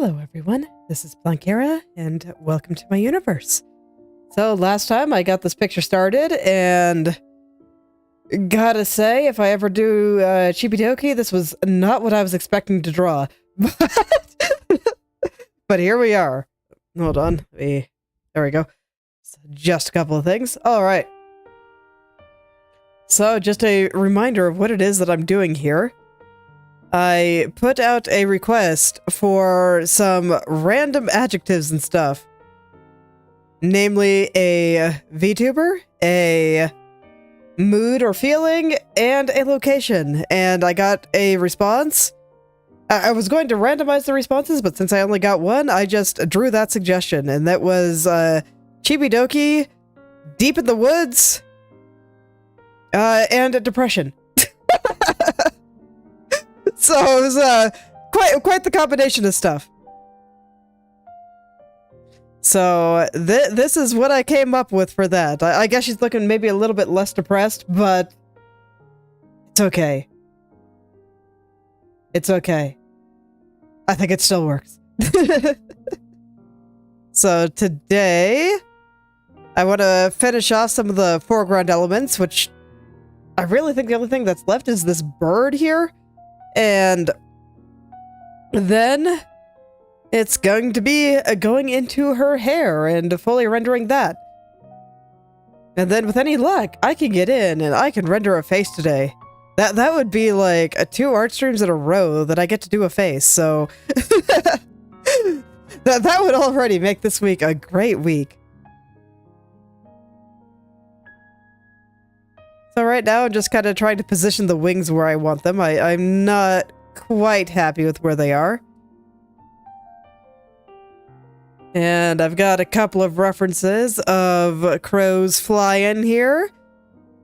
Hello everyone, this is Planckera, and welcome to my universe. So last time I got this picture started, and gotta say, if I ever do Chibidoki, this was not what I was expecting to draw. But here we are. Hold on, there we go. So just a couple of things. Alright. So just a reminder of what it is that I'm doing here. I put out a request for some random adjectives and stuff. Namely, a Vtuber, a mood or feeling, and a location. And I got a response. I was going to randomize the responses, but since I only got one, I just drew that suggestion. And that was Chibidoki, Deep in the Woods, and depression. So it was quite the combination of stuff. So this is what I came up with for that. I guess she's looking maybe a little bit less depressed, but it's okay. It's okay. I think it still works. So today, I want to finish off some of the foreground elements, which I really think the only thing that's left is this bird here. And then it's going to be going into her hair and fully rendering that. And then with any luck, I can get in and I can render a face today. That would be like 2 art streams in a row that I get to do a face, so that would already make this week a great week. So right now, I'm just kind of trying to position the wings where I want them. I'm not quite happy with where they are. And I've got a couple of references of crows flying here.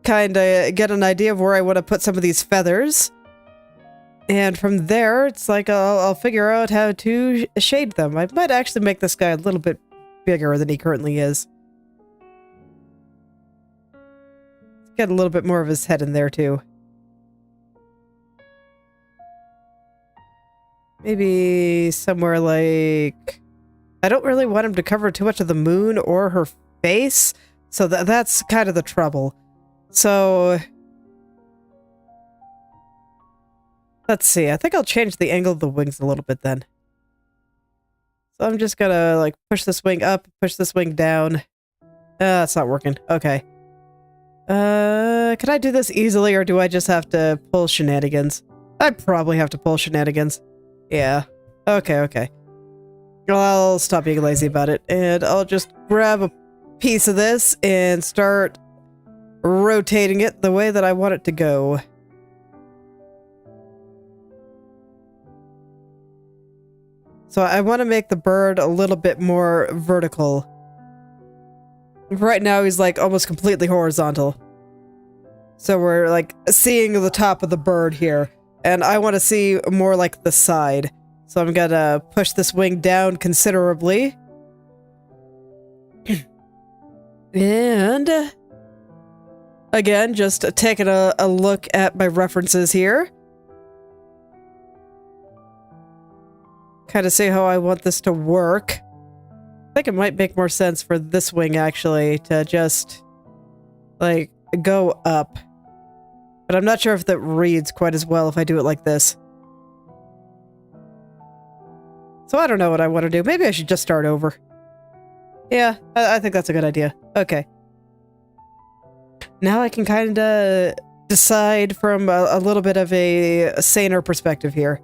Kind of get an idea of where I want to put some of these feathers. And from there, it's like I'll figure out how to shade them. I might actually make this guy a little bit bigger than he currently is. Get a little bit more of his head in there too. Maybe somewhere like... I don't really want him to cover too much of the moon or her face, so that's kind of the trouble. So... let's see, I think I'll change the angle of the wings a little bit then. So I'm just gonna like push this wing up, push this wing down. It's not working. Okay. Can I do this easily, or do I just have to pull shenanigans? I probably have to pull shenanigans. Yeah. Okay. I'll stop being lazy about it, and I'll just grab a piece of this and start rotating it the way that I want it to go. So I want to make the bird a little bit more vertical. Right now he's like almost completely horizontal. So we're like seeing the top of the bird here. And I want to see more like the side. So I'm gonna push this wing down considerably. And again, just taking a look at my references here. Kind of see how I want this to work. I think it might make more sense for this wing, actually, to just, like, go up. But I'm not sure if that reads quite as well if I do it like this. So I don't know what I want to do. Maybe I should just start over. Yeah, I think that's a good idea. Okay. Now I can kind of decide from a little bit of a saner perspective here.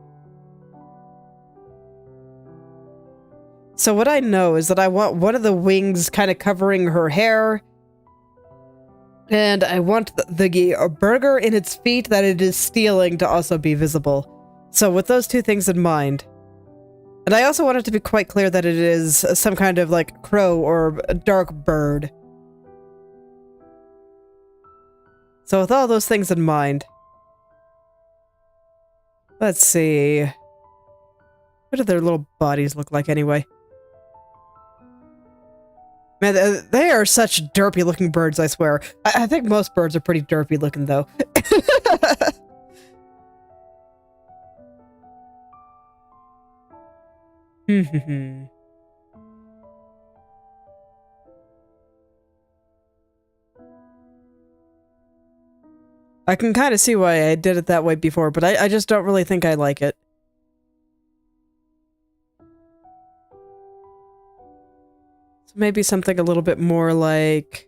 So what I know is that I want one of the wings kind of covering her hair. And I want the burger in its feet that it is stealing to also be visible. So with those two things in mind. And I also want it to be quite clear that it is some kind of like crow or a dark bird. So with all those things in mind. Let's see. What do their little bodies look like anyway? Man, they are such derpy looking birds, I swear. I think most birds are pretty derpy looking, though. Hmm. I can kind of see why I did it that way before, but I just don't really think I like it. So maybe something a little bit more like...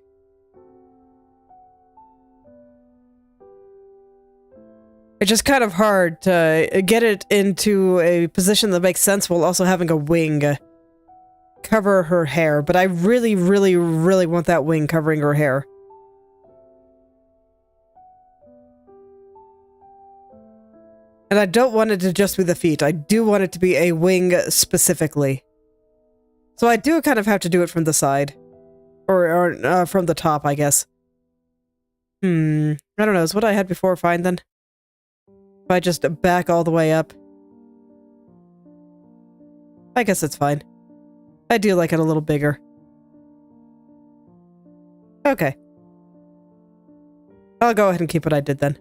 It's just kind of hard to get it into a position that makes sense while also having a wing cover her hair, but I really, really, really want that wing covering her hair. And I don't want it to just be the feet. I do want it to be a wing specifically. So I do kind of have to do it from the side. Or from the top, I guess. I don't know. Is what I had before fine then? If I just back all the way up. I guess it's fine. I do like it a little bigger. Okay. I'll go ahead and keep what I did then.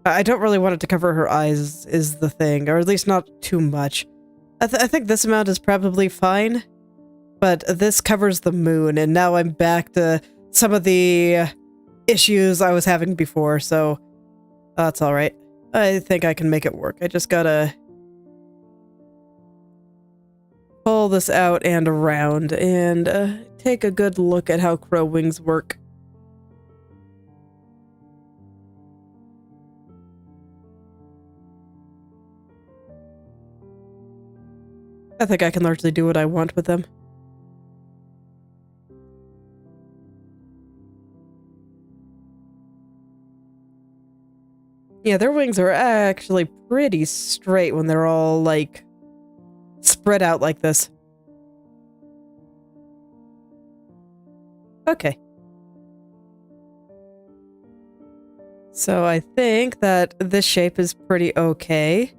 I don't really want it to cover her eyes is the thing, or at least not too much. I think this amount is probably fine, but this covers the moon, and now I'm back to some of the issues I was having before, so that's alright. I think I can make it work. I just gotta pull this out and around and take a good look at how crow wings work. I think I can largely do what I want with them. Yeah, their wings are actually pretty straight when they're all, like, spread out like this. Okay. So I think that this shape is pretty okay.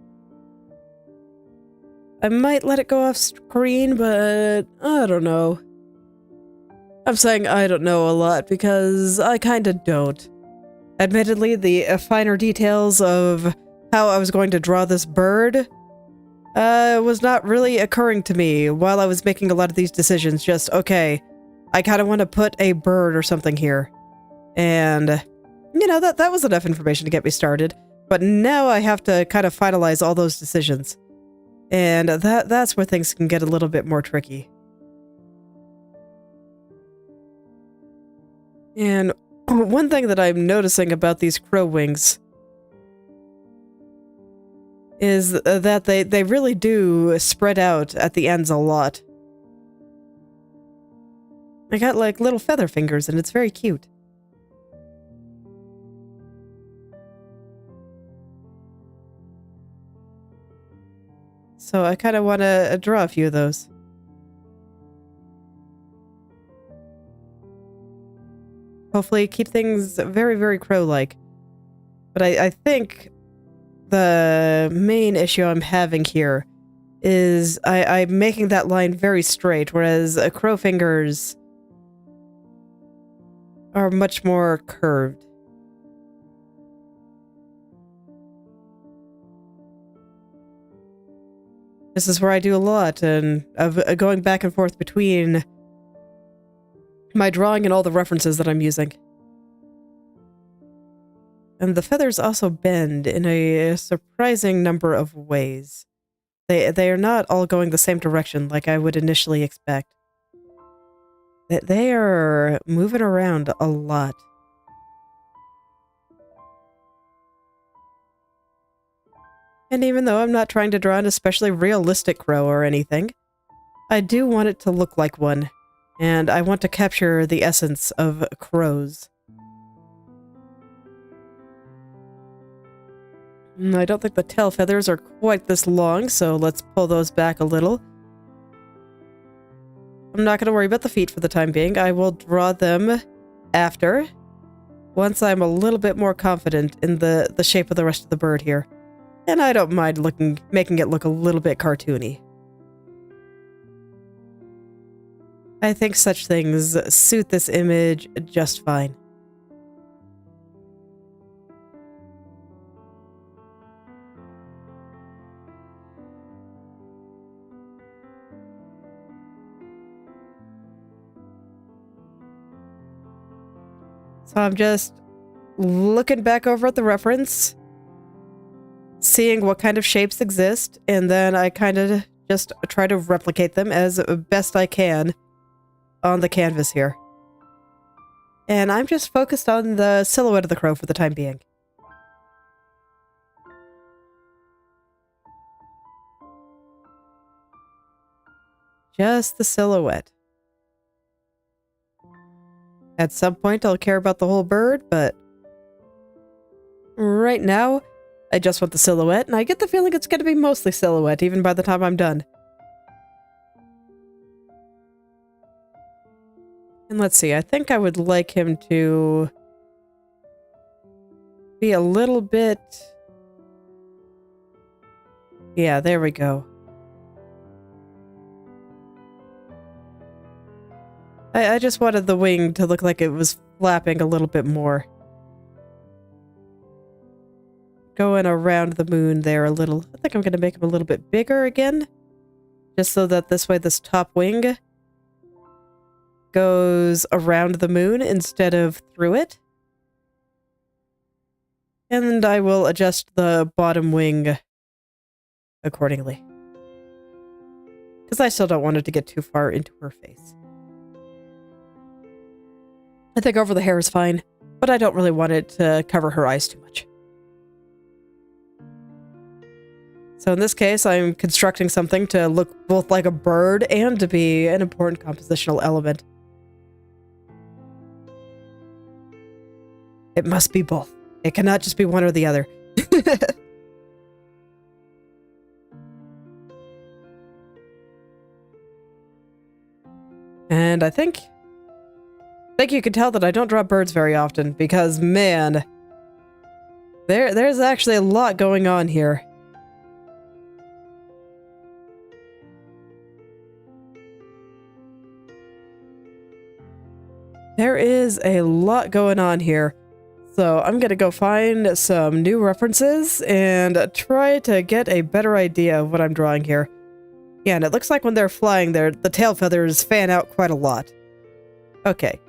I might let it go off screen, but I don't know. I'm saying I don't know a lot because I kinda don't. Admittedly, the finer details of how I was going to draw this bird was not really occurring to me while I was making a lot of these decisions. Just, okay, I kind of want to put a bird or something here. And, you know, that was enough information to get me started. But now I have to kind of finalize all those decisions. And that's where things can get a little bit more tricky. And one thing that I'm noticing about these crow wings is that they really do spread out at the ends a lot. I got like little feather fingers and it's very cute. So I kind of want to draw a few of those. Hopefully keep things very, very crow-like. But I think the main issue I'm having here is I'm making that line very straight, whereas crow fingers are much more curved. This is where I do a lot, and of going back and forth between my drawing and all the references that I'm using. And the feathers also bend in a surprising number of ways. They are not all going the same direction like I would initially expect. They are moving around a lot. And even though I'm not trying to draw an especially realistic crow or anything, I do want it to look like one, and I want to capture the essence of crows. I don't think the tail feathers are quite this long, so let's pull those back a little. I'm not going to worry about the feet for the time being. I will draw them after, once I'm a little bit more confident in the shape of the rest of the bird here. And I don't mind making it look a little bit cartoony. I think such things suit this image just fine. So I'm just looking back over at the reference, seeing what kind of shapes exist, and then I kind of just try to replicate them as best I can on the canvas here. And I'm just focused on the silhouette of the crow for the time being. Just the silhouette. At some point I'll care about the whole bird, but right now I just want the silhouette, and I get the feeling it's going to be mostly silhouette even by the time I'm done. And let's see, I think I would like him to be a little bit... Yeah, there we go. I just wanted the wing to look like it was flapping a little bit more. Going around the moon there a little. I think I'm going to make him a little bit bigger again. Just so that this way this top wing goes around the moon instead of through it. And I will adjust the bottom wing accordingly. Because I still don't want it to get too far into her face. I think over the hair is fine, but I don't really want it to cover her eyes too much. So in this case, I'm constructing something to look both like a bird and to be an important compositional element. It must be both. It cannot just be one or the other. And I think you can tell that I don't draw birds very often, because, man, there's actually a lot going on here. There is a lot going on here. So I'm going to go find some new references and try to get a better idea of what I'm drawing here. Yeah, and it looks like when they're flying, the tail feathers fan out quite a lot. Okay.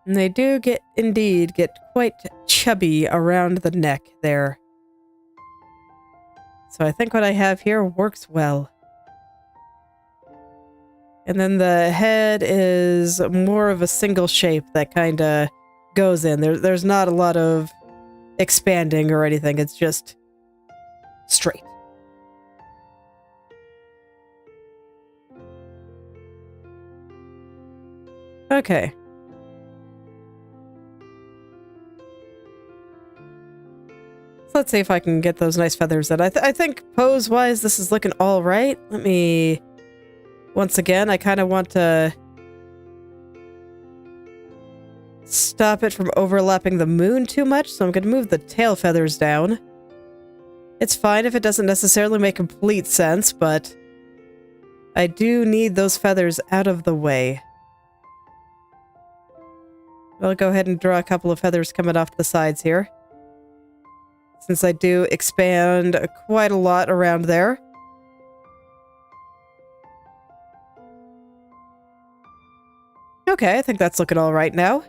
And they do indeed get quite chubby around the neck there. So I think what I have here works well. And then the head is more of a single shape that kind of goes in. There's not a lot of expanding or anything. It's just straight. Okay. So let's see if I can get those nice feathers in. I think pose-wise, this is looking all right. Let me... Once again, I kind of want to stop it from overlapping the moon too much, so I'm going to move the tail feathers down. It's fine if it doesn't necessarily make complete sense, but I do need those feathers out of the way. I'll go ahead and draw a couple of feathers coming off the sides here, since I do expand quite a lot around there. Okay, I think that's looking all right now.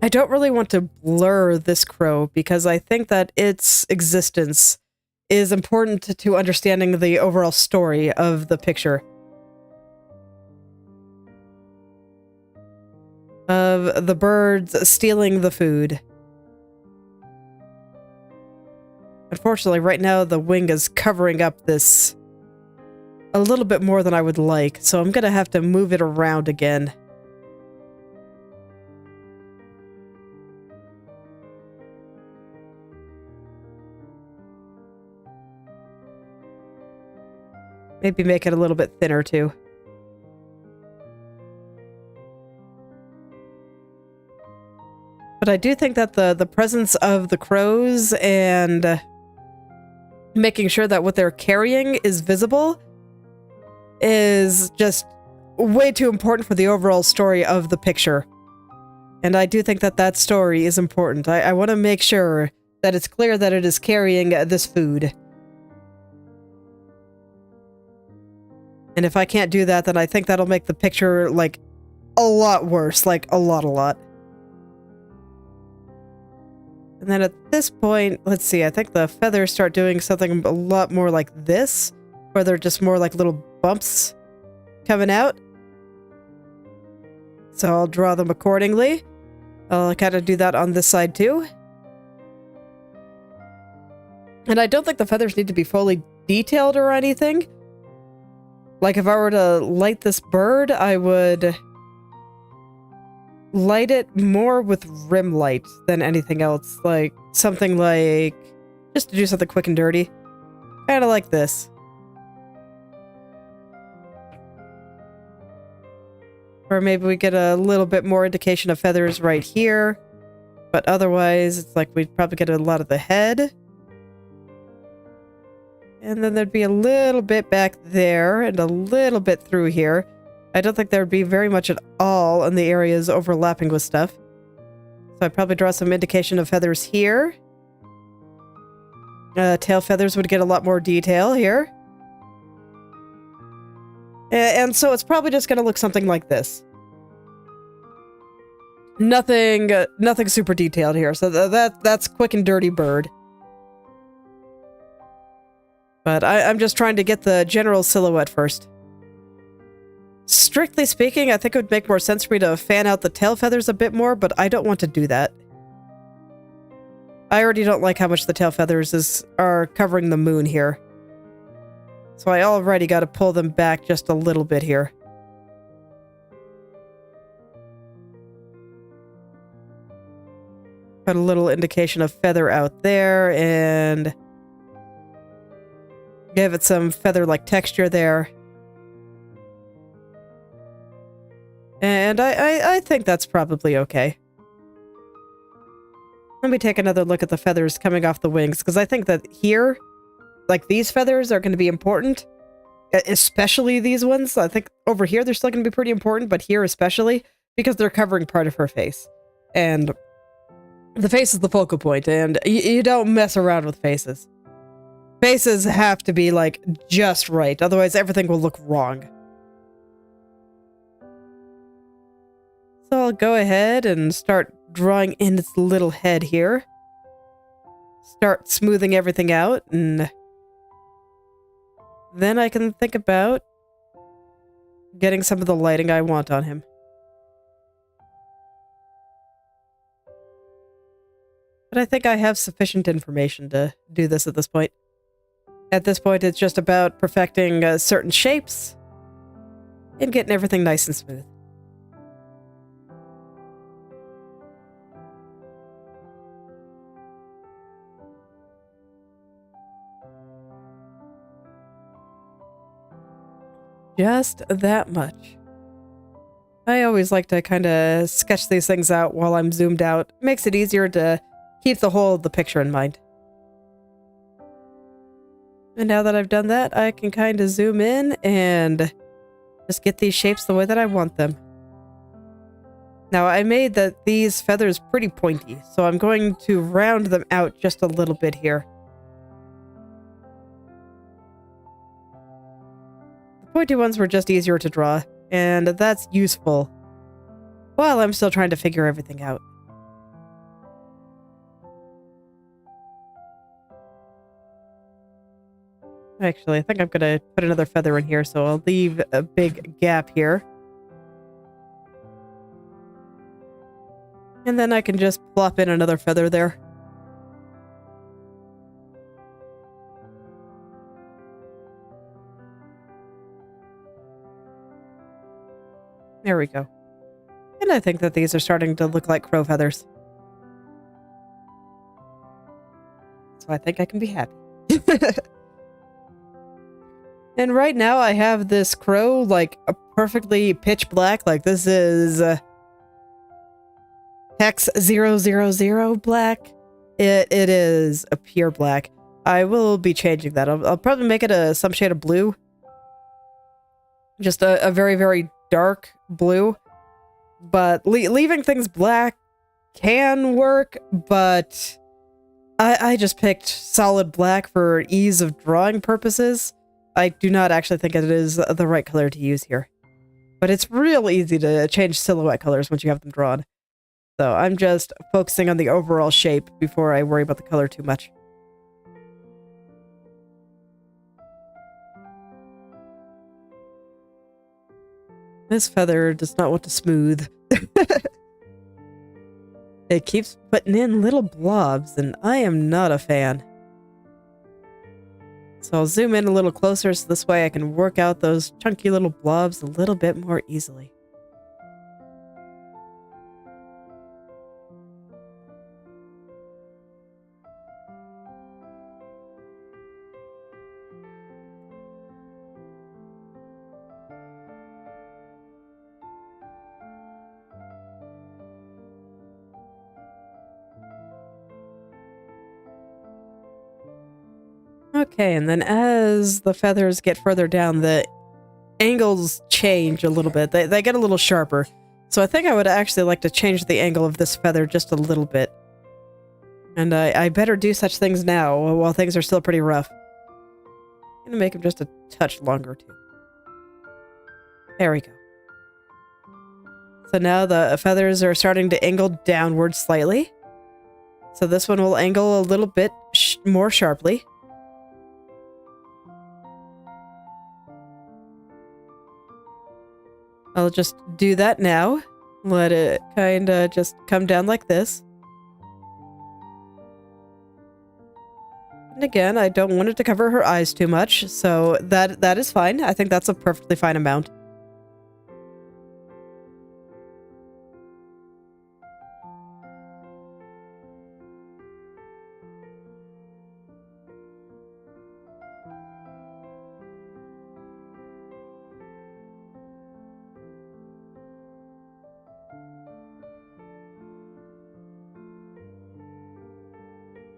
I don't really want to blur this crow because I think that its existence is important to understanding the overall story of the picture. Of the birds stealing the food. Unfortunately, right now the wing is covering up this a little bit more than I would like, so I'm gonna have to move it around again. Maybe make it a little bit thinner too. But I do think that the presence of the crows and making sure that what they're carrying is visible is just way too important for the overall story of the picture. And I do think that that story is important. I want to make sure that it's clear that it is carrying this food. And if I can't do that, then I think that'll make the picture, like, a lot worse. Like, a lot. And then at this point, let's see, I think the feathers start doing something a lot more like this, where they're just more like little bumps coming out. So I'll draw them accordingly. I'll kind of do that on this side too. And I don't think the feathers need to be fully detailed or anything. Like if I were to light this bird, I would light it more with rim light than anything else. Like something like, just to do something quick and dirty. Kind of like this. Or maybe we get a little bit more indication of feathers right here. But otherwise, it's like we'd probably get a lot of the head. And then there'd be a little bit back there and a little bit through here. I don't think there'd be very much at all in the areas overlapping with stuff. So I'd probably draw some indication of feathers here. Tail feathers would get a lot more detail here. And so it's probably just going to look something like this. Nothing super detailed here. So that's quick and dirty bird. But I'm just trying to get the general silhouette first. Strictly speaking, I think it would make more sense for me to fan out the tail feathers a bit more, but I don't want to do that. I already don't like how much the tail feathers are covering the moon here. So I already got to pull them back just a little bit here. Put a little indication of feather out there and give it some feather-like texture there. And I think that's probably okay. Let me take another look at the feathers coming off the wings, because I think that here, like these feathers are going to be important, especially these ones. I think over here they're still going to be pretty important, but here especially, because they're covering part of her face. And the face is the focal point, and you don't mess around with faces. Faces have to be, like, just right, otherwise everything will look wrong. So I'll go ahead and start drawing in its little head here. Start smoothing everything out, and then I can think about getting some of the lighting I want on him. But I think I have sufficient information to do this at this point. At this point, it's just about perfecting certain shapes and getting everything nice and smooth. Just that much. I always like to kind of sketch these things out while I'm zoomed out. Makes it easier to keep the whole of the picture in mind. And now that I've done that, I can kind of zoom in and just get these shapes the way that I want them. Now, I made these feathers pretty pointy, so I'm going to round them out just a little bit here. The pointy ones were just easier to draw, and that's useful while I'm still trying to figure everything out. Actually, I think I'm going to put another feather in here, so I'll leave a big gap here. And then I can just plop in another feather there. There we go. And I think that these are starting to look like crow feathers. So I think I can be happy. And right now I have this crow like a perfectly pitch black. Like this is hex 000 black. It is a pure black. I will be changing that. I'll probably make it some shade of blue. Just a very, very dark blue. But leaving things black can work, but I just picked solid black for ease of drawing purposes. I do not actually think it is the right color to use here. But it's real easy to change silhouette colors once you have them drawn. So I'm just focusing on the overall shape before I worry about the color too much. This feather does not want to smooth. It keeps putting in little blobs, and I am not a fan. So I'll zoom in a little closer so this way I can work out those chunky little blobs a little bit more easily. Okay, and then as the feathers get further down, the angles change a little bit. They get a little sharper. So I think I would actually like to change the angle of this feather just a little bit. And I better do such things now while things are still pretty rough. I'm gonna make them just a touch longer too. There we go. So now the feathers are starting to angle downward slightly. So this one will angle a little bit more sharply. I'll just do that now. Let it kind of just come down like this. And again, I don't want it to cover her eyes too much, so that is fine. I think that's a perfectly fine amount.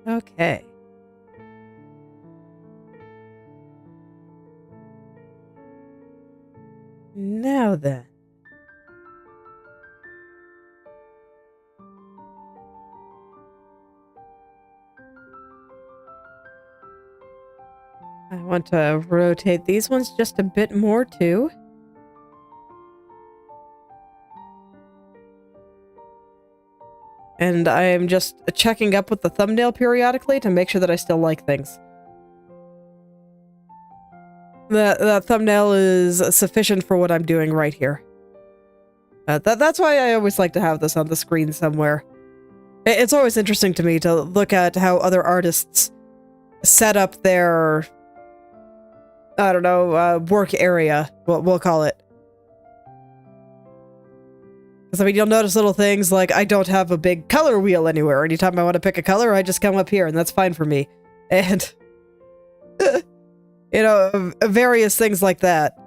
Okay. Now then. I want to rotate these ones just a bit more too. And I am just checking up with the thumbnail periodically to make sure that I still like things. The thumbnail is sufficient for what I'm doing right here. That's why I always like to have this on the screen somewhere. It's always interesting to me to look at how other artists set up their, I don't know, work area, we'll call it. Because, I mean, you'll notice little things like I don't have a big color wheel anywhere. Anytime I want to pick a color, I just come up here, and that's fine for me. And, you know, various things like that.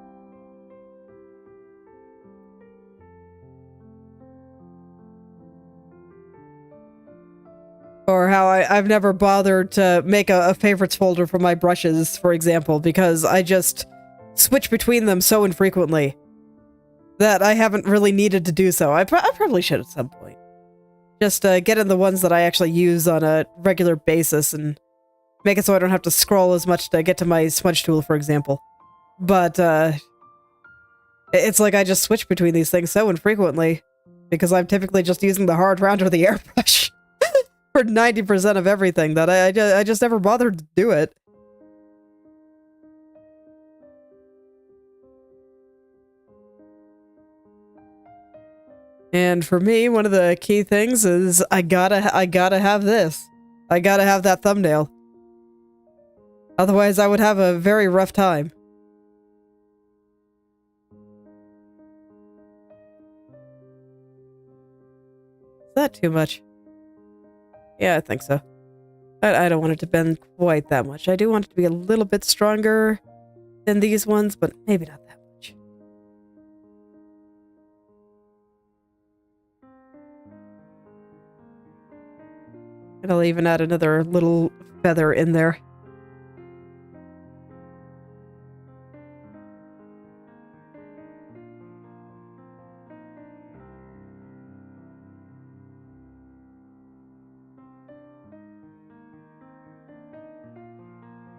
Or how I've never bothered to make a favorites folder for my brushes, for example, because I just switch between them so infrequently that I haven't really needed to do so. I probably should at some point. Just get in the ones that I actually use on a regular basis and make it so I don't have to scroll as much to get to my smudge tool, for example. But it's like I just switch between these things so infrequently because I'm typically just using the hard round or the airbrush for 90% of everything that I just never bothered to do it. And for me, one of the key things is I gotta have this. I gotta have that thumbnail. Otherwise, I would have a very rough time. Is that too much? Yeah, I think so. I don't want it to bend quite that much. I do want it to be a little bit stronger than these ones, but maybe not that much. And I'll even add another little feather in there.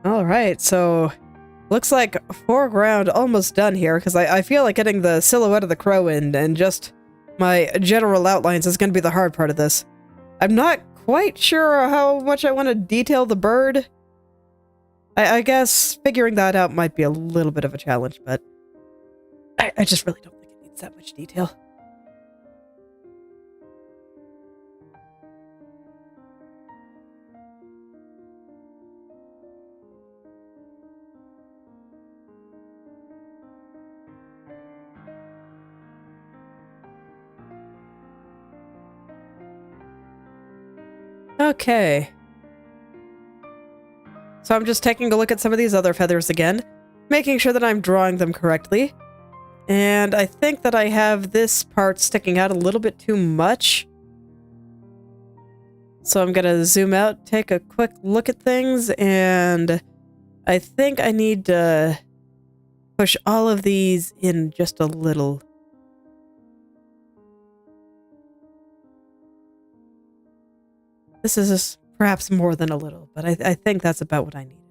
Alright, so Looks like foreground almost done here, because I feel like getting the silhouette of the crow in and just my general outlines is going to be the hard part of this. I'm not quite sure how much I want to detail the bird. I guess figuring that out might be a little bit of a challenge, but I just really don't think it needs that much detail. Okay. So I'm just taking a look at some of these other feathers again, making sure that I'm drawing them correctly. And I think that I have this part sticking out a little bit too much. So I'm gonna zoom out, take a quick look at things, and I think I need to push all of these in just a little. This is perhaps more than a little, but I think that's about what I need.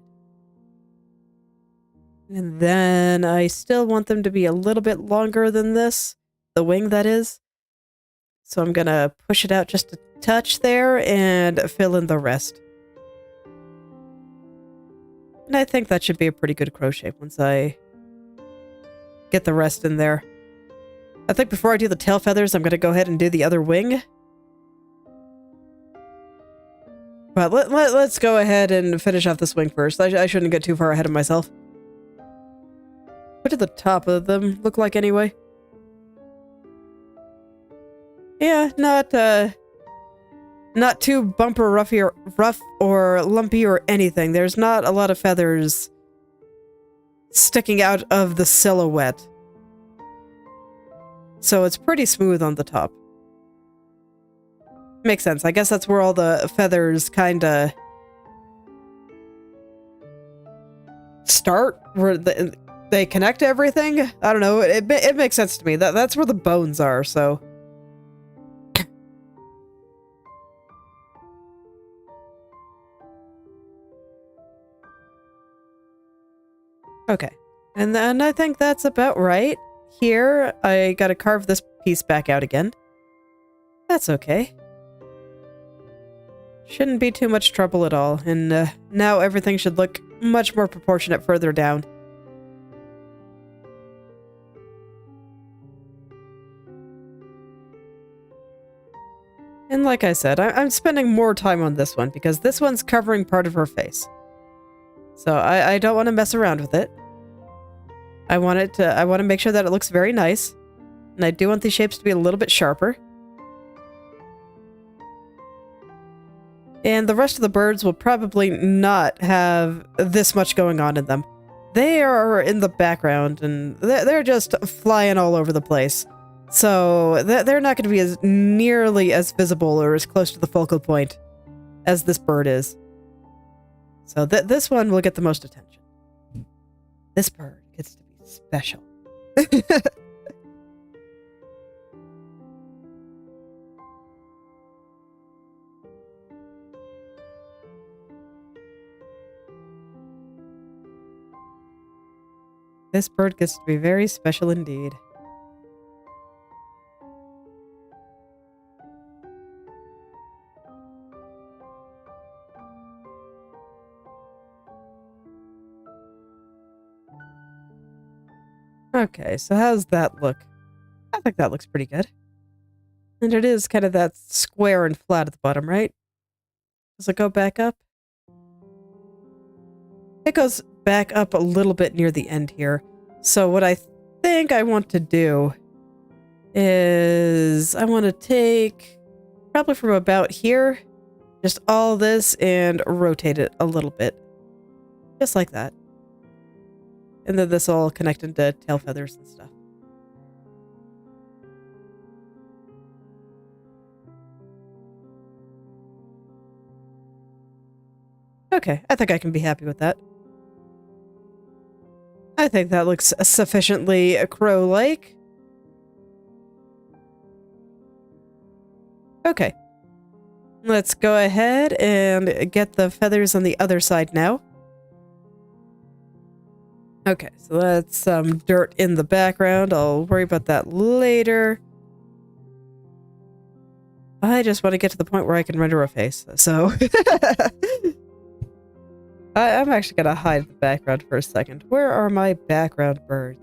And then I still want them to be a little bit longer than this, the wing that is. So I'm gonna push it out just a touch there and fill in the rest. And I think that should be a pretty good crow shape once I get the rest in there. I think before I do the tail feathers, I'm gonna go ahead and do the other wing. But let's go ahead and finish off this wing first. I shouldn't get too far ahead of myself. What did the top of them look like anyway? Yeah, not too bumper rough or lumpy or anything. There's not a lot of feathers sticking out of the silhouette. So it's pretty smooth on the top. Makes sense. I guess that's where all the feathers kinda start, where they connect to everything. I don't know. It makes sense to me. That's where the bones are, so. Okay. And then I think that's about right. Here, I gotta carve this piece back out again. That's okay. Shouldn't be too much trouble at all, and now everything should look much more proportionate further down. And like I said, I'm spending more time on this one, because this one's covering part of her face. So I don't want to mess around with it. I want to make sure that it looks very nice, and I do want these shapes to be a little bit sharper. And the rest of the birds will probably not have this much going on in them. They are in the background, and they're just flying all over the place. So they're not going to be as nearly as visible or as close to the focal point as this bird is. So this one will get the most attention. This bird gets to be special. This bird gets to be very special indeed. Okay, so how's that look? I think that looks pretty good. And it is kind of that square and flat at the bottom, right? Does it go back up? It goes back up a little bit near the end here. So what I think I want to do is I want to take probably from about here, just all this, and rotate it a little bit. Just like that. And then this will connect into tail feathers and stuff. Okay, I think I can be happy with that. I think that looks sufficiently crow-like. Okay. Let's go ahead and get the feathers on the other side now. Okay, so that's some dirt in the background. I'll worry about that later. I just want to get to the point where I can render a face, so... I'm actually gonna hide the background for a second. Where are my background birds?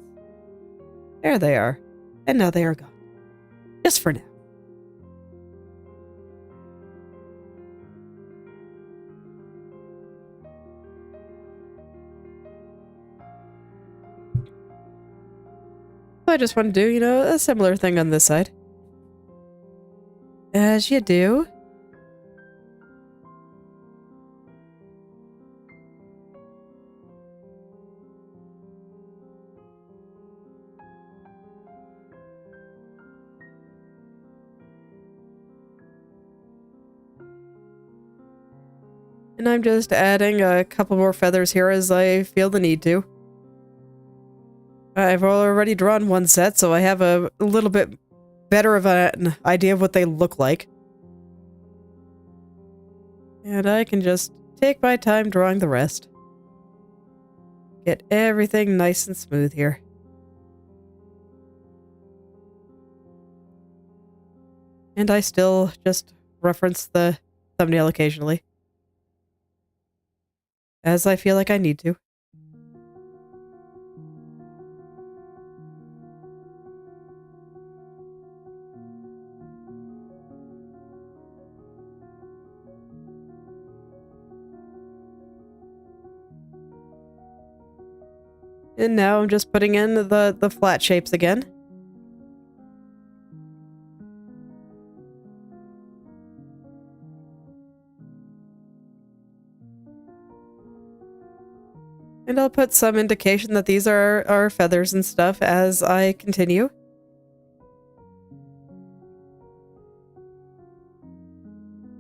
There they are. And now they are gone. Just for now. I just want to do, you know, a similar thing on this side. As you do. And I'm just adding a couple more feathers here as I feel the need to. I've already drawn one set, so I have a little bit better of an idea of what they look like. And I can just take my time drawing the rest. Get everything nice and smooth here. And I still just reference the thumbnail occasionally, as I feel like I need to. And now I'm just putting in the flat shapes again. And I'll put some indication that these are feathers and stuff as I continue.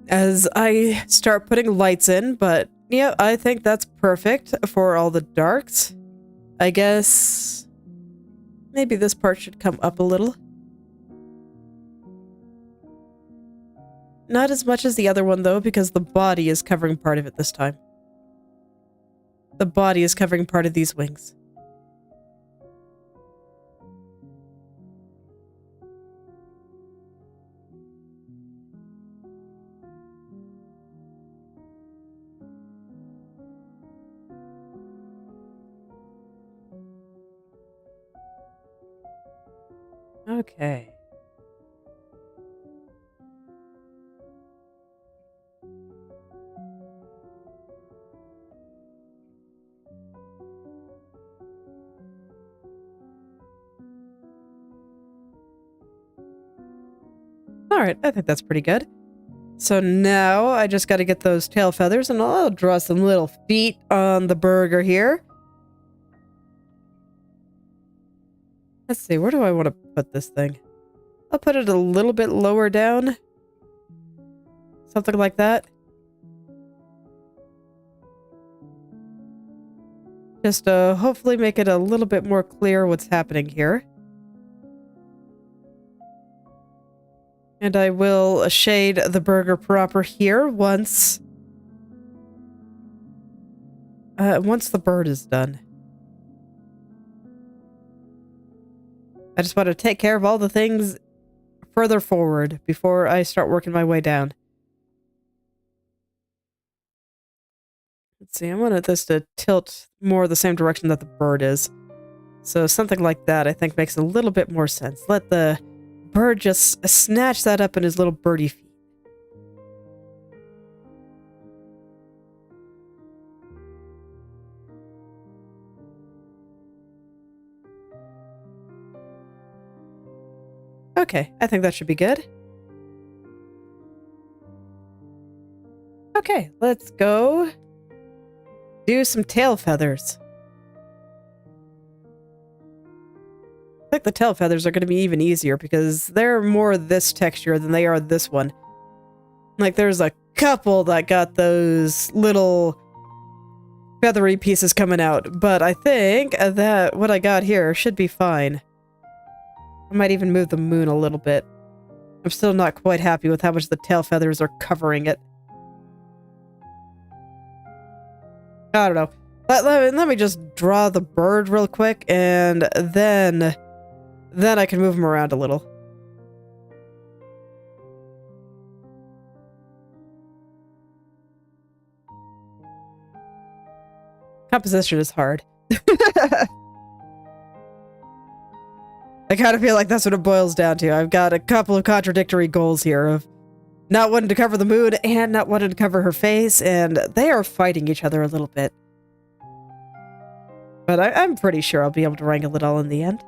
As I start putting lights in, but yeah, I think that's perfect for all the darks. I guess maybe this part should come up a little. Not as much as the other one though, because the body is covering part of it this time. The body is covering part of these wings. Okay. Alright, I think that's pretty good. So now I just got to get those tail feathers, and I'll draw some little feet on the burger here. Let's see, where do I want to put this thing? I'll put it a little bit lower down. Something like that. Just hopefully make it a little bit more clear what's happening here. And I will shade the burger proper here once the bird is done. I just want to take care of all the things further forward before I start working my way down. Let's see, I wanted this to tilt more the same direction that the bird is. So something like that I think makes a little bit more sense. Let the bird just snatch that up in his little birdie feet. Okay, I think that should be good. Okay, let's go do some tail feathers. I think the tail feathers are going to be even easier because they're more this texture than they are this one. Like, there's a couple that got those little feathery pieces coming out, but I think that what I got here should be fine. I might even move the moon a little bit. I'm still not quite happy with how much the tail feathers are covering it. I don't know. Let me just draw the bird real quick, and then I can move him around a little. Composition is hard. I kind of feel like that's what it boils down to. I've got a couple of contradictory goals here of not wanting to cover the moon and not wanting to cover her face, and they are fighting each other a little bit. But I'm pretty sure I'll be able to wrangle it all in the end.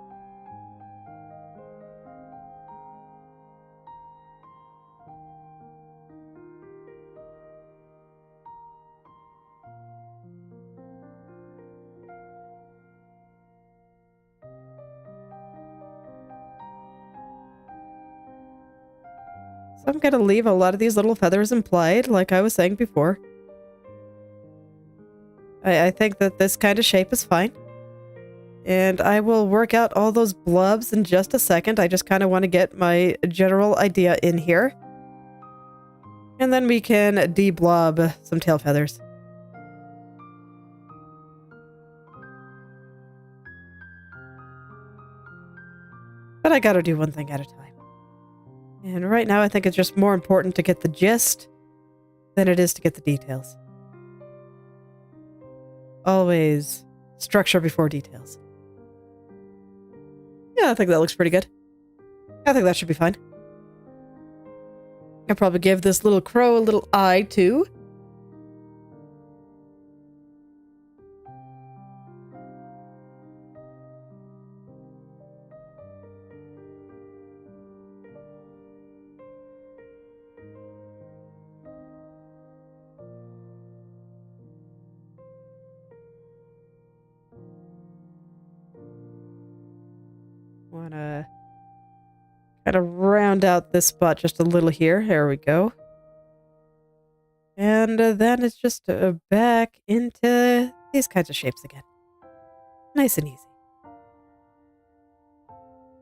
So I'm gonna leave a lot of these little feathers implied, like I was saying before. I think that this kind of shape is fine. And I will work out all those blobs in just a second. I just kind of want to get my general idea in here. And then we can de-blob some tail feathers. But I gotta do one thing at a time. And right now I think it's just more important to get the gist than it is to get the details. Always structure before details. Yeah, I think that looks pretty good. I think that should be fine. I'll probably give this little crow a little eye too. Wanna kind of round out this spot just a little here. There we go. And then it's just back into these kinds of shapes again. Nice and easy.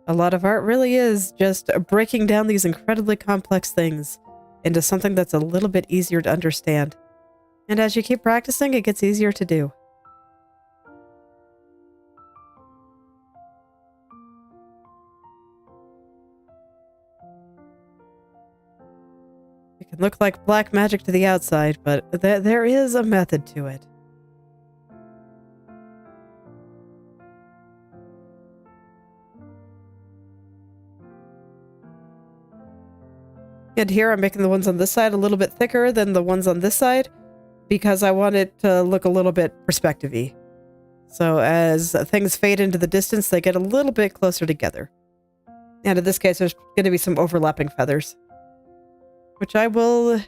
A lot of art really is just breaking down these incredibly complex things into something that's a little bit easier to understand. And as you keep practicing, it gets easier to do. It can look like black magic to the outside, but there is a method to it. And here I'm making the ones on this side a little bit thicker than the ones on this side because I want it to look a little bit perspective-y. So as things fade into the distance, they get a little bit closer together. And in this case, there's going to be some overlapping feathers, which I will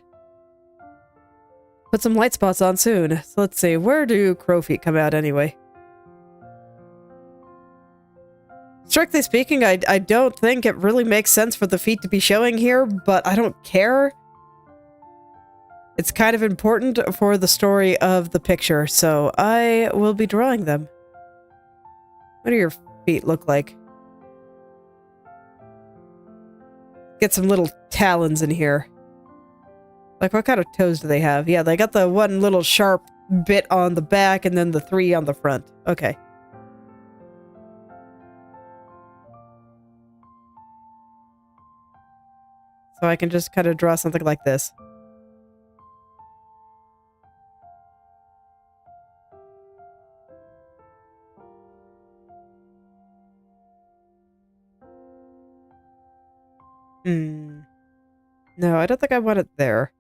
put some light spots on soon. So let's see, where do crow feet come out anyway? Strictly speaking, I don't think it really makes sense for the feet to be showing here, but I don't care. It's kind of important for the story of the picture, so I will be drawing them. What do your feet look like? Get some little talons in here. Like, what kind of toes do they have? Yeah, they got the one little sharp bit on the back and then the 3 on the front. Okay. So I can just kind of draw something like this. No, I don't think I want it there.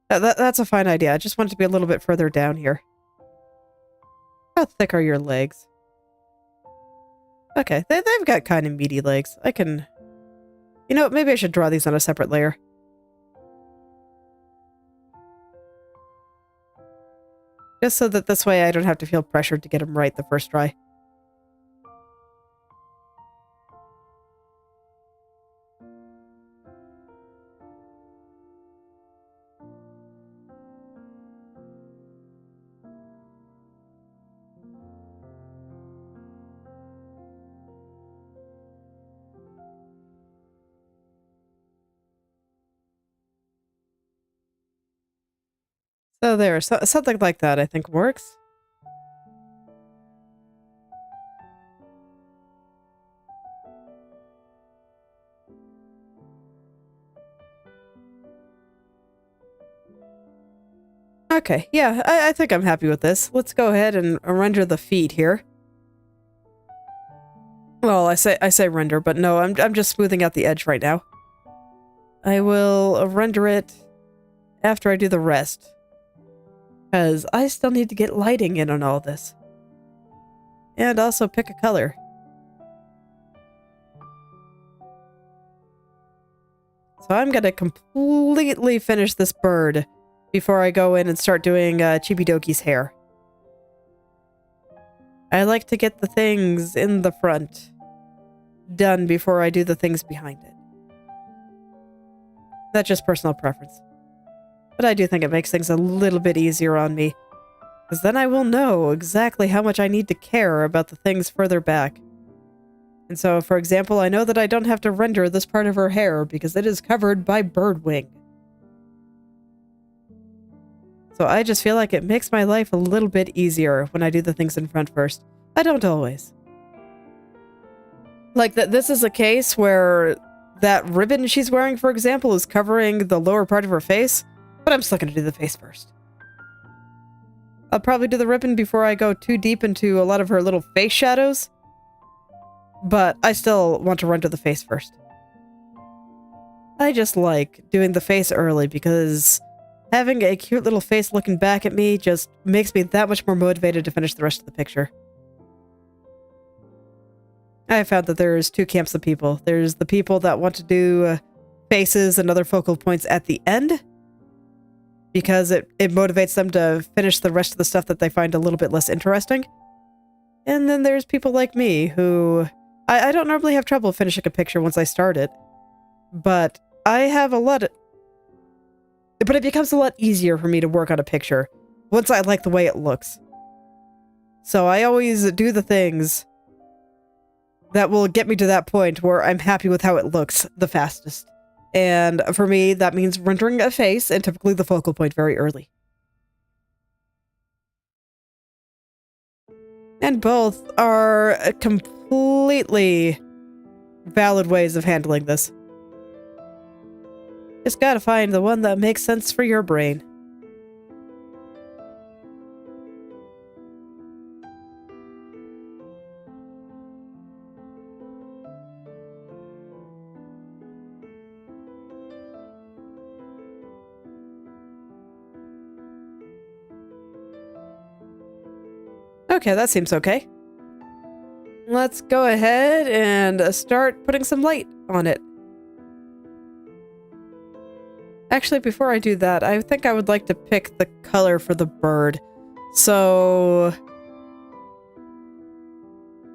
That's a fine idea. I just want it to be a little bit further down here. How thick are your legs? Okay, they've got kind of meaty legs. I can... You know, maybe I should draw these on a separate layer. Just so that this way I don't have to feel pressured to get them right the first try. So there, something like that I think works. Okay, yeah, I think I'm happy with this. Let's go ahead and render the feet here. Well, I say render, but no, I'm just smoothing out the edge right now. I will render it after I do the rest, because I still need to get lighting in on all this. And also pick a color. So I'm gonna completely finish this bird before I go in and start doing Chibidoki's hair. I like to get the things in the front done before I do the things behind it. That's just personal preference. But I do think it makes things a little bit easier on me, because then I will know exactly how much I need to care about the things further back. And so, for example, I know that I don't have to render this part of her hair because it is covered by bird wing. So I just feel like it makes my life a little bit easier when I do the things in front first. I don't always. Like, this is a case where that ribbon she's wearing, for example, is covering the lower part of her face, but I'm still going to do the face first. I'll probably do the ribbon before I go too deep into a lot of her little face shadows, but I still want to render the face first. I just like doing the face early because having a cute little face looking back at me just makes me that much more motivated to finish the rest of the picture. I have found that there's two camps of people. There's the people that want to do faces and other focal points at the end because it motivates them to finish the rest of the stuff that they find a little bit less interesting. And then there's people like me who... I don't normally have trouble finishing a picture once I start it, but I have a lot of... But it becomes a lot easier for me to work on a picture once I like the way it looks. So I always do the things that will get me to that point where I'm happy with how it looks the fastest. And for me, that means rendering a face and typically the focal point very early. And both are completely valid ways of handling this. Just gotta find the one that makes sense for your brain. Okay, that seems okay. Let's go ahead and start putting some light on it. Actually, before I do that, I think I would like to pick the color for the bird. So...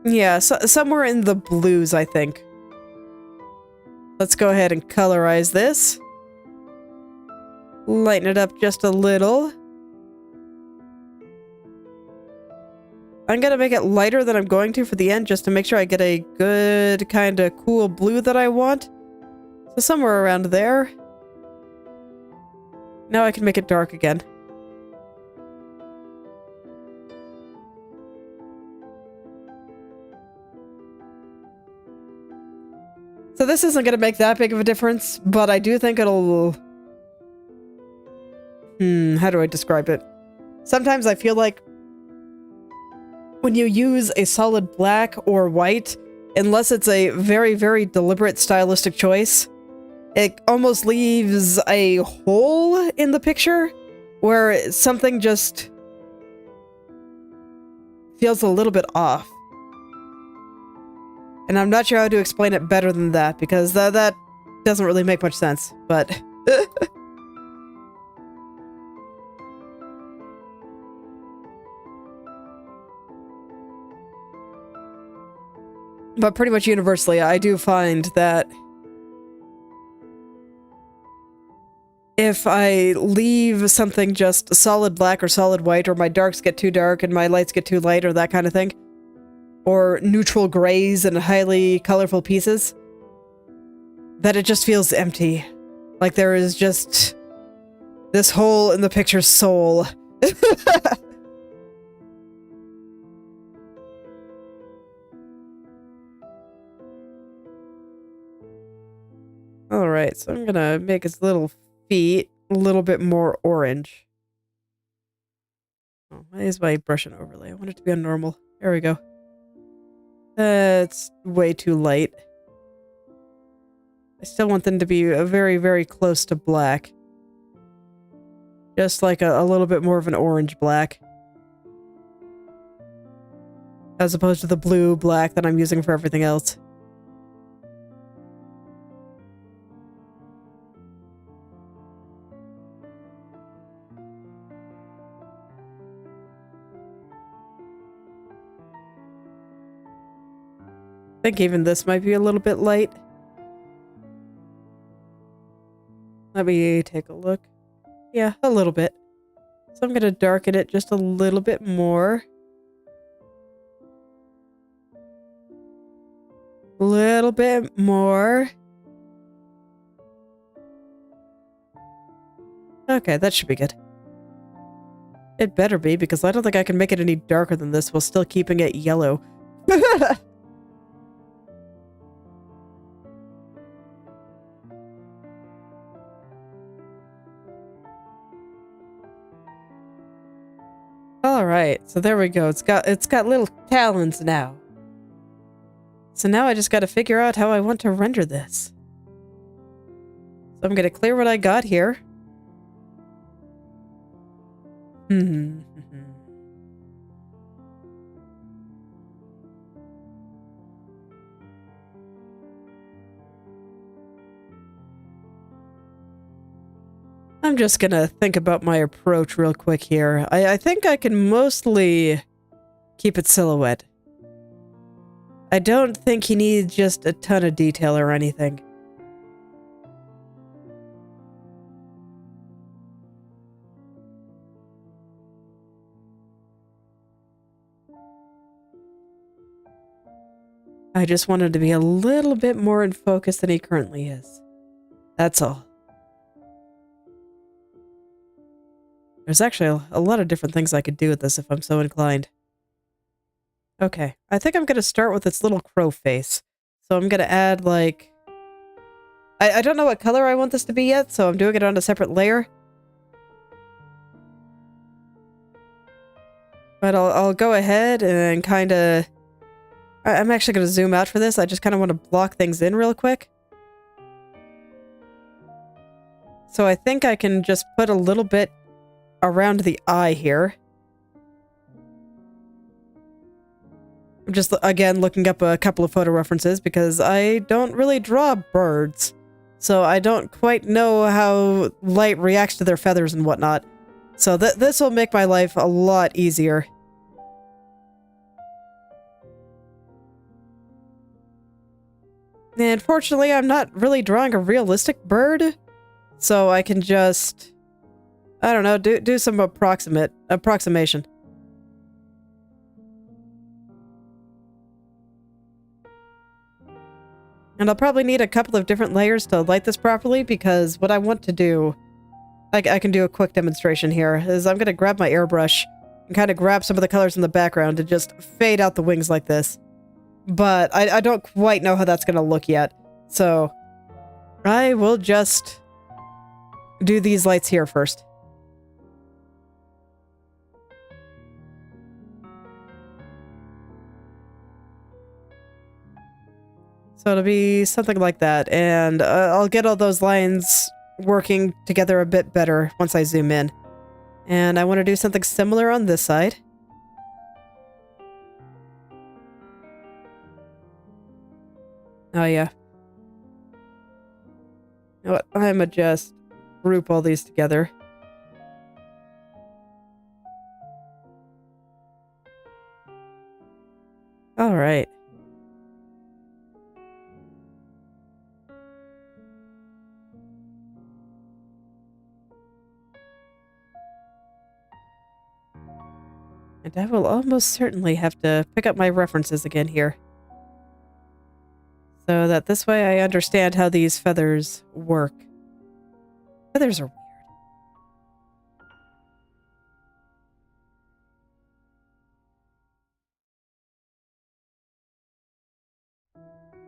yeah, somewhere in the blues, I think. Let's go ahead and colorize this. Lighten it up just a little. I'm gonna make it lighter than I'm going to for the end just to make sure I get a good kind of cool blue that I want. So somewhere around there. Now I can make it dark again. So this isn't gonna make that big of a difference, but I do think it'll... how do I describe it? Sometimes I feel like when you use a solid black or white, unless it's a very, very deliberate stylistic choice, it almost leaves a hole in the picture where something just feels a little bit off. And I'm not sure how to explain it better than that, because that doesn't really make much sense, but... But pretty much universally, I do find that if I leave something just solid black or solid white, or my darks get too dark and my lights get too light, or that kind of thing, or neutral grays and highly colorful pieces, that it just feels empty. Like there is just this hole in the picture's soul. Alright, so I'm gonna make his little feet a little bit more orange. Why is my brush and overlay? I want it to be on normal. There we go. It's way too light. I still want them to be very, very close to black. Just like a little bit more of an orange black. As opposed to the blue black that I'm using for everything else. I think even this might be a little bit light. Let me take a look. Yeah, a little bit. So I'm going to darken it just a little bit more. A little bit more. Okay, that should be good. It better be, because I don't think I can make it any darker than this while still keeping it yellow. Alright, so there we go. It's got little talons now. So now I just gotta figure out how I want to render this. So I'm gonna clear what I got here. I'm just gonna think about my approach real quick here. I think I can mostly keep it silhouette. I don't think he needs just a ton of detail or anything. I just want him to be a little bit more in focus than he currently is. That's all. There's actually a lot of different things I could do with this if I'm so inclined. Okay, I think I'm going to start with its little crow face. So I'm going to add, like... I don't know what color I want this to be yet, so I'm doing it on a separate layer. But I'll go ahead and kind of... I'm actually going to zoom out for this. I just kind of want to block things in real quick. So I think I can just put a little bit around the eye here. I'm just, again, looking up a couple of photo references because I don't really draw birds. So I don't quite know how light reacts to their feathers and whatnot. So this will make my life a lot easier. And fortunately, I'm not really drawing a realistic bird. So I can just... I don't know, do some approximation. And I'll probably need a couple of different layers to light this properly, because what I want to do, I can do a quick demonstration here, is I'm going to grab my airbrush and kind of grab some of the colors in the background and just fade out the wings like this. But I don't quite know how that's going to look yet. So I will just do these lights here first. So it'll be something like that, and I'll get all those lines working together a bit better once I zoom in. And I want to do something similar on this side. Oh yeah. You know what? I'm gonna just group all these together. All right. And I will almost certainly have to pick up my references again here. So that this way I understand how these feathers work. Feathers are weird.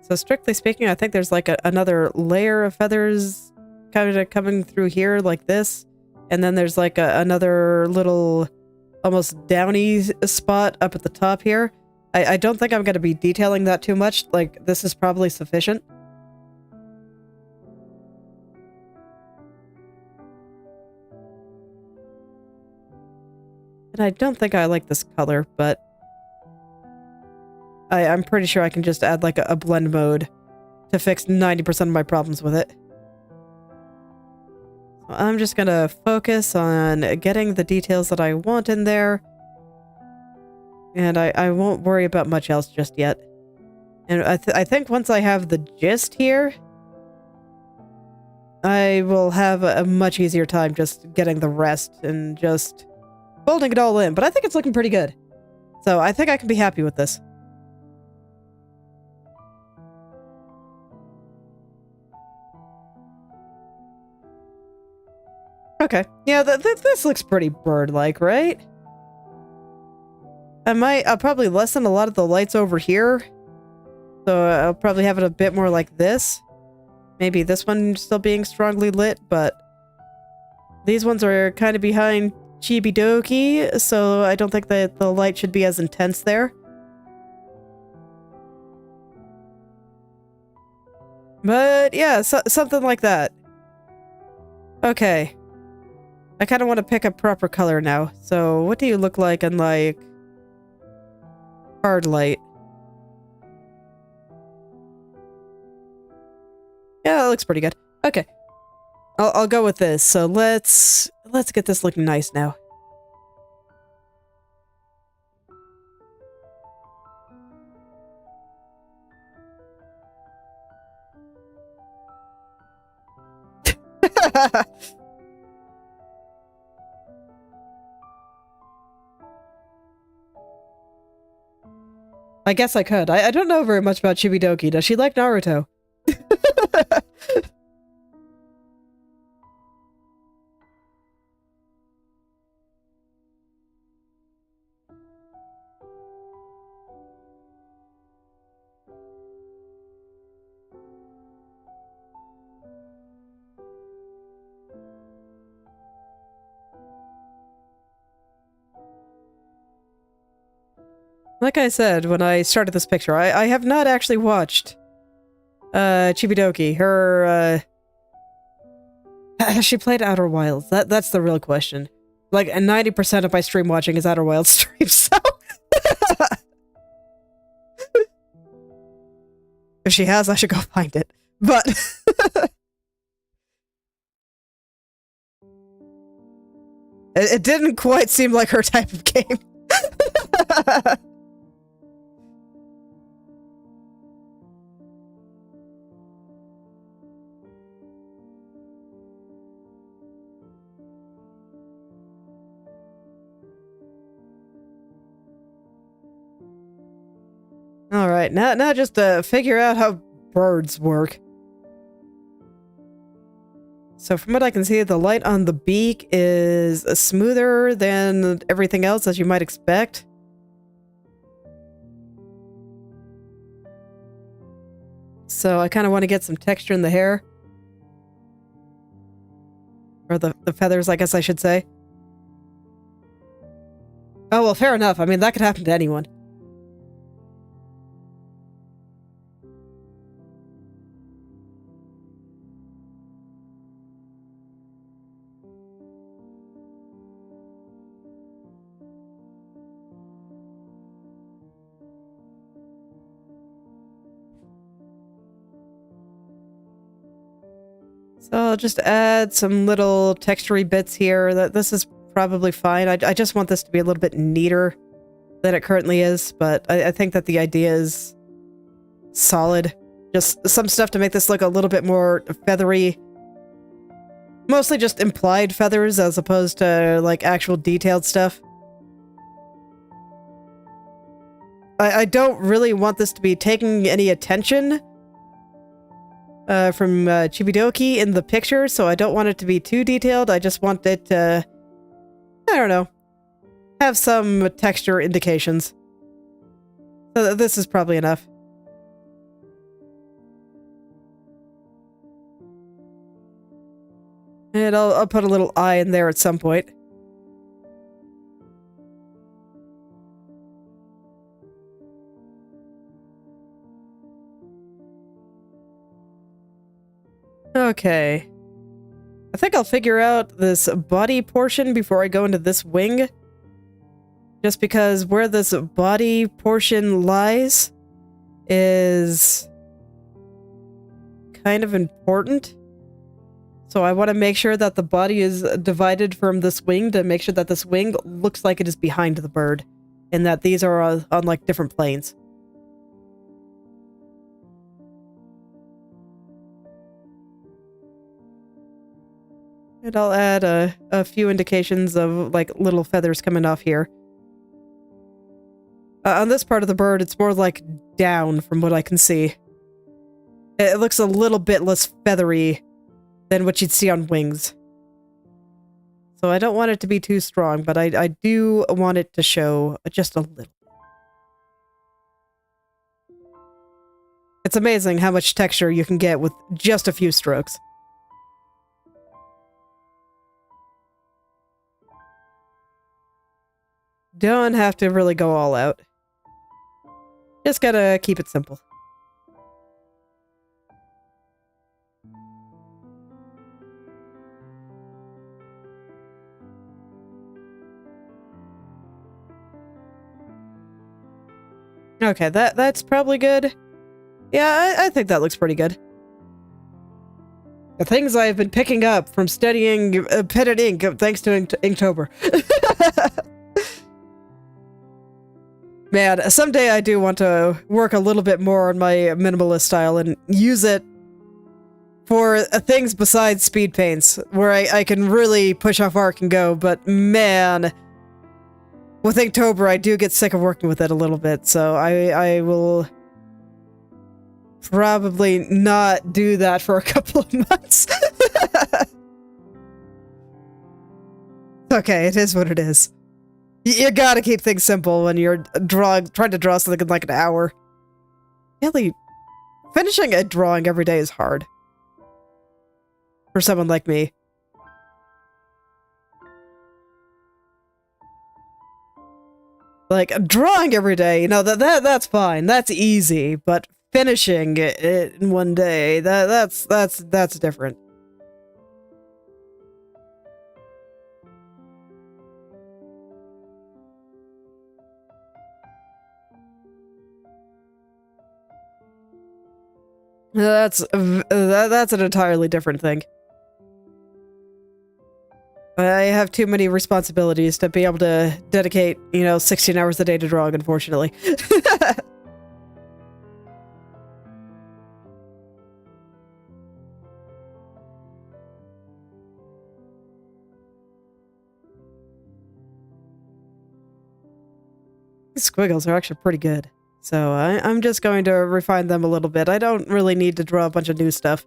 So strictly speaking, I think there's like another layer of feathers kind of coming through here like this. And then there's like another little almost downy spot up at the top here. I don't think I'm going to be detailing that too much. Like, this is probably sufficient. And I don't think I like this color, but I'm pretty sure I can just add like a blend mode to fix 90% of my problems with it. So I'm just going to focus on getting the details that I want in there. And I won't worry about much else just yet. And I think once I have the gist here, I will have a much easier time just getting the rest and just folding it all in. But I think it's looking pretty good. So I think I can be happy with this. Okay. Yeah, this looks pretty bird-like, right? I'll probably lessen a lot of the lights over here. So I'll probably have it a bit more like this. Maybe this one still being strongly lit, but these ones are kind of behind Chibidoki, so I don't think that the light should be as intense there. But yeah, something like that. Okay. I kind of want to pick a proper color now. So what do you look like in like hard light? Yeah, that looks pretty good. Okay. I'll go with this. So let's get this looking nice now. I guess I could. I don't know very much about Chibidoki. Does she like Naruto? Like I said when I started this picture, I have not actually watched Chibidoki. Her has she played Outer Wilds? That's the real question. Like 90% of my stream watching is Outer Wilds streams, so if she has, I should go find it. But it didn't quite seem like her type of game. Alright, now just figure out how birds work. So from what I can see, the light on the beak is smoother than everything else, as you might expect. So I kind of want to get some texture in the hair. Or the feathers, I guess I should say. Oh, well, fair enough. I mean, that could happen to anyone. So I'll just add some little textury bits here. This is probably fine. I just want this to be a little bit neater than it currently is, but I think that the idea is solid. Just some stuff to make this look a little bit more feathery. Mostly just implied feathers as opposed to like actual detailed stuff. I don't really want this to be taking any attention from Chibidoki in the picture, so I don't want it to be too detailed. I just want it to, I don't know, have some texture indications. So this is probably enough. And I'll put a little eye in there at some point. Okay. I think I'll figure out this body portion before I go into this wing. Just because where this body portion lies is kind of important. So I want to make sure that the body is divided from this wing to make sure that this wing looks like it is behind the bird. And that these are on like different planes. And I'll add a few indications of like little feathers coming off here. On this part of the bird, it's more like down from what I can see. It looks a little bit less feathery than what you'd see on wings. So I don't want it to be too strong, but I do want it to show just a little. It's amazing how much texture you can get with just a few strokes. Don't have to really go all out. Just gotta keep it simple. Okay, that's probably good. Yeah, I think that looks pretty good. The things I've been picking up from studying pen and ink thanks to Inktober. Man, someday I do want to work a little bit more on my minimalist style and use it for things besides speed paints, where I can really push how far it can go, but man, with Inktober I do get sick of working with it a little bit, so I will probably not do that for a couple of months. Okay, it is what it is. You gotta keep things simple when you're trying to draw something in like an hour. Really, finishing a drawing every day is hard. For someone like me. Like, drawing every day, you know, that's fine. That's easy, but finishing it in one day, that's different. That's an entirely different thing. I have too many responsibilities to be able to dedicate, 16 hours a day to drawing, unfortunately. These squiggles are actually pretty good. So I'm just going to refine them a little bit. I don't really need to draw a bunch of new stuff.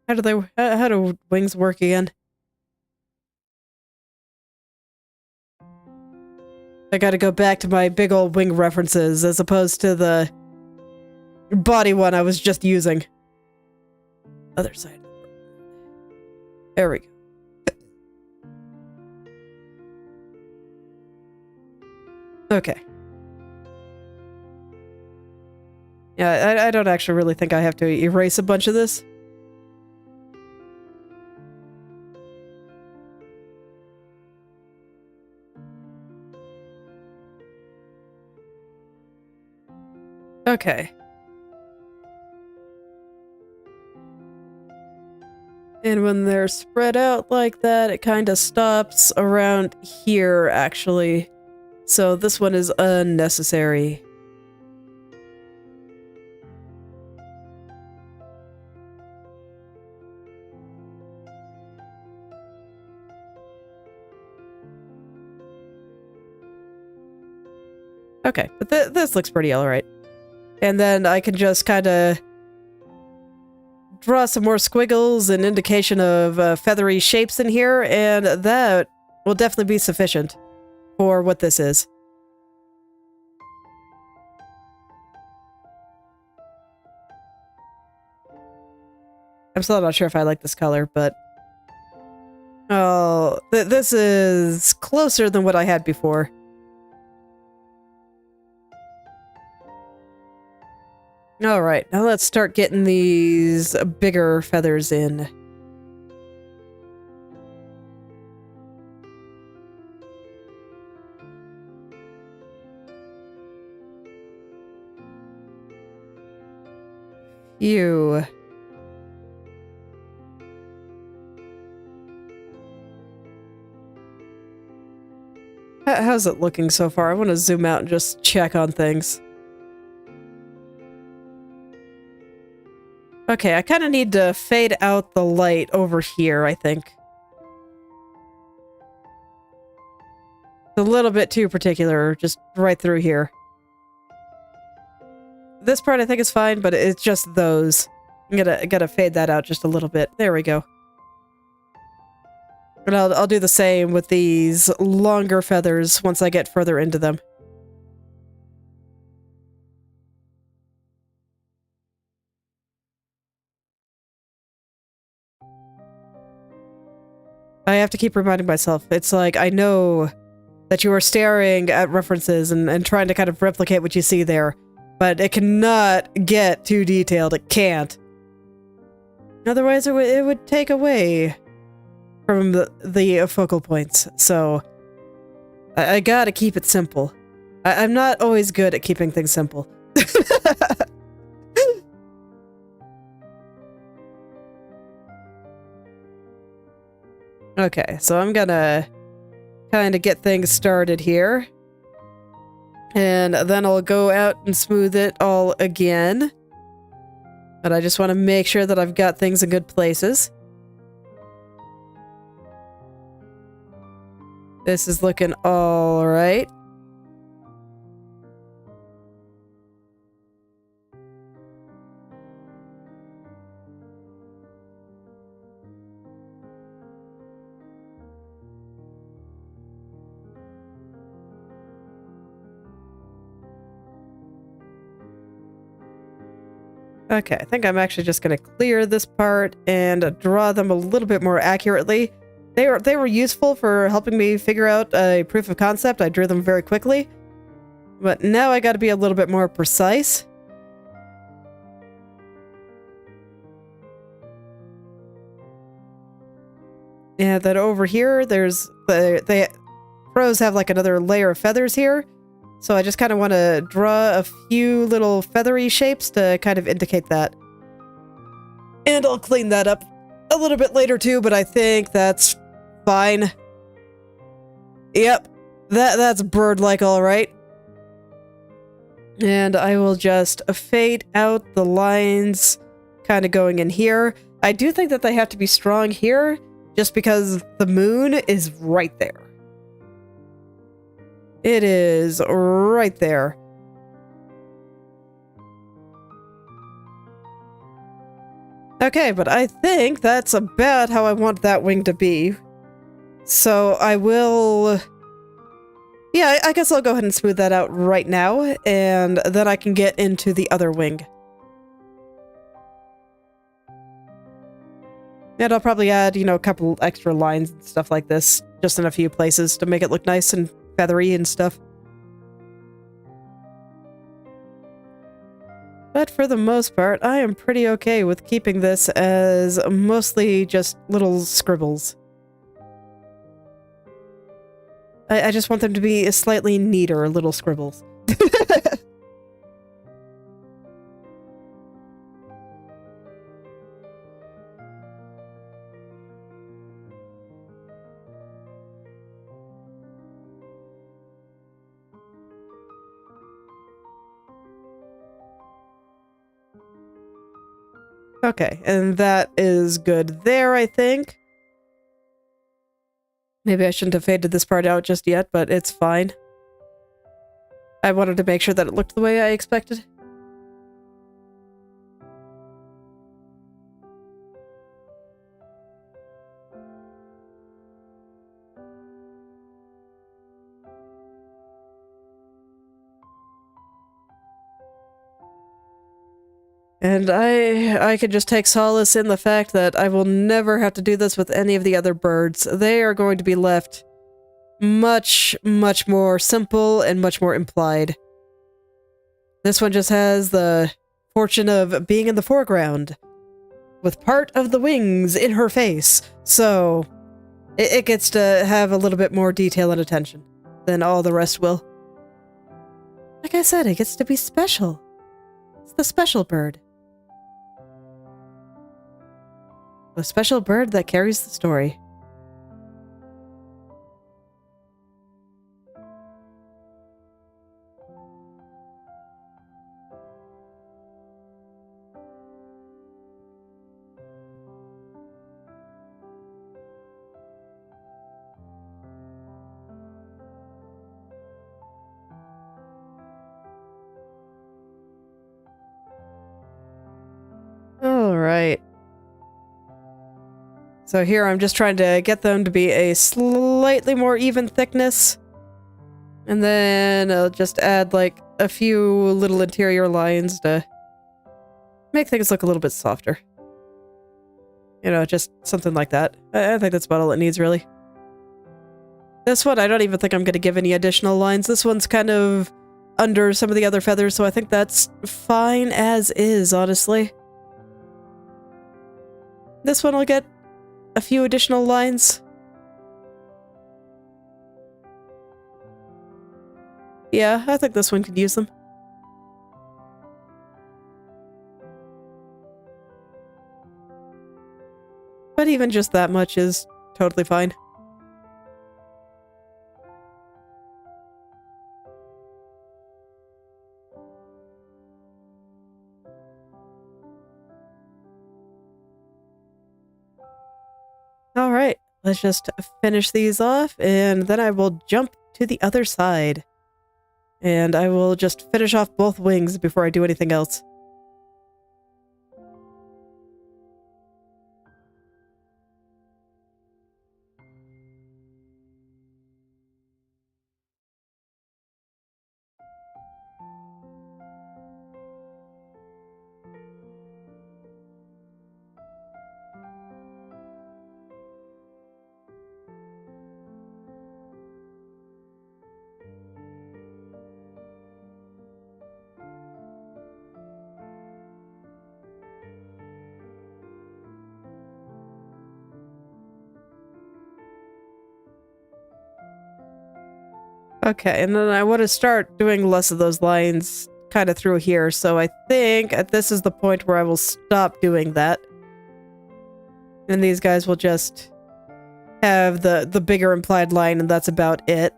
How do wings work again? I gotta go back to my big old wing references as opposed to the body one I was just using. Other side. There we go. Okay. Yeah, I don't actually really think I have to erase a bunch of this. Okay. And when they're spread out like that, it kind of stops around here, actually. So this one is unnecessary. Okay, but this looks pretty alright. And then I can just kind of draw some more squiggles, an indication of feathery shapes in here, and that will definitely be sufficient for what this is. I'm still not sure if I like this color, but... Oh, this is closer than what I had before. Alright, now let's start getting these bigger feathers in. Phew. How's it looking so far? I want to zoom out and just check on things. Okay, I kind of need to fade out the light over here, I think. It's a little bit too particular, just right through here. This part I think is fine, but it's just those. I'm gotta fade that out just a little bit. There we go. And I'll do the same with these longer feathers once I get further into them. I have to keep reminding myself. It's like, I know that you are staring at references and trying to kind of replicate what you see there, but it cannot get too detailed. It can't. Otherwise, it would take away from the focal points. So I gotta keep it simple. I'm not always good at keeping things simple. Okay, so I'm gonna kind of get things started here. And then I'll go out and smooth it all again. But I just want to make sure that I've got things in good places. This is looking all right. Okay, I think I'm actually just going to clear this part and draw them a little bit more accurately. They were useful for helping me figure out a proof of concept. I drew them very quickly. But now I got to be a little bit more precise. And then over here, there's the crows have like another layer of feathers here. So I just kind of want to draw a few little feathery shapes to kind of indicate that. And I'll clean that up a little bit later too, but I think that's fine. Yep, that's bird-like all right. And I will just fade out the lines kind of going in here. I do think that they have to be strong here just because the moon is right there. It is right there. Okay, but I think that's about how I want that wing to be. So I will... Yeah, I guess I'll go ahead and smooth that out right now, and then I can get into the other wing. And I'll probably add, you know, a couple extra lines and stuff like this, just in a few places to make it look nice and feathery and stuff. But for the most part, I am pretty okay with keeping this as mostly just little scribbles. I just want them to be slightly neater little scribbles. Okay, and that is good there, I think. Maybe I shouldn't have faded this part out just yet, but it's fine. I wanted to make sure that it looked the way I expected. And I could just take solace in the fact that I will never have to do this with any of the other birds. They are going to be left much, much more simple and much more implied. This one just has the fortune of being in the foreground, with part of the wings in her face, so it gets to have a little bit more detail and attention than all the rest will. Like I said, it gets to be special. It's the special bird. The special bird that carries the story. Alright. So here I'm just trying to get them to be a slightly more even thickness. And then I'll just add like a few little interior lines to make things look a little bit softer. You know, just something like that. I think that's about all it needs, really. This one, I don't even think I'm going to give any additional lines. This one's kind of under some of the other feathers, so I think that's fine as is, honestly. This one will get a few additional lines. Yeah, I think this one could use them. But even just that much is totally fine. Alright, let's just finish these off, and then I will jump to the other side. And I will just finish off both wings before I do anything else. Okay, and then I want to start doing less of those lines kind of through here, so I think this is the point where I will stop doing that. And these guys will just have the bigger implied line, and that's about it.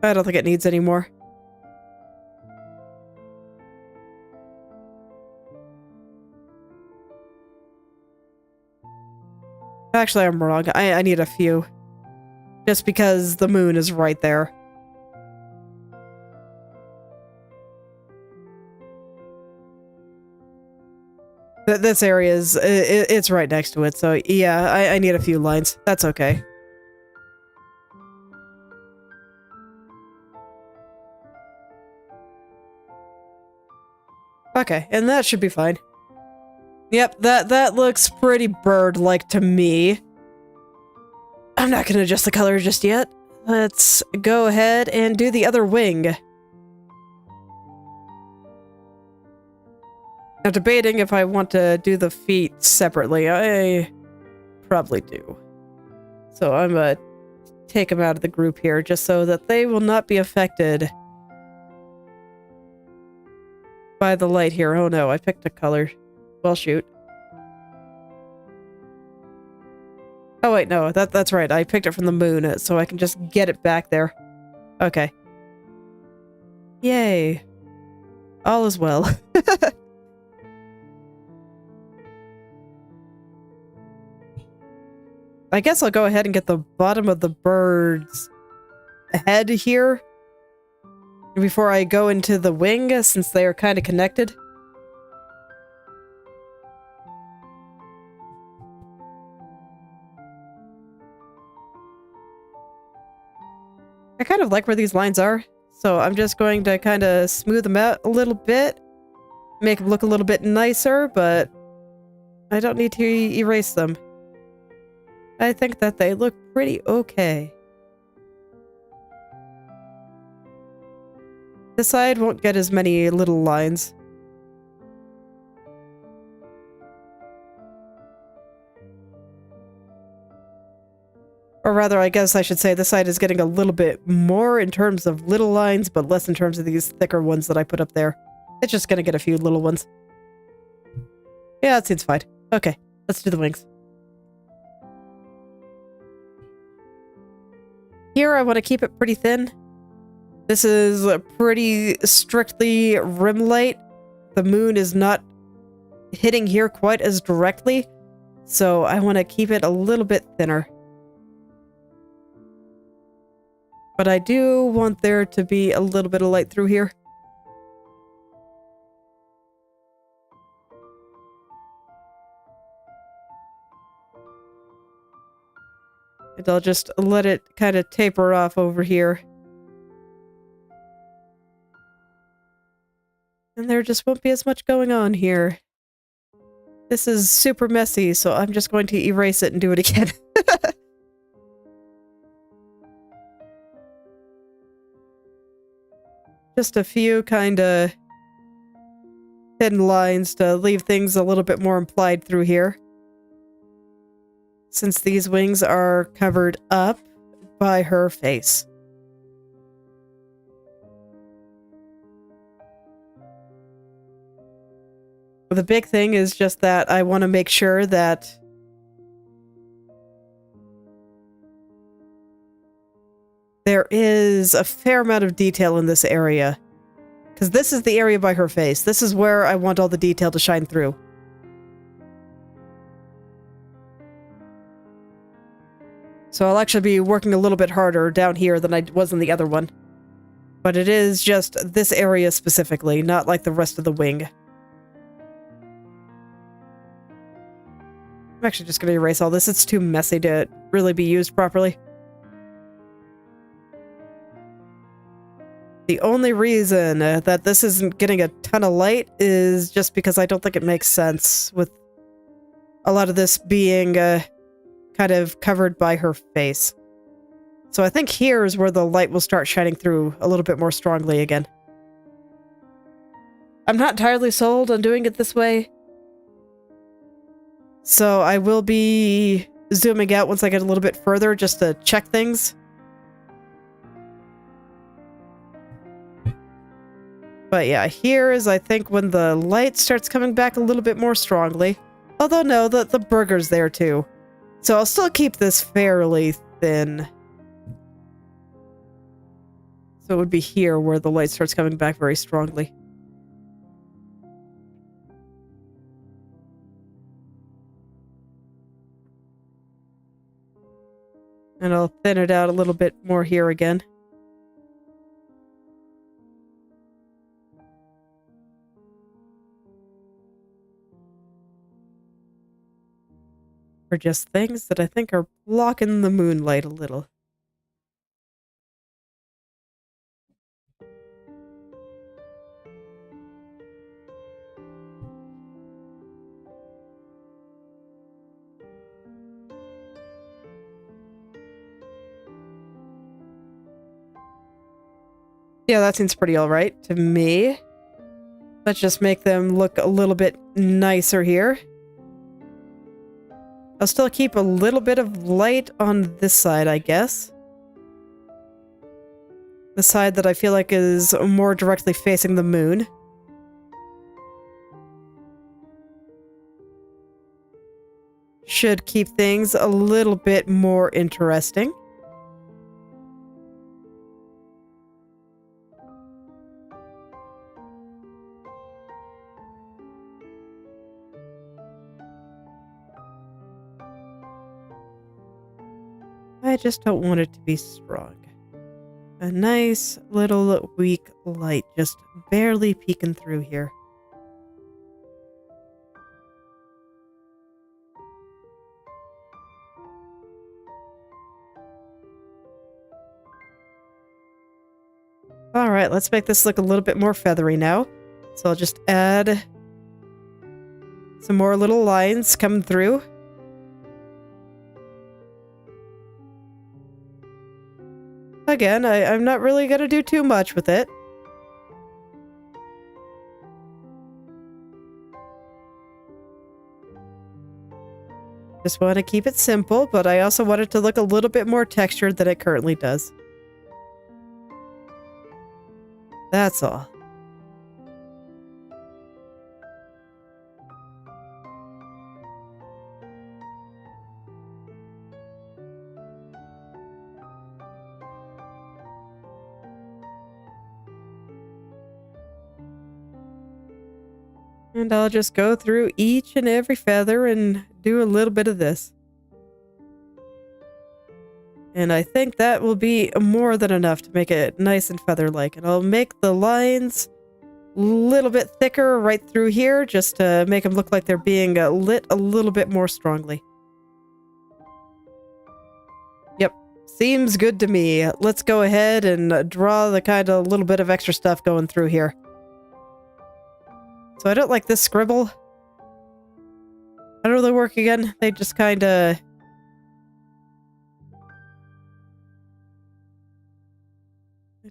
I don't think it needs any more. Actually, I'm wrong. I need a few. Just because the moon is right there. This area is, it's right next to it, so yeah, I need a few lines. That's okay. Okay, and that should be fine. Yep, that looks pretty bird-like to me. I'm not gonna adjust the color just yet. Let's go ahead and do the other wing. I'm debating if I want to do the feet separately. I probably do. So I'm gonna take them out of the group here just so that they will not be affected by the light here. Oh no, I picked a color. Well, shoot. Oh wait, no, that's right. I picked it from the moon, so I can just get it back there. Okay. Yay. All is well. I guess I'll go ahead and get the bottom of the bird's head here before I go into the wing, since they are kind of connected. I kind of like where these lines are, so I'm just going to kind of smooth them out a little bit, make them look a little bit nicer, but I don't need to erase them. I think that they look pretty okay. This side won't get as many little lines. Or rather, I guess I should say this side is getting a little bit more in terms of little lines, but less in terms of these thicker ones that I put up there. It's just gonna get a few little ones. Yeah, that seems fine. Okay, let's do the wings. Here, I want to keep it pretty thin. This is a pretty strictly rim light. The moon is not hitting here quite as directly, so I want to keep it a little bit thinner. But I do want there to be a little bit of light through here. And I'll just let it kind of taper off over here. And there just won't be as much going on here. This is super messy, so I'm just going to erase it and do it again. Just a few kind of thin lines to leave things a little bit more implied through here. Since these wings are covered up by her face. The big thing is just that I want to make sure that there is a fair amount of detail in this area. Because this is the area by her face. This is where I want all the detail to shine through. So I'll actually be working a little bit harder down here than I was in the other one. But it is just this area specifically, not like the rest of the wing. I'm actually just going to erase all this. It's too messy to really be used properly. The only reason that this isn't getting a ton of light is just because I don't think it makes sense with a lot of this being kind of covered by her face. So I think here is where the light will start shining through a little bit more strongly again. I'm not entirely sold on doing it this way. So I will be zooming out once I get a little bit further just to check things. But yeah, here is, I think, when the light starts coming back a little bit more strongly. Although, no, the burger's there too. So I'll still keep this fairly thin. So it would be here where the light starts coming back very strongly. And I'll thin it out a little bit more here again. Or just things that I think are blocking the moonlight a little. Yeah, that seems pretty alright to me. Let's just make them look a little bit nicer here. I'll still keep a little bit of light on this side, I guess. The side that I feel like is more directly facing the moon. Should keep things a little bit more interesting. I just don't want it to be strong. A nice little weak light just barely peeking through here. Alright, let's make this look a little bit more feathery now. So I'll just add some more little lines coming through. Again, I'm not really going to do too much with it. Just want to keep it simple, but I also want it to look a little bit more textured than it currently does. That's all. And I'll just go through each and every feather and do a little bit of this. And I think that will be more than enough to make it nice and feather-like. And I'll make the lines a little bit thicker right through here, just to make them look like they're being lit a little bit more strongly. Yep, seems good to me. Let's go ahead and draw the kind of little bit of extra stuff going through here. So I don't like this scribble. I don't really work again. They just kind of...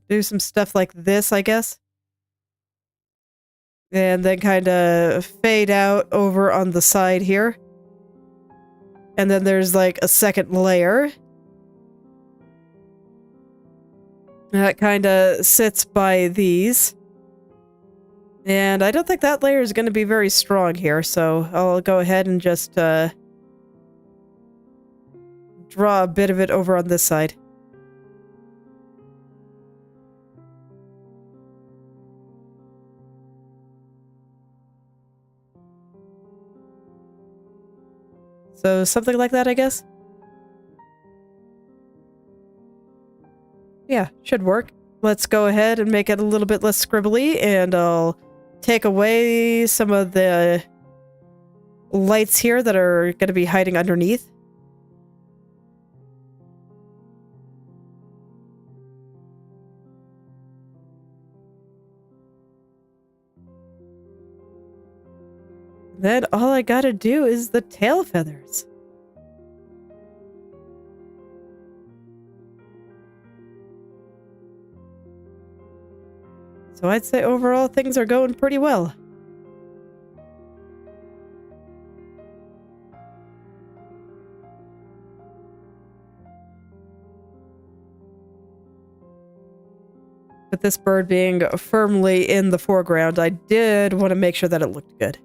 do some stuff like this, I guess. And then kind of fade out over on the side here. And then there's like a second layer. That kind of sits by these. And I don't think that layer is going to be very strong here, so I'll go ahead and just draw a bit of it over on this side. So something like that, I guess? Yeah, should work. Let's go ahead and make it a little bit less scribbly, and I'll take away some of the lights here that are going to be hiding underneath. Then all I gotta do is the tail feathers. So I'd say overall things are going pretty well. With this bird being firmly in the foreground, I did want to make sure that it looked good.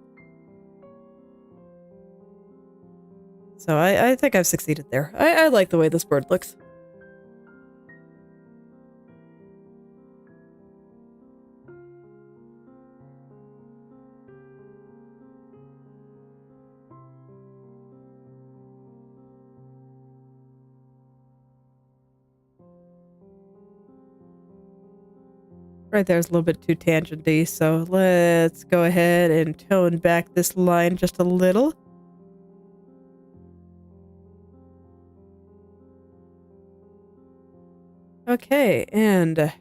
So I think I've succeeded there. I like the way this bird looks. Right there's a little bit too tangenty, so let's go ahead and tone back this line just a little. Okay, and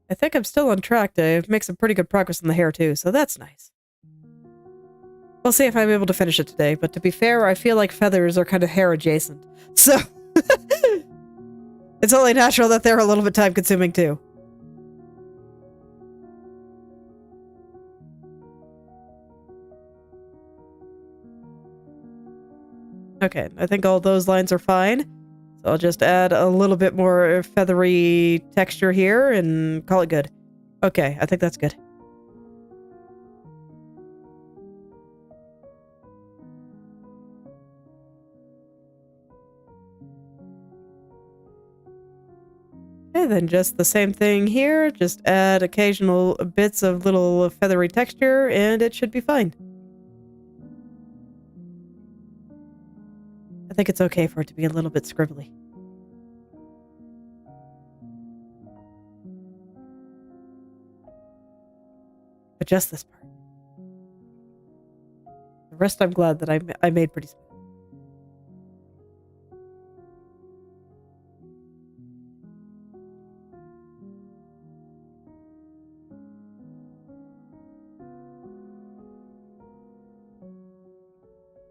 I think I'm still on track to make some pretty good progress on the hair too, so that's nice. We'll see if I'm able to finish it today, but to be fair, I feel like feathers are kind of hair adjacent, so it's only natural that they're a little bit time consuming too. Okay, I think all those lines are fine. So I'll just add a little bit more feathery texture here and call it good. Okay, I think that's good. Okay, then just the same thing here. Just add occasional bits of little feathery texture and it should be fine. I think it's okay for it to be a little bit scribbly. But just this part. The rest I'm glad that I made pretty smooth.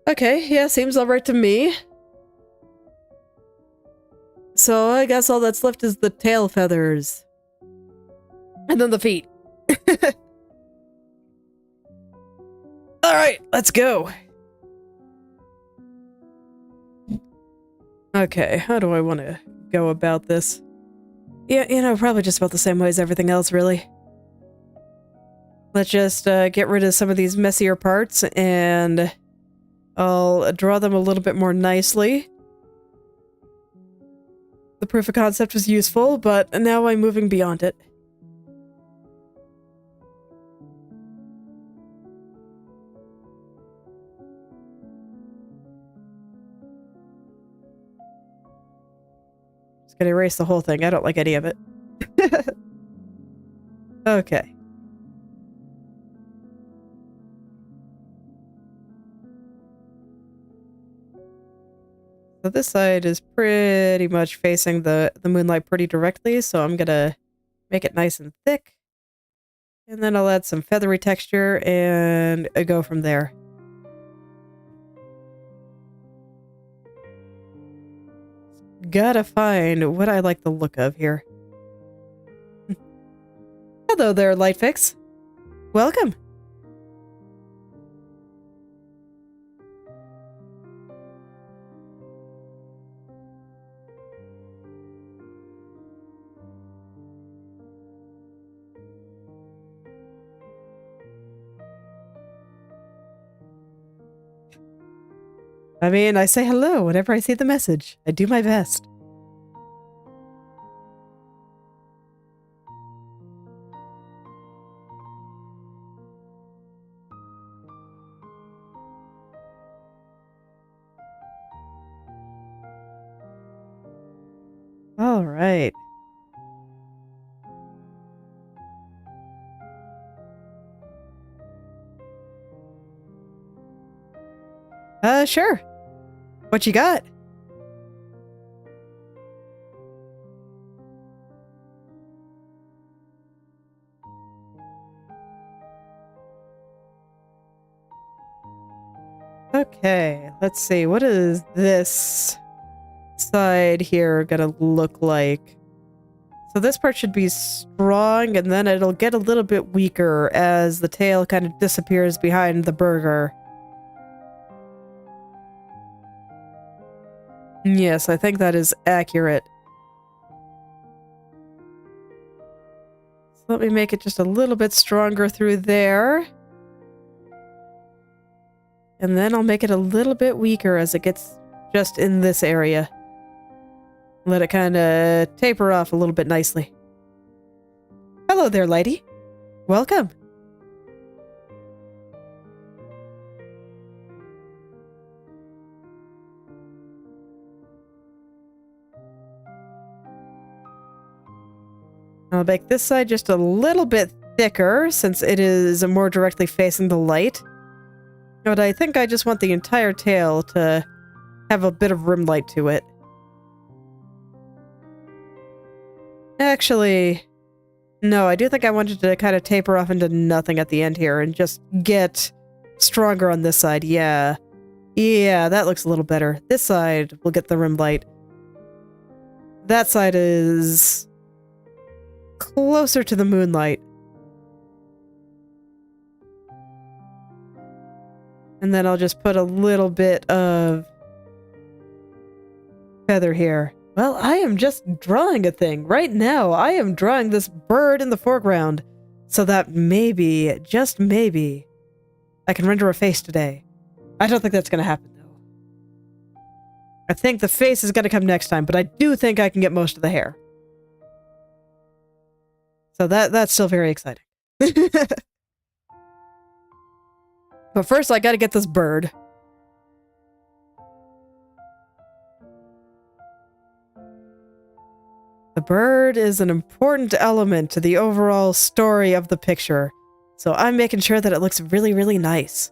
Okay, yeah, seems alright to me. So I guess all that's left is the tail feathers. And then the feet. Alright, let's go. Okay, how do I want to go about this? Yeah, you know, probably just about the same way as everything else, really. Let's just get rid of some of these messier parts, and I'll draw them a little bit more nicely. The proof of concept was useful, but now I'm moving beyond it. Just gonna erase the whole thing. I don't like any of it. Okay. So this side is pretty much facing the moonlight pretty directly, so I'm gonna make it nice and thick. And then I'll add some feathery texture and go from there. Gotta find what I like the look of here. Hello there, Lightfix. Welcome. I mean, I say hello whenever I see the message. I do my best. All right. Sure. What you got? Okay, let's see. What is this side here gonna look like? So this part should be strong, and then it'll get a little bit weaker as the tail kind of disappears behind the burger. Yes, I think that is accurate. So let me make it just a little bit stronger through there. And then I'll make it a little bit weaker as it gets just in this area. Let it kind of taper off a little bit nicely. Hello there, lady. Welcome. I'll make this side just a little bit thicker since it is more directly facing the light. But I think I just want the entire tail to have a bit of rim light to it. Actually, no, I do think I wanted to kind of taper off into nothing at the end here and just get stronger on this side. Yeah. Yeah, that looks a little better. This side will get the rim light. That side is closer to the moonlight. And then I'll just put a little bit of feather here. Well, I am just drawing a thing. Right now, I am drawing this bird in the foreground so that maybe, just maybe, I can render a face today. I don't think that's going to happen, though. I think the face is going to come next time, but I do think I can get most of the hair. So that's still very exciting. But first, I gotta get this bird. The bird is an important element to the overall story of the picture, so I'm making sure that it looks really, really nice.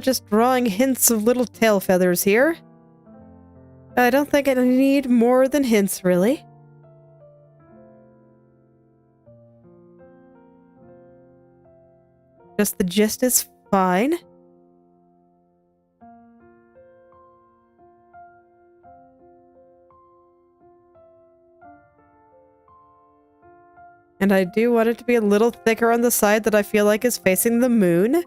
Just drawing hints of little tail feathers here. I don't think I need more than hints, really. Just the gist is fine. And I do want it to be a little thicker on the side that I feel like is facing the moon.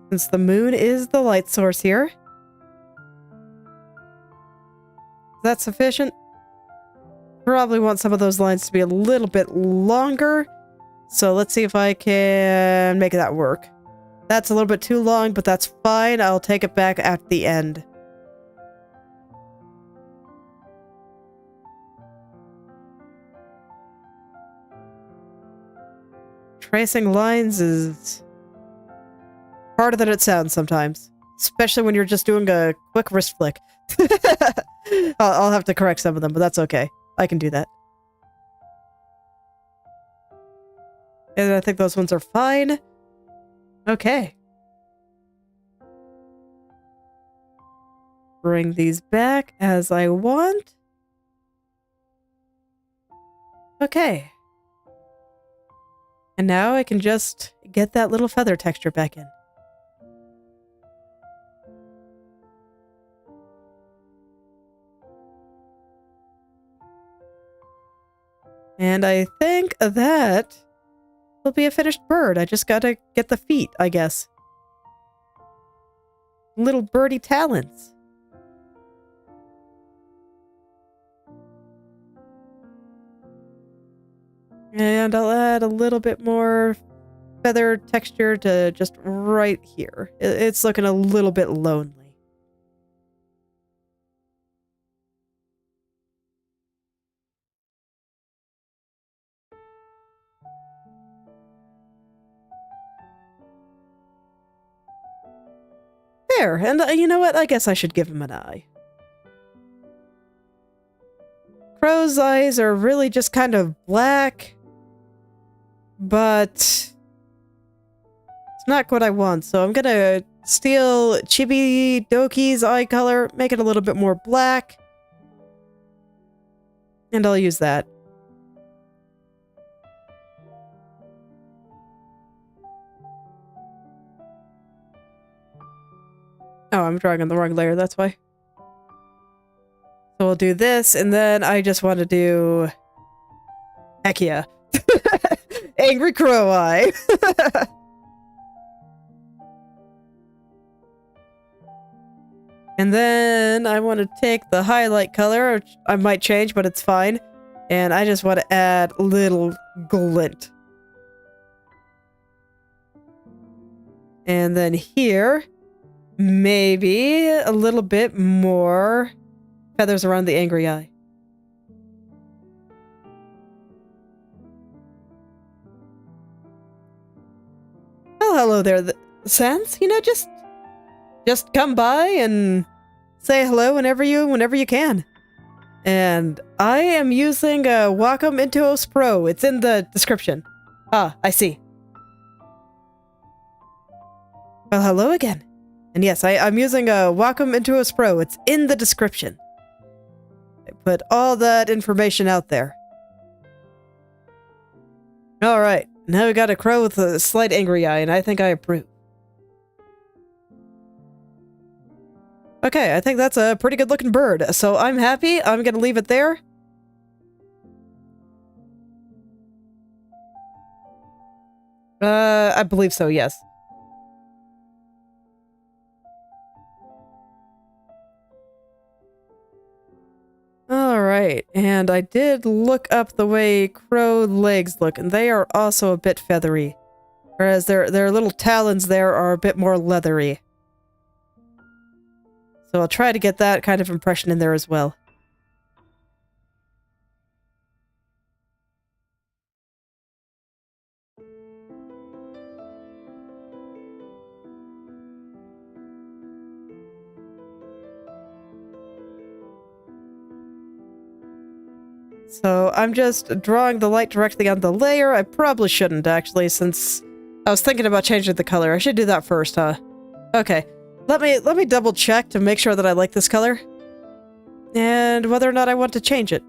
Since the moon is the light source here. Is that sufficient? Probably want some of those lines to be a little bit longer. So let's see if I can make that work. That's a little bit too long, but that's fine. I'll take it back at the end. Tracing lines is harder than it sounds sometimes. Especially when you're just doing a quick wrist flick. I'll have to correct some of them, but that's okay. I can do that. And I think those ones are fine. Okay. Bring these back as I want. Okay. And now I can just get that little feather texture back in. And I think that will be a finished bird. I just gotta get the feet, I guess. Little birdie talons. And I'll add a little bit more feather texture to just right here. It's looking a little bit lonely. There, and you know what? I guess I should give him an eye. Crow's eyes are really just kind of black, but it's not what I want, so I'm gonna steal Chibidoki's eye color, make it a little bit more black, and I'll use that. Oh, I'm drawing on the wrong layer, that's why. So we'll do this, and then I just want to do... Heck yeah. Angry crow eye. And then I want to take the highlight color, which I might change, but it's fine. And I just want to add a little glint. And then here, maybe a little bit more feathers around the angry eye. Oh, hello there, Sans. You know, just come by and say hello whenever you can. And I am using a Wacom Intuos Pro. It's in the description. Ah, I see. Well, hello again. And yes, I'm using a Wacom Intuos Pro. It's in the description. I put all that information out there. Alright, now we got a crow with a slight angry eye, and I think I approve. Okay, I think that's a pretty good looking bird, so I'm happy. I'm gonna leave it there. I believe so, yes. Alright, and I did look up the way crow legs look, and they are also a bit feathery. Whereas their little talons there are a bit more leathery. So I'll try to get that kind of impression in there as well. So I'm just drawing the light directly on the layer. I probably shouldn't, actually, since I was thinking about changing the color. I should do that first, huh? Okay. Let me double check to make sure that I like this color. And whether or not I want to change it.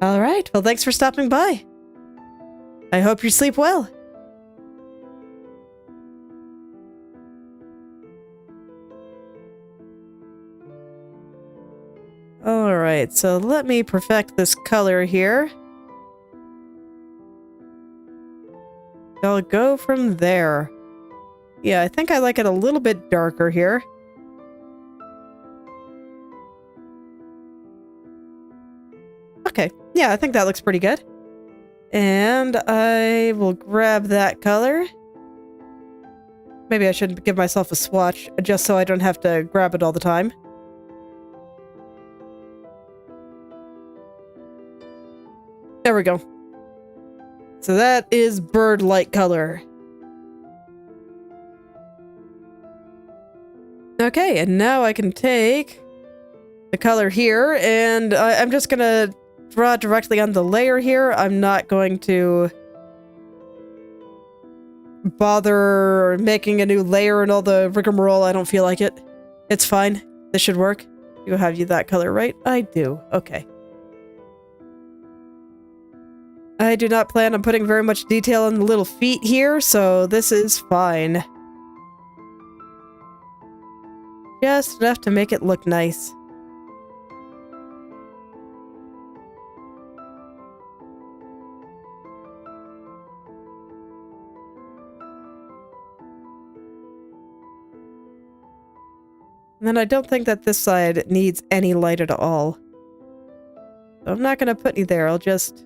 Alright, well thanks for stopping by. I hope you sleep well. Alright, so let me perfect this color here. I'll go from there. Yeah, I think I like it a little bit darker here. Okay, yeah, I think that looks pretty good. And I will grab that color. Maybe I should give myself a swatch, just so I don't have to grab it all the time. There we go. So that is bird-like color. Okay, and now I can take the color here, and I'm just gonna draw directly on the layer here. I'm not going to bother making a new layer and all the rigmarole. I don't feel like it. It's fine. This should work. You have that color, right? I do. Okay. I do not plan on putting very much detail on the little feet here, so this is fine. Just enough to make it look nice. And then I don't think that this side needs any light at all. So I'm not going to put any there. I'll just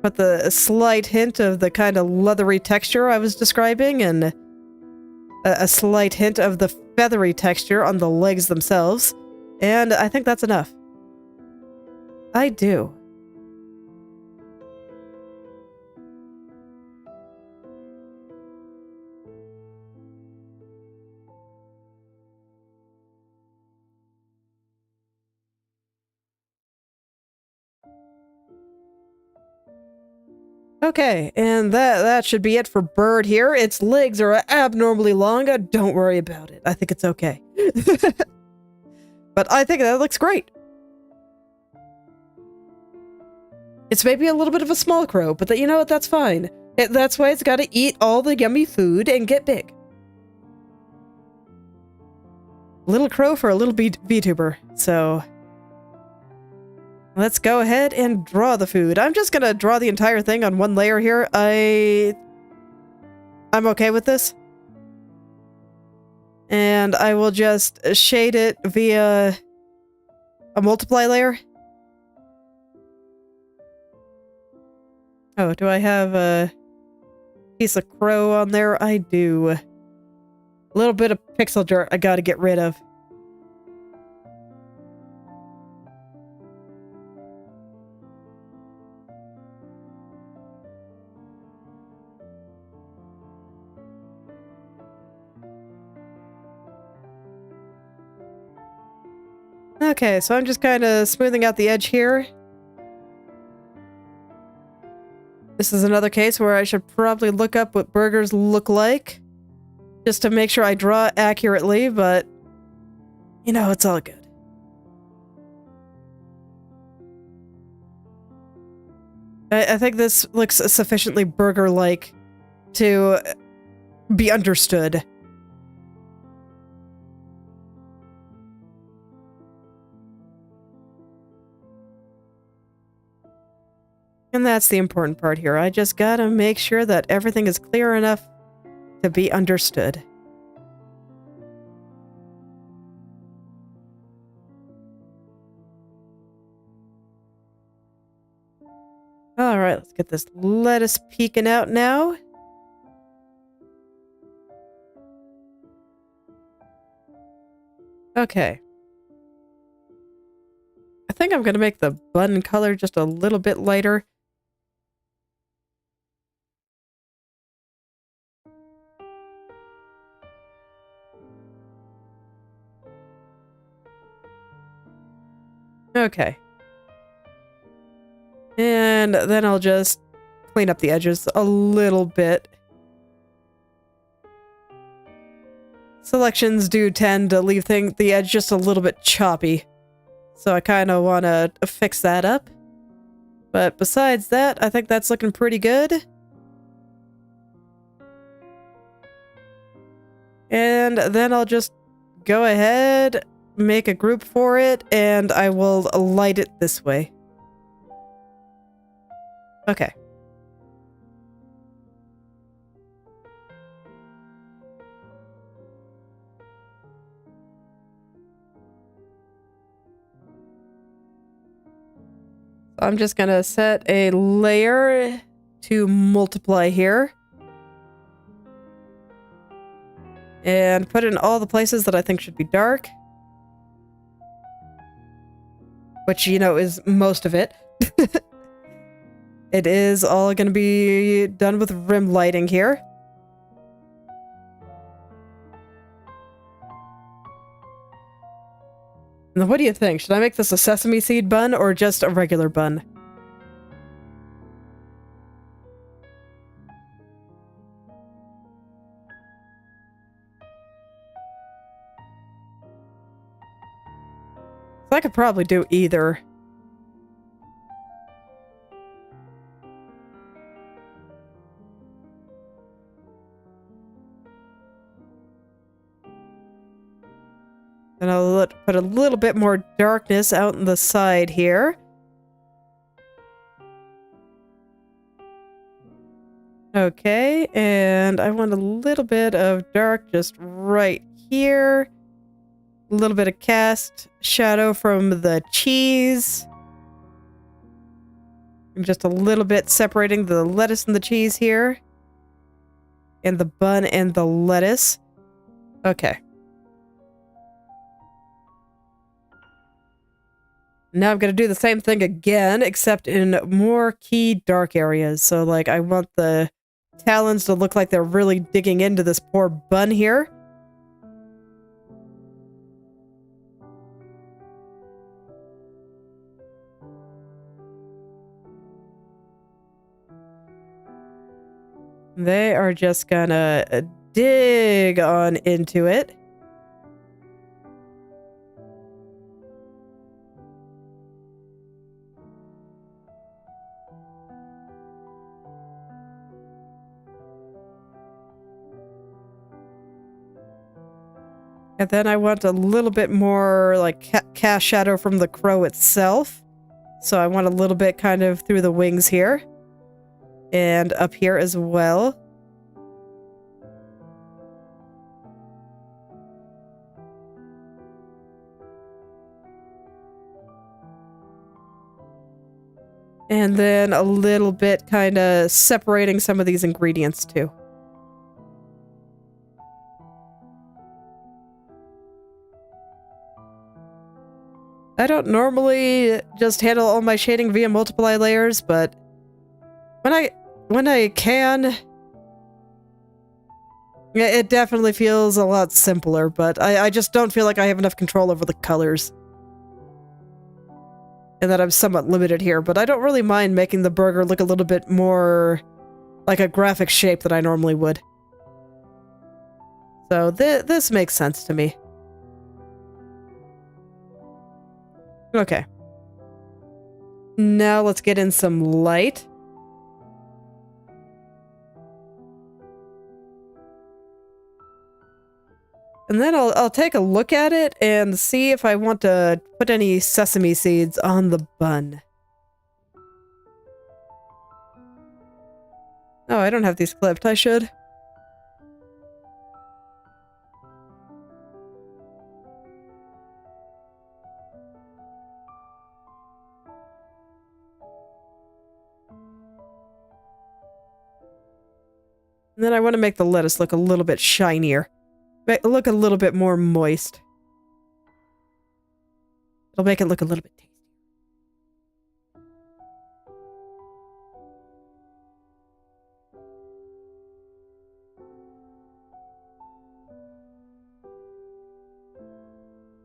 put the slight hint of the kind of leathery texture I was describing, and a slight hint of the feathery texture on the legs themselves. And I think that's enough. I do. Okay, and that should be it for bird here. Its legs are abnormally long. Don't worry about it. I think it's okay. But I think that looks great. It's maybe a little bit of a small crow, but you know what? That's fine. That's why it's got to eat all the yummy food and get big. Little crow for a little VTuber. So let's go ahead and draw the food. I'm just gonna draw the entire thing on one layer here. I'm okay with this. And I will just shade it via a multiply layer. Oh, do I have a piece of crow on there? I do. A little bit of pixel dirt I gotta get rid of. Okay, so I'm just kind of smoothing out the edge here. This is another case where I should probably look up what burgers look like, just to make sure I draw accurately, but you know, it's all good. I think this looks sufficiently burger-like to be understood. And that's the important part here. I just gotta make sure that everything is clear enough to be understood. Alright, let's get this lettuce peeking out now. Okay. I think I'm gonna make the bun color just a little bit lighter. Okay. And then I'll just clean up the edges a little bit. Selections do tend to leave the edge just a little bit choppy. So I kind of want to fix that up. But besides that, I think that's looking pretty good. And then I'll just go ahead make a group for it, and I will light it this way. Okay. I'm just gonna set a layer to multiply here. And put in all the places that I think should be dark. Which, you know, is most of it. It is all gonna be done with rim lighting here. Now, what do you think? Should I make this a sesame seed bun or just a regular bun? So I could probably do either. And I'll put a little bit more darkness out in the side here. Okay, and I want a little bit of dark just right here. A little bit of cast shadow from the cheese. And just a little bit separating the lettuce and the cheese here. And the bun and the lettuce. Okay. Now I'm going to do the same thing again, except in more key dark areas. So, like, I want the talons to look like they're really digging into this poor bun here. They are just gonna dig on into it. And then I want a little bit more like cast shadow from the crow itself. So I want a little bit kind of through the wings here. And up here as well. And then a little bit kind of separating some of these ingredients too. I don't normally just handle all my shading via multiply layers, but when I can, it definitely feels a lot simpler, but I just don't feel like I have enough control over the colors. And that I'm somewhat limited here, but I don't really mind making the burger look a little bit more like a graphic shape than I normally would. So this makes sense to me. Okay. Now let's get in some light. And then I'll take a look at it and see if I want to put any sesame seeds on the bun. Oh, I don't have these clipped. I should. And then I want to make the lettuce look a little bit shinier. Look a little bit more moist. It'll make it look a little bit tasty.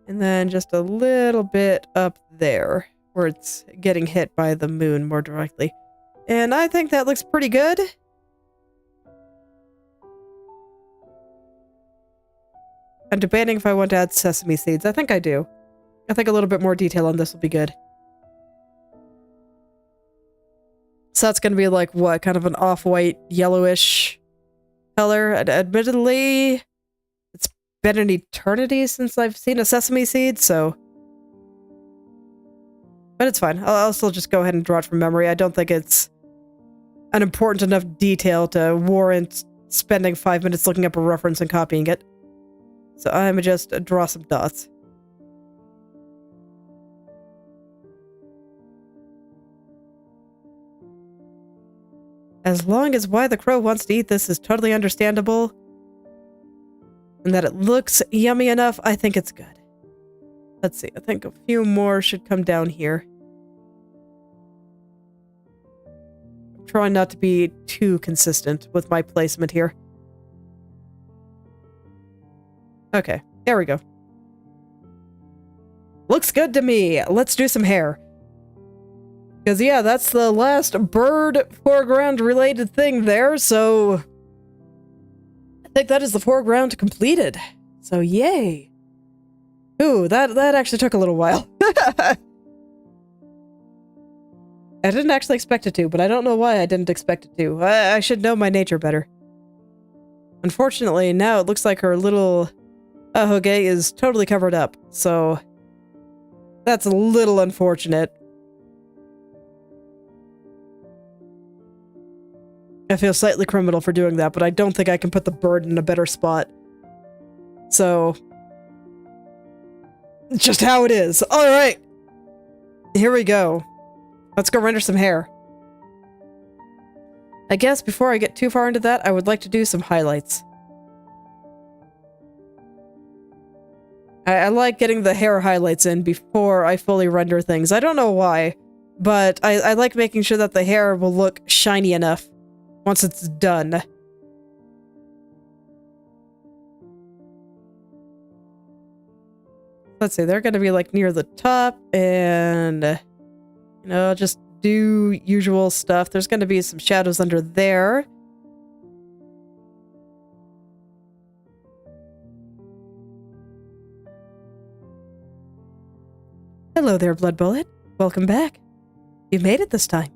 And then just a little bit up there, where it's getting hit by the moon more directly. And I think that looks pretty good. I'm debating if I want to add sesame seeds. I think I do. I think a little bit more detail on this will be good. So that's going to be like, what, kind of an off-white, yellowish color? Admittedly, it's been an eternity since I've seen a sesame seed, so... But it's fine. I'll still just go ahead and draw it from memory. I don't think it's an important enough detail to warrant spending 5 minutes looking up a reference and copying it. So I'm gonna just draw some dots. As long as why the crow wants to eat this is totally understandable, and that it looks yummy enough, I think it's good. Let's see, I think a few more should come down here. I'm trying not to be too consistent with my placement here. Okay, there we go. Looks good to me. Let's do some hair. Because, yeah, that's the last bird foreground related thing there, so... I think that is the foreground completed. So, yay. Ooh, that actually took a little while. I didn't actually expect it to, but I don't know why I didn't expect it to. I should know my nature better. Unfortunately, now it looks like her little ahoge is totally covered up, so... That's a little unfortunate. I feel slightly criminal for doing that, but I don't think I can put the bird in a better spot. So... It's just how it is. Alright! Here we go. Let's go render some hair. I guess before I get too far into that, I would like to do some highlights. I like getting the hair highlights in before I fully render things. I don't know why, but I like making sure that the hair will look shiny enough once it's done. Let's see, they're going to be like near the top and, you know, just do usual stuff. There's going to be some shadows under there. Hello there, Blood Bullet. Welcome back. You made it this time.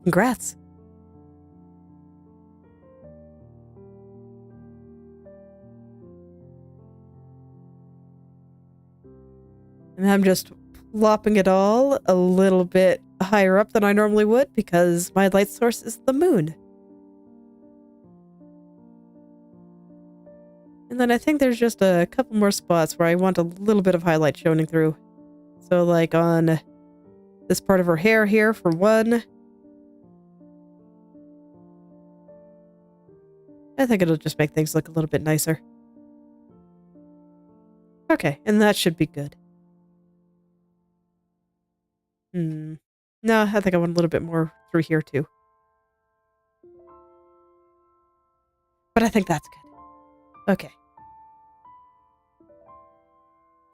Congrats. And I'm just plopping it all a little bit higher up than I normally would because my light source is the moon. And then I think there's just a couple more spots where I want a little bit of highlight showing through. So like on this part of her hair here for one. I think it'll just make things look a little bit nicer. Okay, and that should be good. No, I think I want a little bit more through here too. But I think that's good. Okay.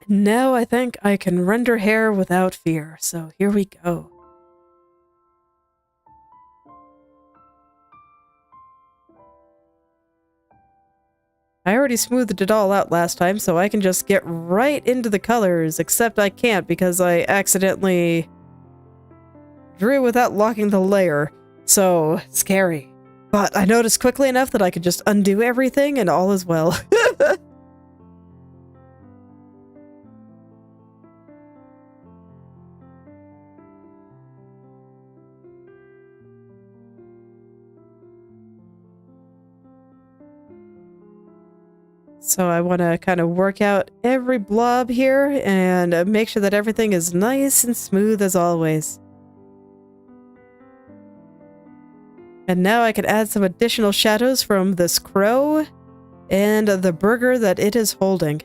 Now I think I can render hair without fear, so here we go. I already smoothed it all out last time, so I can just get right into the colors, except I can't because I accidentally drew without locking the layer, so scary. But I noticed quickly enough that I could just undo everything and all is well. So I want to kind of work out every blob here and make sure that everything is nice and smooth as always. And now I can add some additional shadows from this crow and the burger that it is holding.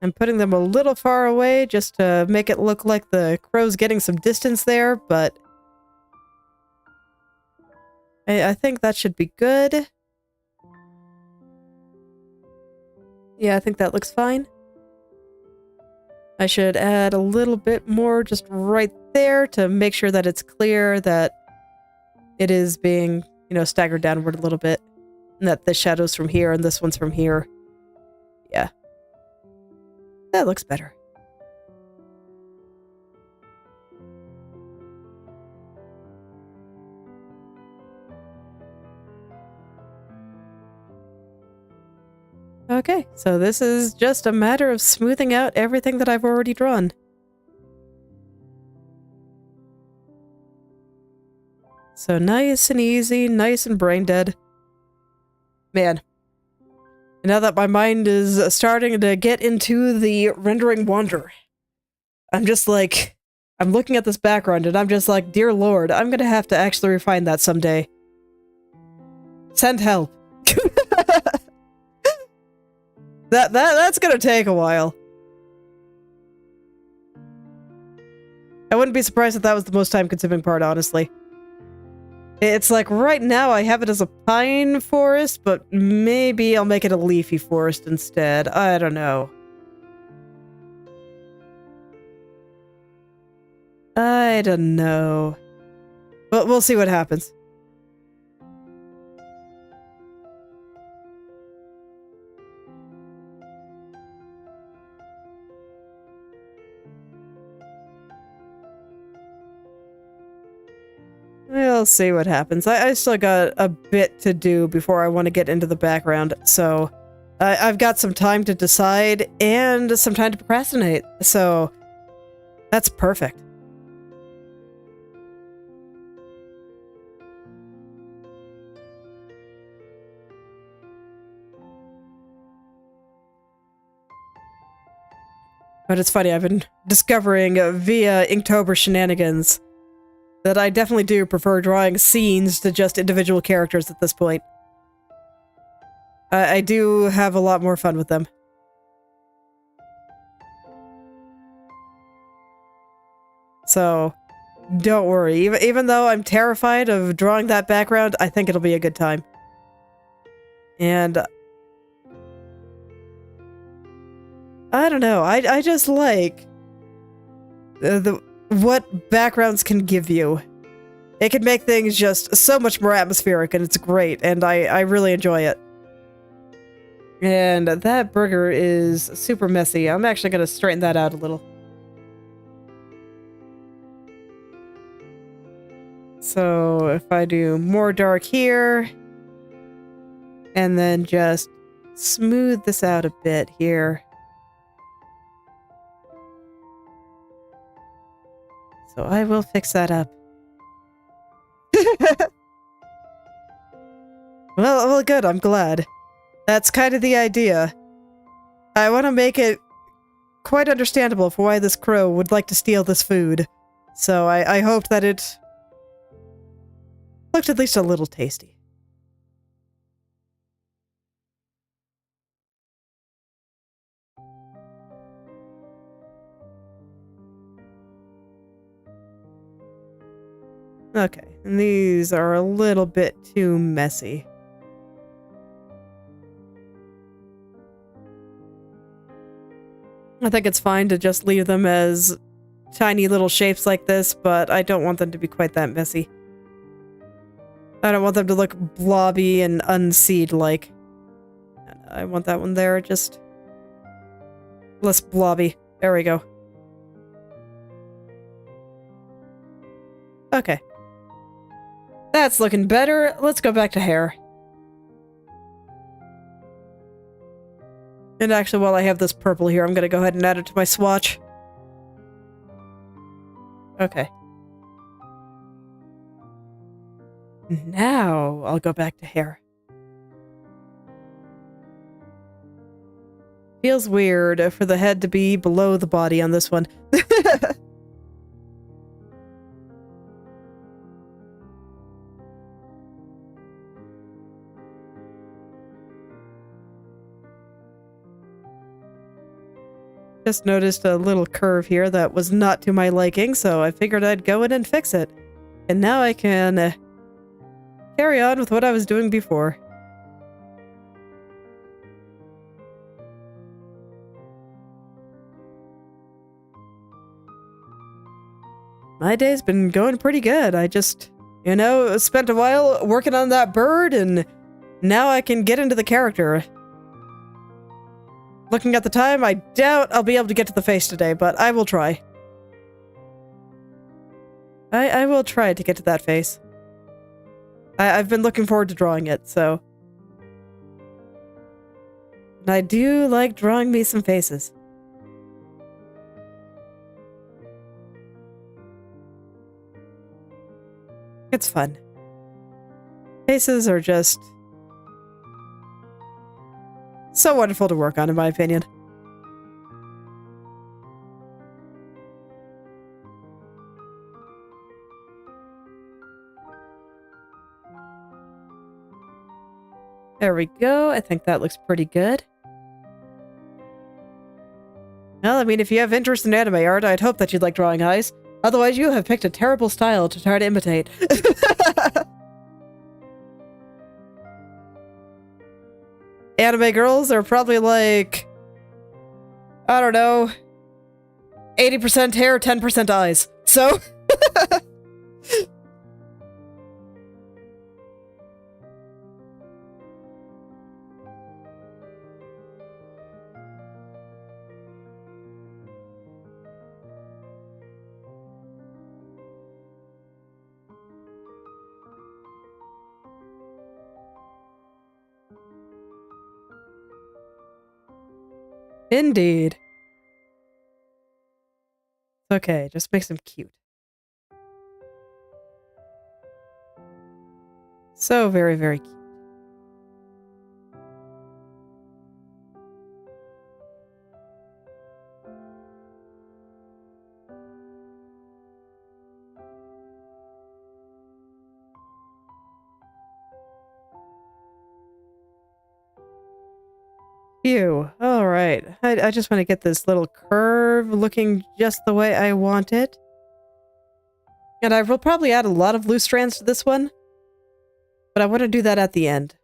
I'm putting them a little far away just to make it look like the crow's getting some distance there, but I think that should be good. Yeah, I think that looks fine. I should add a little bit more just right there to make sure that it's clear that it is being, you know, staggered downward a little bit. And that the shadow's from here and this one's from here. Yeah. That looks better. Okay, so this is just a matter of smoothing out everything that I've already drawn. So nice and easy, nice and brain dead. Man. Now that my mind is starting to get into the rendering wander, I'm just like, I'm looking at this background and I'm just like, dear Lord, I'm gonna have to actually refine that someday. Send help. That's gonna take a while. I wouldn't be surprised if that was the most time-consuming part, honestly. It's like, right now I have it as a pine forest, but maybe I'll make it a leafy forest instead. I don't know. I don't know. But we'll see what happens. We'll see what happens. I still got a bit to do before I want to get into the background, so I've got some time to decide and some time to procrastinate, so that's perfect. But it's funny, I've been discovering via Inktober shenanigans that I definitely do prefer drawing scenes to just individual characters at this point. I do have a lot more fun with them. So, don't worry. Even though I'm terrified of drawing that background, I think it'll be a good time. And I don't know. I just like what backgrounds can give you. It can make things just so much more atmospheric, and it's great, and I really enjoy it. And that burger is super messy. I'm actually going to straighten that out a little. So if I do more dark here, and then just smooth this out a bit here. So I will fix that up. Well, good. I'm glad. That's kind of the idea. I want to make it quite understandable for why this crow would like to steal this food. So I hoped that it looked at least a little tasty. Okay, and these are a little bit too messy. I think it's fine to just leave them as tiny little shapes like this, but I don't want them to be quite that messy. I don't want them to look blobby and unseed-like. I want that one there, just less blobby. There we go. Okay. That's looking better. Let's go back to hair. And actually, while I have this purple here, I'm going to go ahead and add it to my swatch. Okay. Now, I'll go back to hair. Feels weird for the head to be below the body on this one. Just noticed a little curve here that was not to my liking, so I figured I'd go in and fix it. And now I can carry on with what I was doing before. My day's been going pretty good. I just, you know, spent a while working on that bird, and now I can get into the character. looking at the time, I doubt I'll be able to get to the face today, but I will try. I will try to get to that face. I've been looking forward to drawing it, so... And I do like drawing me some faces. It's fun. Faces are just so wonderful to work on, in my opinion. There we go. I think that looks pretty good. Well, I mean, if you have interest in anime art, I'd hope that you'd like drawing eyes. Otherwise, you have picked a terrible style to try to imitate. Anime girls are probably like, I don't know, 80% hair, 10% eyes. So... Indeed. Okay, just makes him cute. So very, very cute. Phew. Alright. I just want to get this little curve looking just the way I want it. And I will probably add a lot of loose strands to this one. But I want to do that at the end.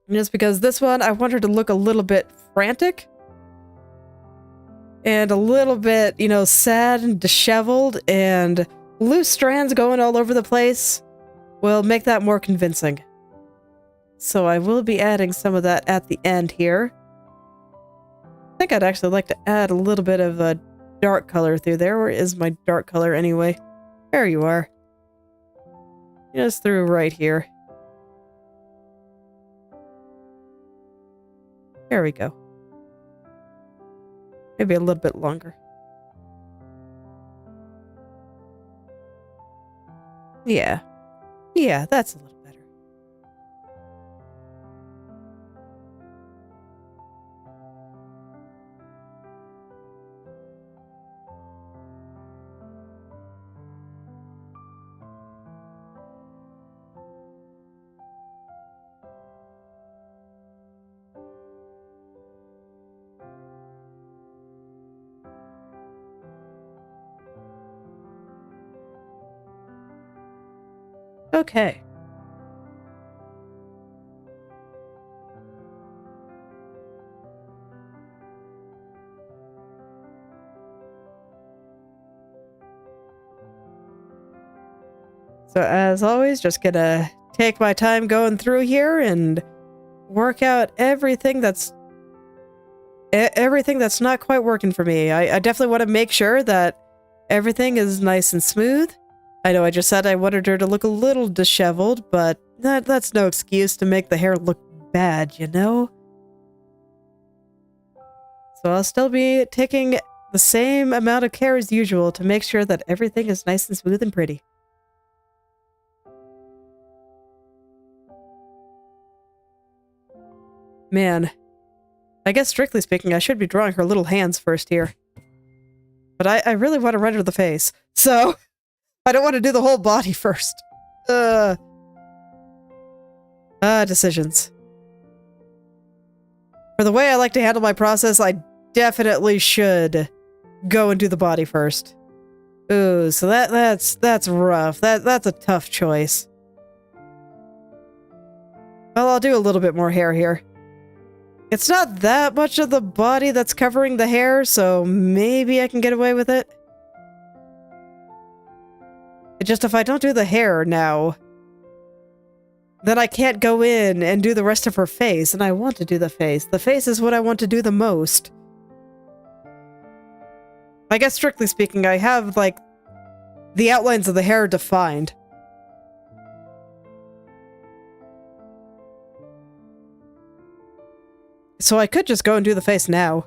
Just because this one, I want her to look a little bit frantic. And a little bit, you know, sad and disheveled. And loose strands going all over the place will make that more convincing. So I will be adding some of that at the end here. I think I'd actually like to add a little bit of a dark color through there. Where is my dark color anyway? There you are. Just through right here. There we go. Maybe a little bit longer. Yeah. Yeah, that's a little better. Okay. So as always, just gonna take my time going through here and work out everything that's not quite working for me. I definitely want to make sure that everything is nice and smooth. I know I just said I wanted her to look a little disheveled, but that's no excuse to make the hair look bad, you know? So I'll still be taking the same amount of care as usual to make sure that everything is nice and smooth and pretty. Man, I guess strictly speaking, I should be drawing her little hands first here. But I really want to render the face, so... I don't want to do the whole body first. Decisions. For the way I like to handle my process, I definitely should go and do the body first. Ooh, so that's rough. That's a tough choice. Well, I'll do a little bit more hair here. It's not that much of the body that's covering the hair, so maybe I can get away with it. Just if I don't do the hair now, then I can't go in and do the rest of her face, and I want to do the face. The face is what I want to do the most. I guess strictly speaking, I have, like, the outlines of the hair defined. So I could just go and do the face now.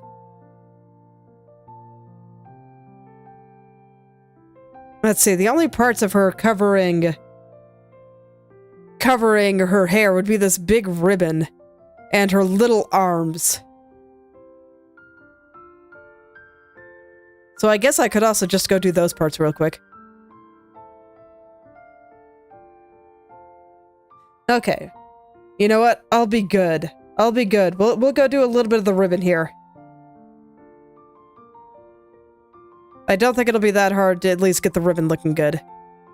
Let's see, the only parts of her covering her hair would be this big ribbon and her little arms. So I guess I could also just go do those parts real quick. Okay. You know what? I'll be good. I'll be good. We'll go do a little bit of the ribbon here. I don't think it'll be that hard to at least get the ribbon looking good.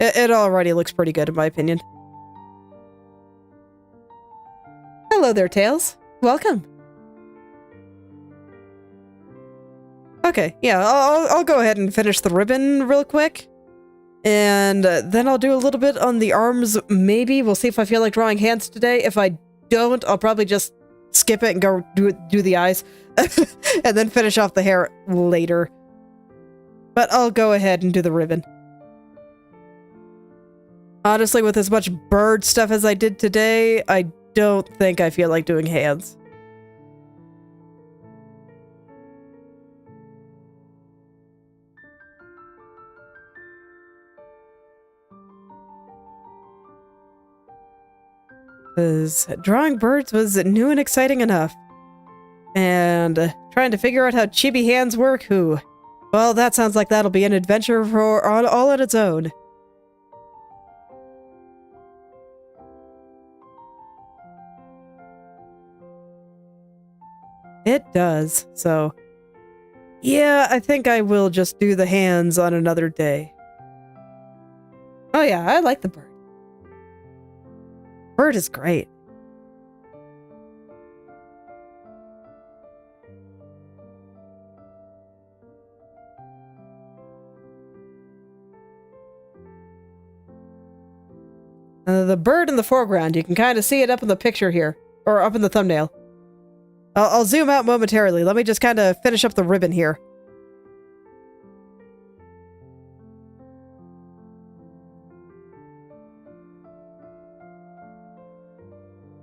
It already looks pretty good in my opinion. Hello there, Tails. Welcome. Okay, yeah, I'll go ahead and finish the ribbon real quick. And then I'll do a little bit on the arms, maybe. We'll see if I feel like drawing hands today. If I don't, I'll probably just skip it and go do the eyes. And then finish off the hair later. But I'll go ahead and do the ribbon. Honestly, with as much bird stuff as I did today, I don't think I feel like doing hands. Because drawing birds was new and exciting enough. And trying to figure out how chibi hands work, well, that sounds like that'll be an adventure for all on its own. It does, so... yeah, I think I will just do the hands on another day. Oh yeah, I like the bird. Bird is great. The bird in the foreground, you can kind of see it up in the picture here, or up in the thumbnail. I'll zoom out momentarily. Let me just kind of finish up the ribbon here.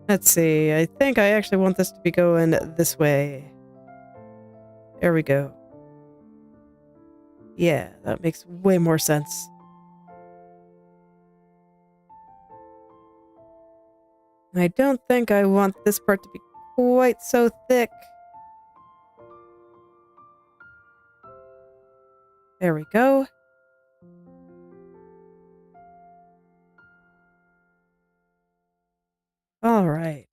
Let's see, I think I actually want this to be going this way. There we go. Yeah, that makes way more sense. I don't think I want this part to be quite so thick. There we go. All right.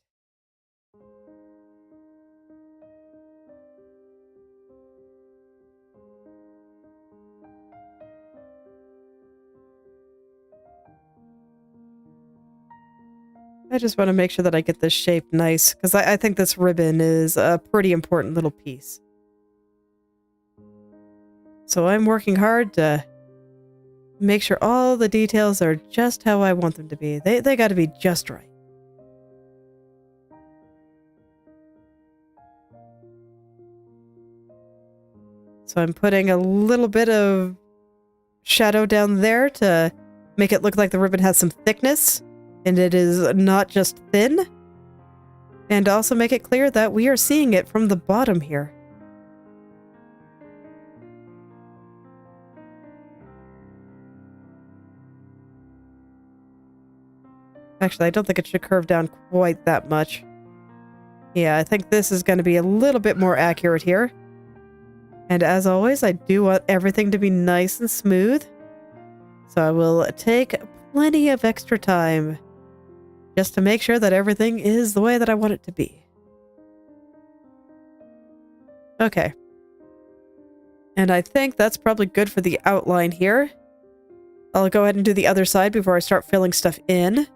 I just want to make sure that I get this shape nice, because I think this ribbon is a pretty important little piece. So I'm working hard to make sure all the details are just how I want them to be. They got to be just right. So I'm putting a little bit of shadow down there to make it look like the ribbon has some thickness. And it is not just thin. And also make it clear that we are seeing it from the bottom here. Actually, I don't think it should curve down quite that much. Yeah, I think this is going to be a little bit more accurate here. And as always, I do want everything to be nice and smooth. So I will take plenty of extra time just to make sure that everything is the way that I want it to be. Okay. And I think that's probably good for the outline here. I'll go ahead and do the other side before I start filling stuff in.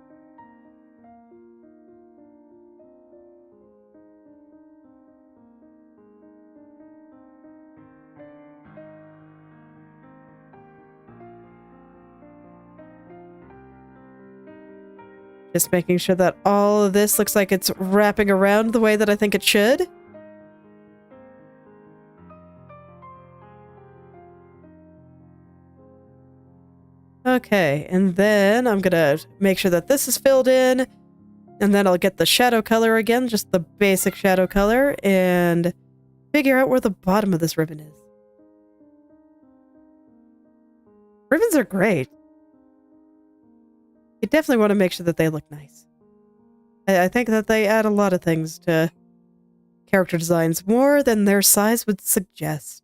Just making sure that all of this looks like it's wrapping around the way that I think it should. Okay, and then I'm gonna make sure that this is filled in, and then I'll get the shadow color again, just the basic shadow color, and figure out where the bottom of this ribbon is. Ribbons are great. You definitely want to make sure that they look nice. I think that they add a lot of things to character designs, more than their size would suggest.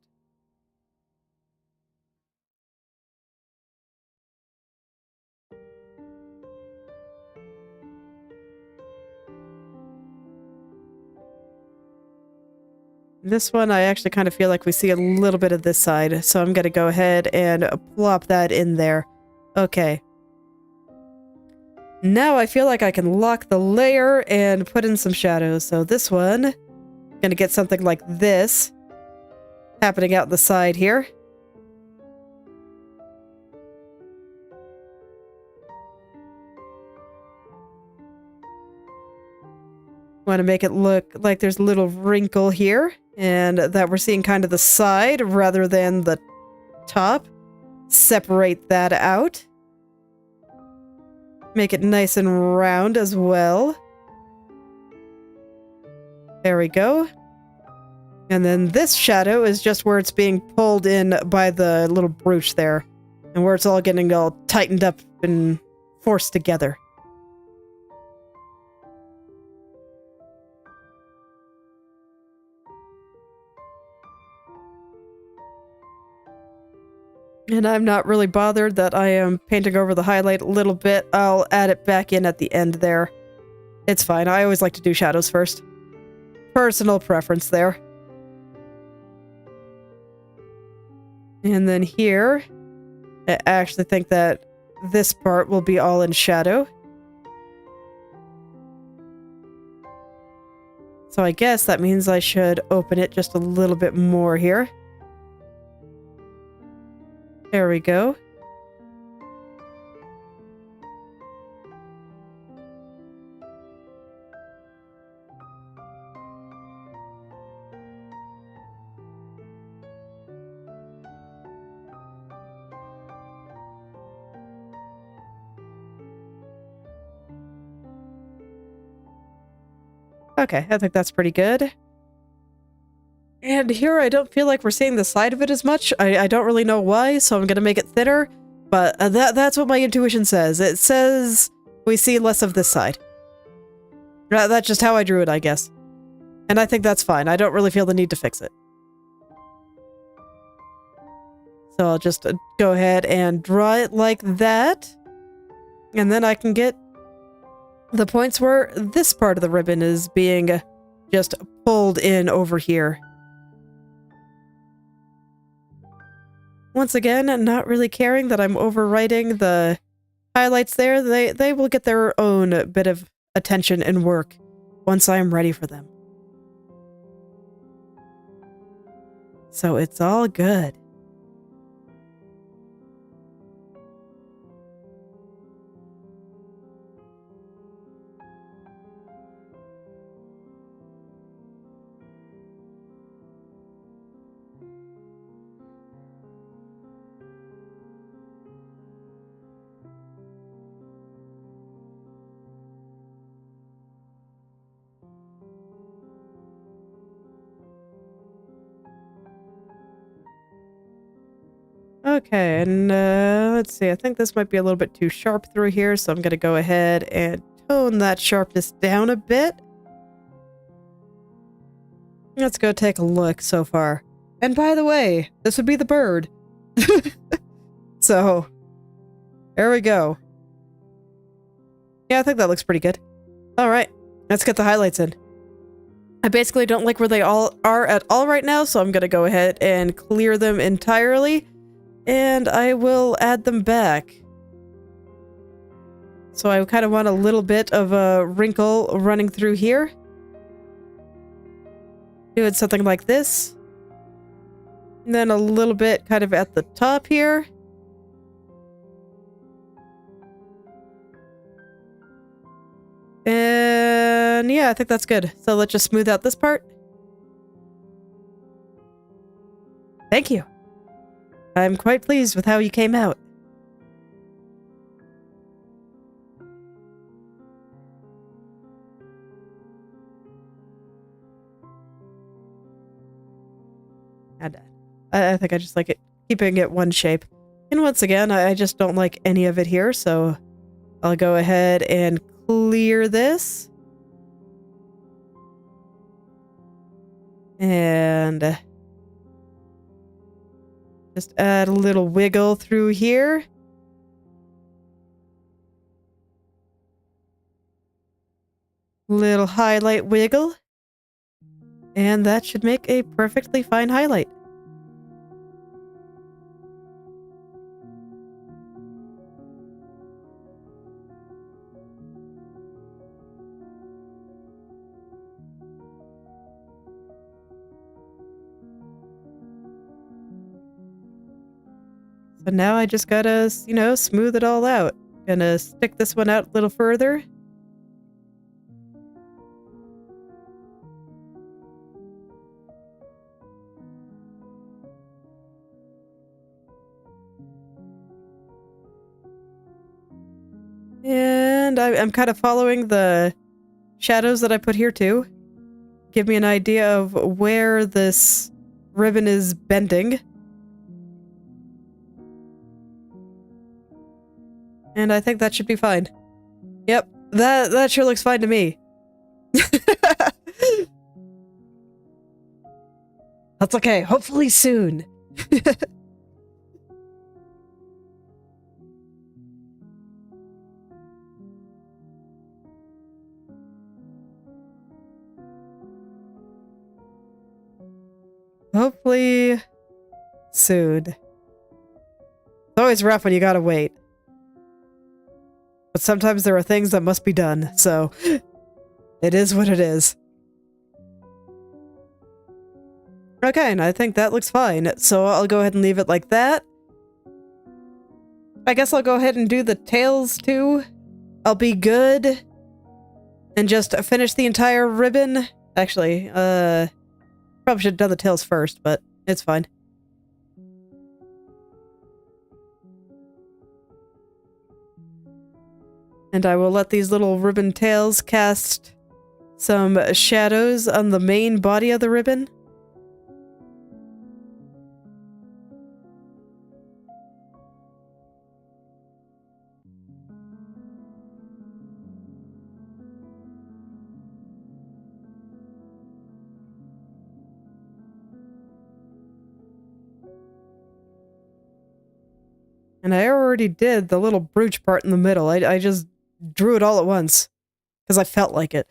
This one, I actually kind of feel like we see a little bit of this side, so I'm going to go ahead and plop that in there. Okay. Now I feel like I can lock the layer and put in some shadows. So this one, going to get something like this happening out the side here. Want to make it look like there's a little wrinkle here, and that we're seeing kind of the side rather than the top. Separate that out. Make it nice and round as well. There we go. And then this shadow is just where it's being pulled in by the little brooch there, and where it's all getting all tightened up and forced together. And I'm not really bothered that I am painting over the highlight a little bit. I'll add it back in at the end there. It's fine. I always like to do shadows first. Personal preference there. And then here, I actually think that this part will be all in shadow. So I guess that means I should open it just a little bit more here. There we go. Okay, I think that's pretty good. And here I don't feel like we're seeing the side of it as much. I don't really know why, so I'm going to make it thinner. But that's what my intuition says. It says we see less of this side. That's just how I drew it, I guess. And I think that's fine. I don't really feel the need to fix it. So I'll just go ahead and draw it like that. And then I can get the points where this part of the ribbon is being just pulled in over here. Once again, not really caring that I'm overwriting the highlights there. They will get their own bit of attention and work once I'm ready for them. So it's all good. Okay, and let's see. I think this might be a little bit too sharp through here, so I'm going to go ahead and tone that sharpness down a bit. Let's go take a look so far. And by the way, this would be the bird. So, there we go. Yeah, I think that looks pretty good. Alright, let's get the highlights in. I basically don't like where they all are at all right now, so I'm going to go ahead and clear them entirely. And I will add them back. So I kind of want a little bit of a wrinkle running through here. Doing something like this. And then a little bit kind of at the top here. then, yeah, I think that's good. So let's just smooth out this part. Thank you. I'm quite pleased with how you came out. I think I just like it, keeping it one shape. And once again, I just don't like any of it here, so I'll go ahead and clear this. And just add a little wiggle through here. Little highlight wiggle. And that should make a perfectly fine highlight. So now I just gotta, you know, smooth it all out. Gonna stick this one out a little further. And I'm kind of following the shadows that I put here too. Give me an idea of where this ribbon is bending. And I think that should be fine. Yep, that sure looks fine to me. That's okay, hopefully soon. Hopefully soon. It's always rough when you gotta wait. But sometimes there are things that must be done, so it is what it is. Okay, and I think that looks fine, so I'll go ahead and leave it like that. I guess I'll go ahead and do the tails too. I'll be good. And just finish the entire ribbon. Actually, probably should have done the tails first, but it's fine. And I will let these little ribbon tails cast some shadows on the main body of the ribbon. And I already did the little brooch part in the middle. I just drew it all at once because I felt like it.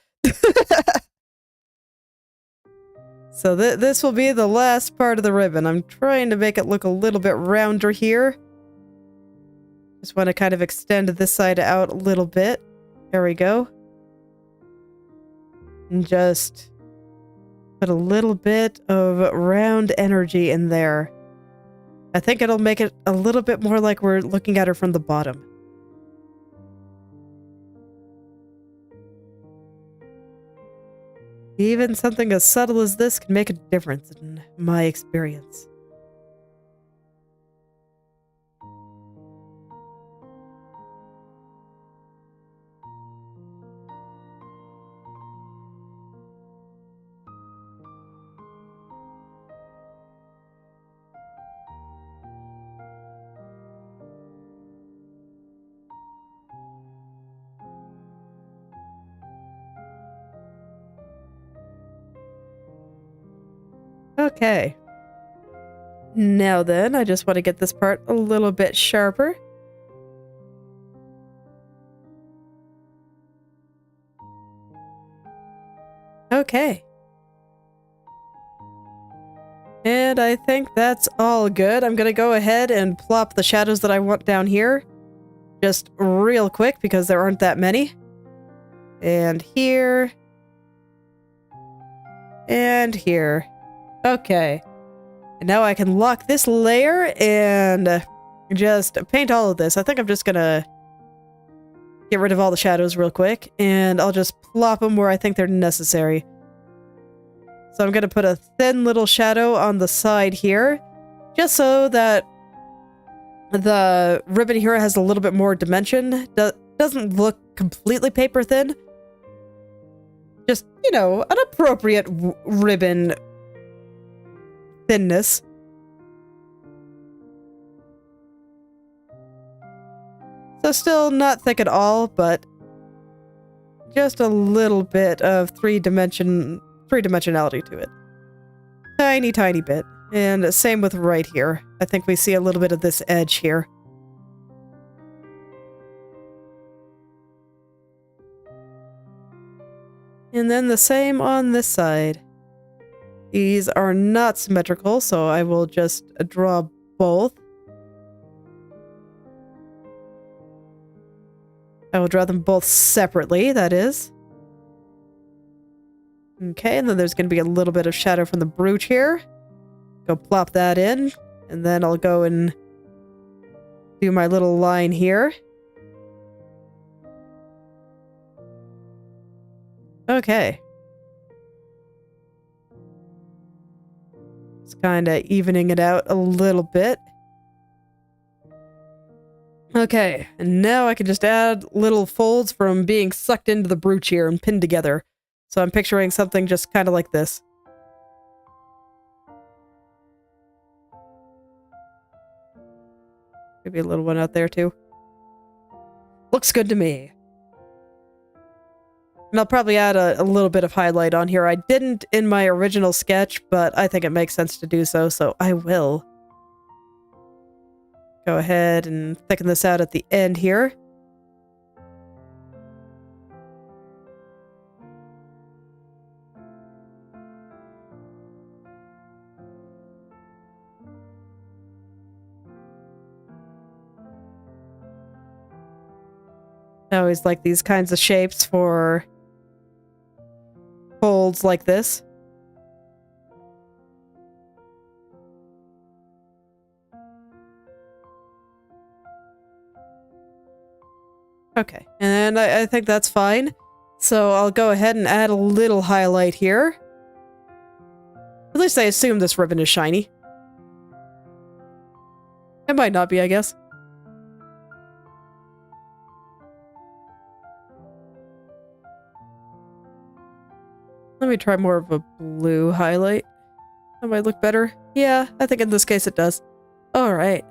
So this will be the last part of the ribbon. I'm trying to make it look a little bit rounder here. Just want to kind of extend this side out a little bit. There we go. And just put a little bit of round energy in there. I think it'll make it a little bit more like we're looking at her from the bottom. Even something as subtle as this can make a difference in my experience. Okay. Now then, I just want to get this part a little bit sharper. Okay. And I think that's all good. I'm gonna go ahead and plop the shadows that I want down here. Just real quick, because there aren't that many. And here. And here. Okay. And now I can lock this layer and just paint all of this. I think I'm just gonna get rid of all the shadows real quick, and I'll just plop them where I think they're necessary. So I'm going to put a thin little shadow on the side here, just so that the ribbon here has a little bit more dimension. Doesn't look completely paper thin. Just, you know, an appropriate ribbon thinness. So still not thick at all, but just a little bit of three-dimensionality to it. Tiny, tiny bit. And same with right here. I think we see a little bit of this edge here. And then the same on this side. These are not symmetrical, so I will just draw both. I will draw them both separately, that is. Okay, and then there's going to be a little bit of shadow from the brooch here. Go plop that in, and then I'll go and do my little line here. Okay. It's kind of evening it out a little bit. Okay, and now I can just add little folds from being sucked into the brooch here and pinned together. So I'm picturing something just kind of like this. Maybe a little one out there too. Looks good to me. And I'll probably add a little bit of highlight on here. I didn't in my original sketch, but I think it makes sense to do so, so I will. Go ahead and thicken this out at the end here. I always like these kinds of shapes for folds like this. Okay, and I think that's fine. So I'll go ahead and add a little highlight here. At least I assume this ribbon is shiny. It might not be, I guess. Let me try more of a blue highlight. That might look better. Yeah, I think in this case it does. Alright.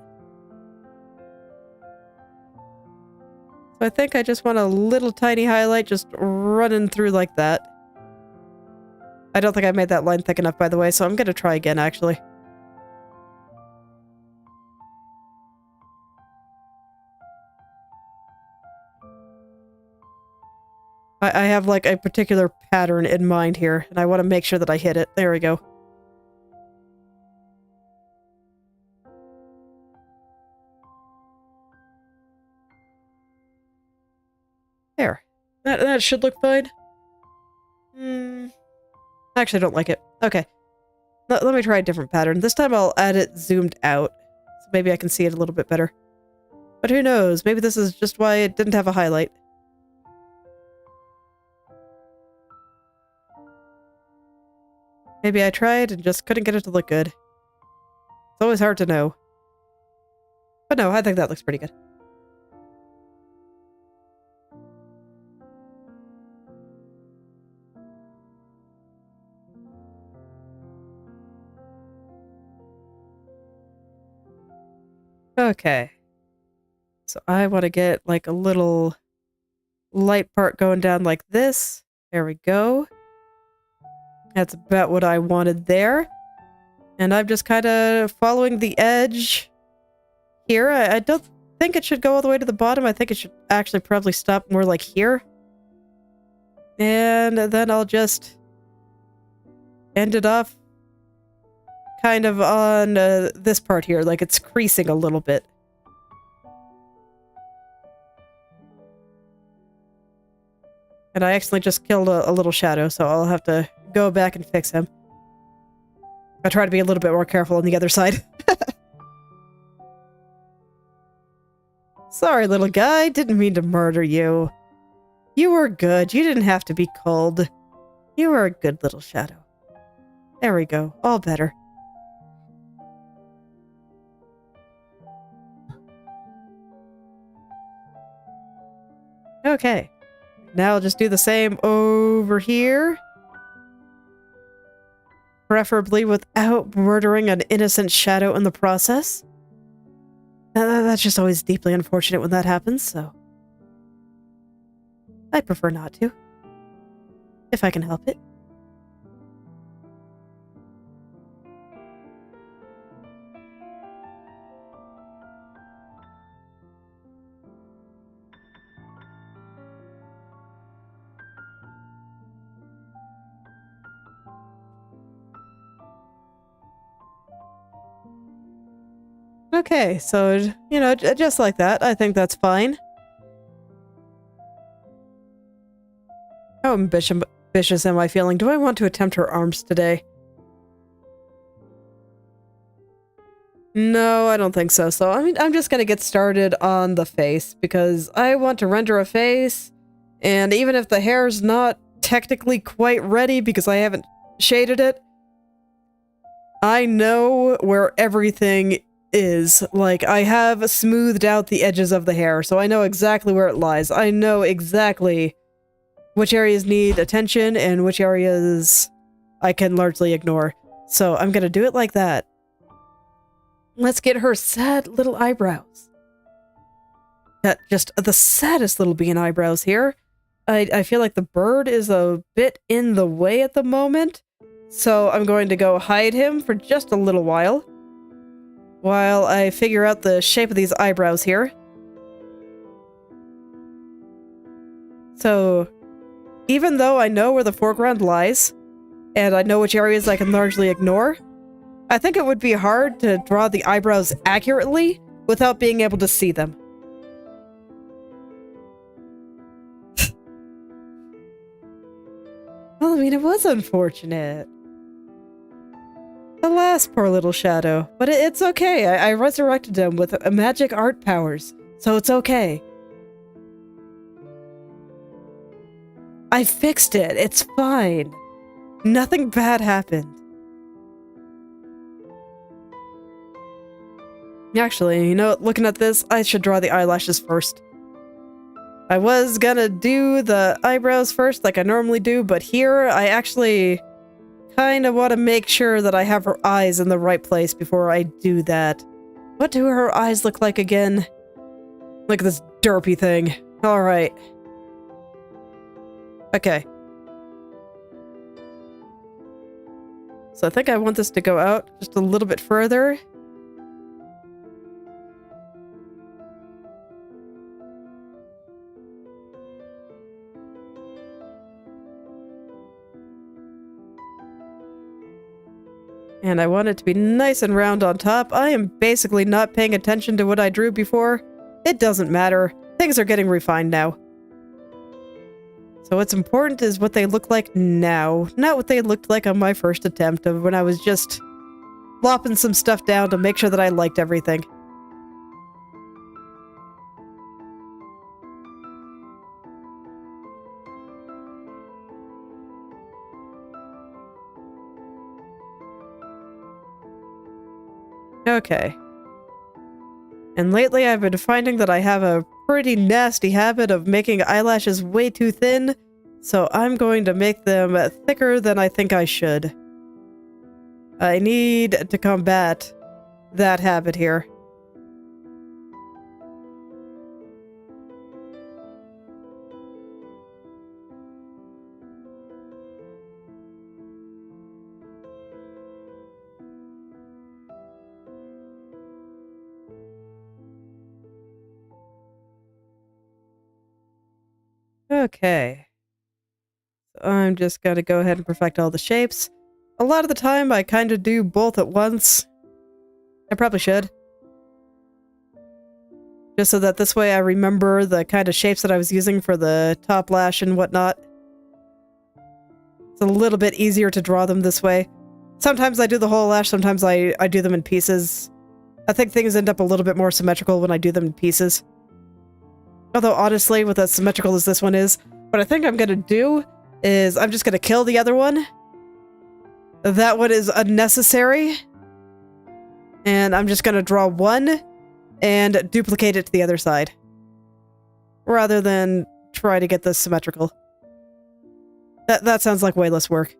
So I think I just want a little tiny highlight just running through like that. I don't think I made that line thick enough, by the way, so I'm gonna try again, actually. I have, like, a particular pattern in mind here, and I want to make sure that I hit it. There we go. There. That should look fine. I actually don't like it. Okay. Let me try a different pattern. This time I'll add it zoomed out, so maybe I can see it a little bit better. But who knows? Maybe this is just why it didn't have a highlight. Maybe I tried and just couldn't get it to look good. It's always hard to know. But no, I think that looks pretty good. Okay. So I want to get like a little light part going down like this. There we go. That's about what I wanted there. And I'm just kind of following the edge here. I don't think it should go all the way to the bottom. I think it should actually probably stop more like here. And then I'll just end it off kind of on this part here, like it's creasing a little bit. And I accidentally just killed a little shadow, so I'll have to go back and fix him. I try to be a little bit more careful on the other side. Sorry, little guy. Didn't mean to murder you. You were good. You didn't have to be cold. You were a good little shadow. There we go. All better. Okay. Now I'll just do the same over here. Preferably without murdering an innocent shadow in the process. That's just always deeply unfortunate when that happens, so... I'd prefer not to. If I can help it. Okay, so, you know, just like that, I think that's fine. How ambitious am I feeling? Do I want to attempt her arms today? No, I don't think so. So, I mean, I'm just gonna get started on the face, because I want to render a face, and even if the hair's not technically quite ready because I haven't shaded it, I know where everything is. Like, I have smoothed out the edges of the hair, so I know exactly where it lies. I know exactly which areas need attention and which areas I can largely ignore. So I'm gonna do it like that. Let's get her sad little eyebrows. Just the saddest little bean eyebrows here. I feel like the bird is a bit in the way at the moment, so I'm going to go hide him for just a little while I figure out the shape of these eyebrows here. So, even though I know where the foreground lies, and I know which areas I can largely ignore, I think it would be hard to draw the eyebrows accurately without being able to see them. Well, I mean, it was unfortunate. Alas, poor little shadow. But it's okay. I resurrected him with magic art powers, so it's okay. I fixed it. It's fine. Nothing bad happened. Actually, you know, looking at this, I should draw the eyelashes first. I was gonna do the eyebrows first like I normally do, but here I actually kind of want to make sure that I have her eyes in the right place before I do that. What do her eyes look like again? Look at this derpy thing. Alright. Okay. So I think I want this to go out just a little bit further. And I want it to be nice and round on top. I am basically not paying attention to what I drew before. It doesn't matter. Things are getting refined now. So what's important is what they look like now, not what they looked like on my first attempt of when I was just lopping some stuff down to make sure that I liked everything. Okay. And lately I've been finding that I have a pretty nasty habit of making eyelashes way too thin, so I'm going to make them thicker than I think I should. I need to combat that habit here. Okay. So I'm just gonna go ahead and perfect all the shapes. A lot of the time, I kind of do both at once. I probably should. Just so that this way I remember the kind of shapes that I was using for the top lash and whatnot. It's a little bit easier to draw them this way. Sometimes I do the whole lash, sometimes I do them in pieces. I think things end up a little bit more symmetrical when I do them in pieces. Although honestly, with as symmetrical as this one is, what I think I'm gonna do is I'm just gonna kill the other one. That one is unnecessary. And I'm just gonna draw one and duplicate it to the other side. Rather than try to get this symmetrical. That sounds like way less work.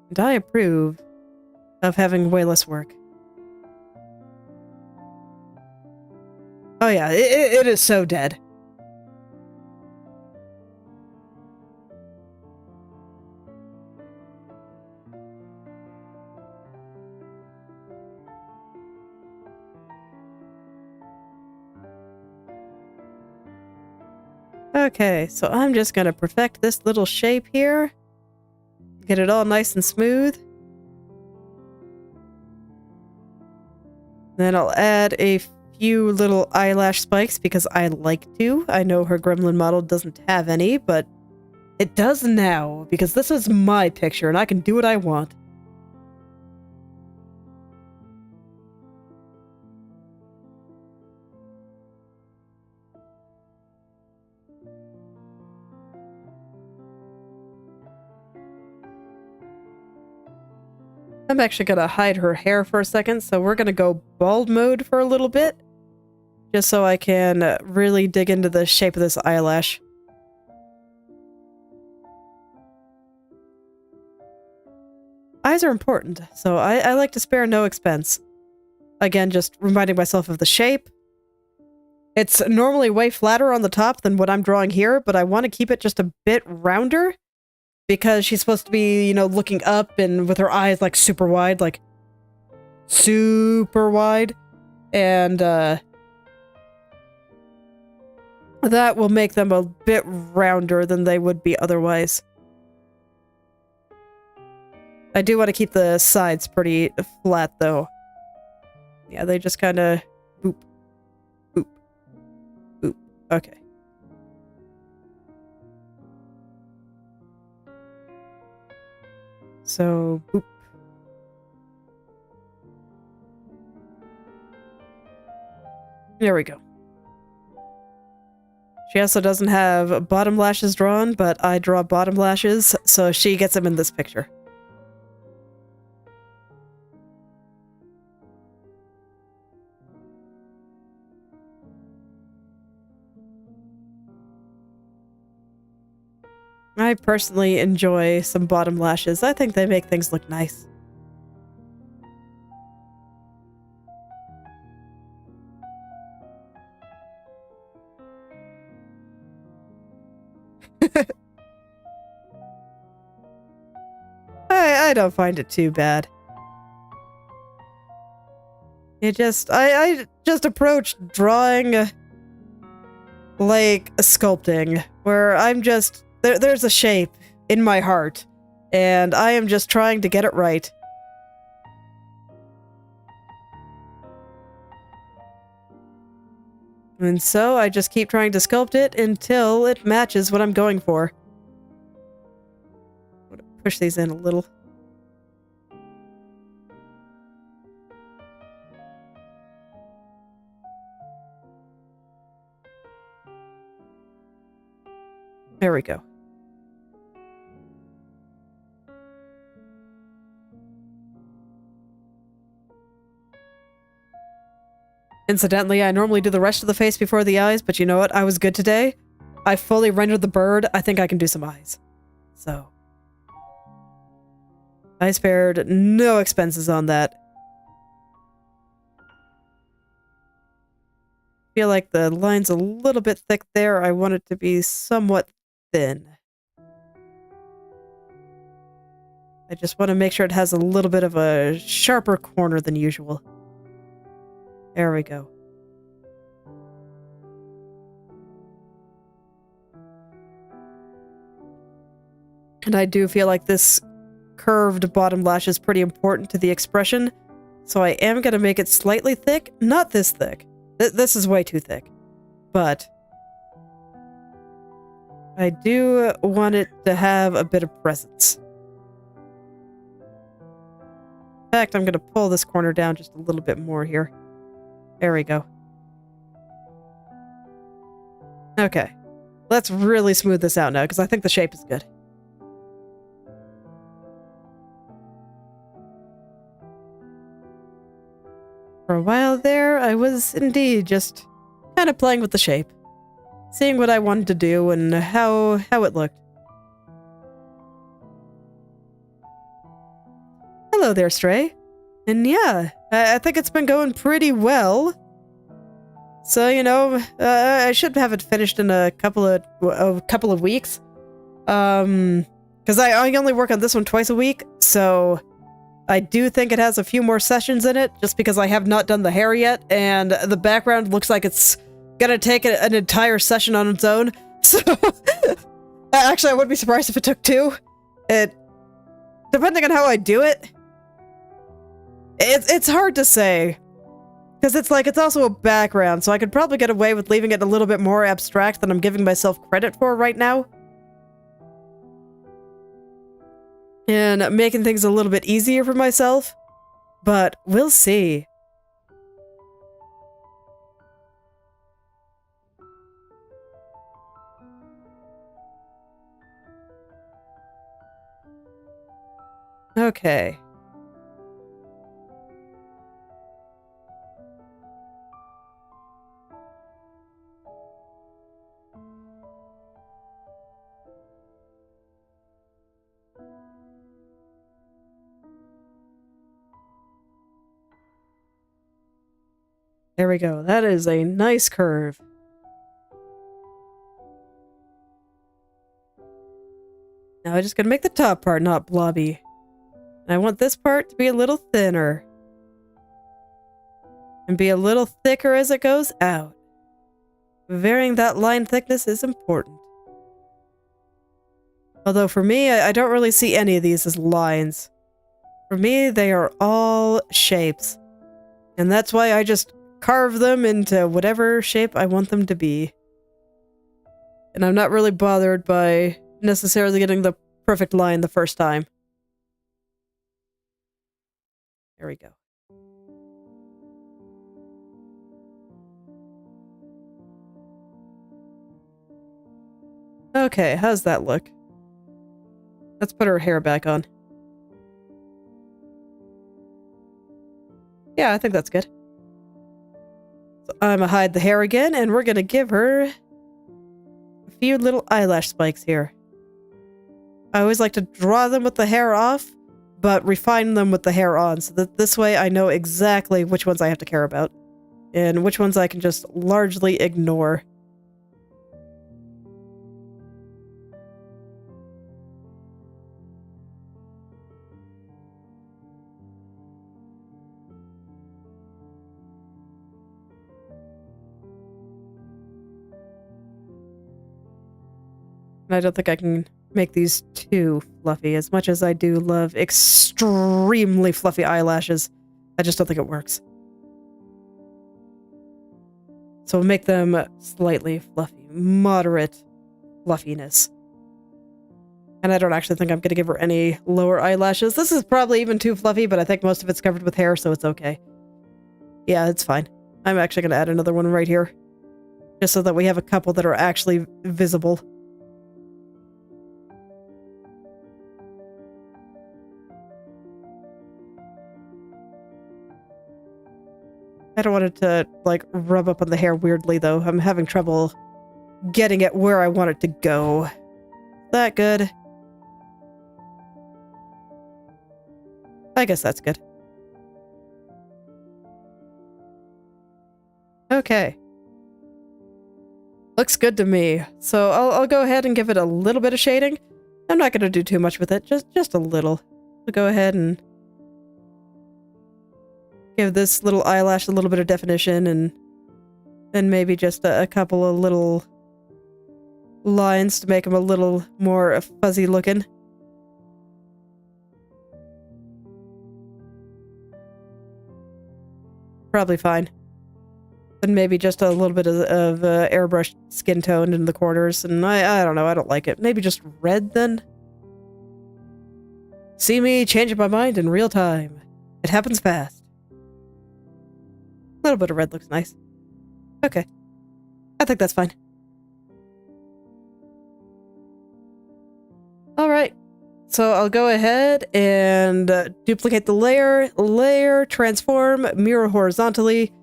And I approve of having way less work. Oh yeah, it is so dead. Okay, so I'm just gonna perfect this little shape here. Get it all nice and smooth. Then I'll add a few little eyelash spikes because I like to. I know her gremlin model doesn't have any, but it does now because this is my picture and I can do what I want. I'm actually gonna hide her hair for a second, so we're gonna go bald mode for a little bit. Just so I can really dig into the shape of this eyelash. Eyes are important, so I like to spare no expense. Again, just reminding myself of the shape. It's normally way flatter on the top than what I'm drawing here, but I want to keep it just a bit rounder. Because she's supposed to be, you know, looking up and with her eyes, like, super wide, like, super wide. And, that will make them a bit rounder than they would be otherwise. I do want to keep the sides pretty flat, though. Yeah, they just kind of boop, boop, boop. Okay. So, boop. There we go. She also doesn't have bottom lashes drawn, but I draw bottom lashes, so she gets them in this picture. I personally enjoy some bottom lashes. I think they make things look nice. I don't find it too bad. I just approach drawing like sculpting, where I'm just there's a shape in my heart, and I am just trying to get it right. And so I just keep trying to sculpt it until it matches what I'm going for. I'm gonna push these in a little. There we go. Incidentally, I normally do the rest of the face before the eyes, but you know what? I was good today. I fully rendered the bird. I think I can do some eyes. So. I spared no expenses on that. Feel like the line's a little bit thick there. I want it to be somewhat thin. I just want to make sure it has a little bit of a sharper corner than usual. There we go. And I do feel like this curved bottom lash is pretty important to the expression, so I am going to make it slightly thick. Not this thick. This is way too thick. But I do want it to have a bit of presence. fact, I'm going to pull this corner down just a little bit more here. There we go. Okay. Let's really smooth this out now, because I think the shape is good. For a while there, I was indeed just kind of playing with the shape. Seeing what I wanted to do and how it looked. Hello there, Stray. And yeah, I think it's been going pretty well. So, you know, I should have it finished in a couple of weeks. Because I only work on this one twice a week, so I do think it has a few more sessions in it, just because I have not done the hair yet, and the background looks like it's gonna take an entire session on its own. So, actually, I wouldn't be surprised if it took 2. Depending on how I do it, it's hard to say. Because it's also a background, so I could probably get away with leaving it a little bit more abstract than I'm giving myself credit for right now. And making things a little bit easier for myself. But we'll see. Okay. There we go. That is a nice curve. Now I just gotta make the top part not blobby. And I want this part to be a little thinner. And be a little thicker as it goes out. Varying that line thickness is important. Although for me, I don't really see any of these as lines. For me, they are all shapes. And that's why I just carve them into whatever shape I want them to be. And I'm not really bothered by necessarily getting the perfect line the first time. There we go. Okay, how's that look? Let's put her hair back on. Yeah, I think that's good. So I'm gonna hide the hair again, and we're gonna give her a few little eyelash spikes here. I always like to draw them with the hair off, but refine them with the hair on, so that this way I know exactly which ones I have to care about, and which ones I can just largely ignore. And I don't think I can make these too fluffy, as much as I do love extremely fluffy eyelashes. I just don't think it works. So we'll make them slightly fluffy, moderate fluffiness. And I don't actually think I'm going to give her any lower eyelashes. This is probably even too fluffy, but I think most of it's covered with hair, so it's okay. Yeah, it's fine. I'm actually going to add another one right here, just so that we have a couple that are actually visible. I don't want it to, like, rub up on the hair weirdly, though. I'm having trouble getting it where I want it to go. That good? I guess that's good. Okay. Looks good to me. So I'll go ahead and give it a little bit of shading. I'm not going to do too much with it, just a little. I'll go ahead and give this little eyelash a little bit of definition, and then maybe just a couple of little lines to make them a little more fuzzy looking. Probably fine. And maybe just a little bit of airbrush skin tone in the corners, and I don't know, I don't like it. Maybe just red then? See me changing my mind in real time. It happens fast. A little bit of red looks nice. Okay. I think that's fine. Alright. So I'll go ahead and duplicate the layer, transform, mirror horizontally,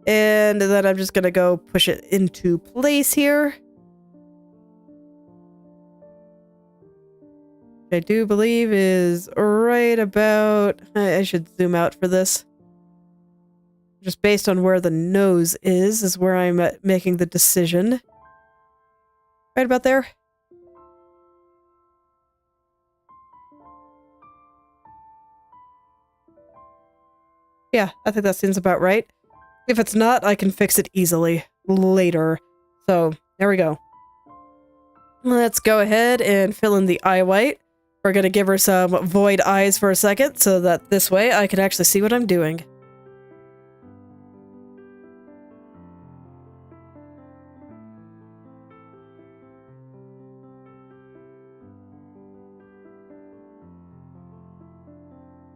and then I'm just gonna go push it into place here. I do believe is right about... I should zoom out for this. Just based on where the nose is where I'm making the decision. Right about there. Yeah, I think that seems about right. If it's not, I can fix it easily later. So, there we go. Let's go ahead and fill in the eye white. We're going to give her some void eyes for a second, so that this way I can actually see what I'm doing.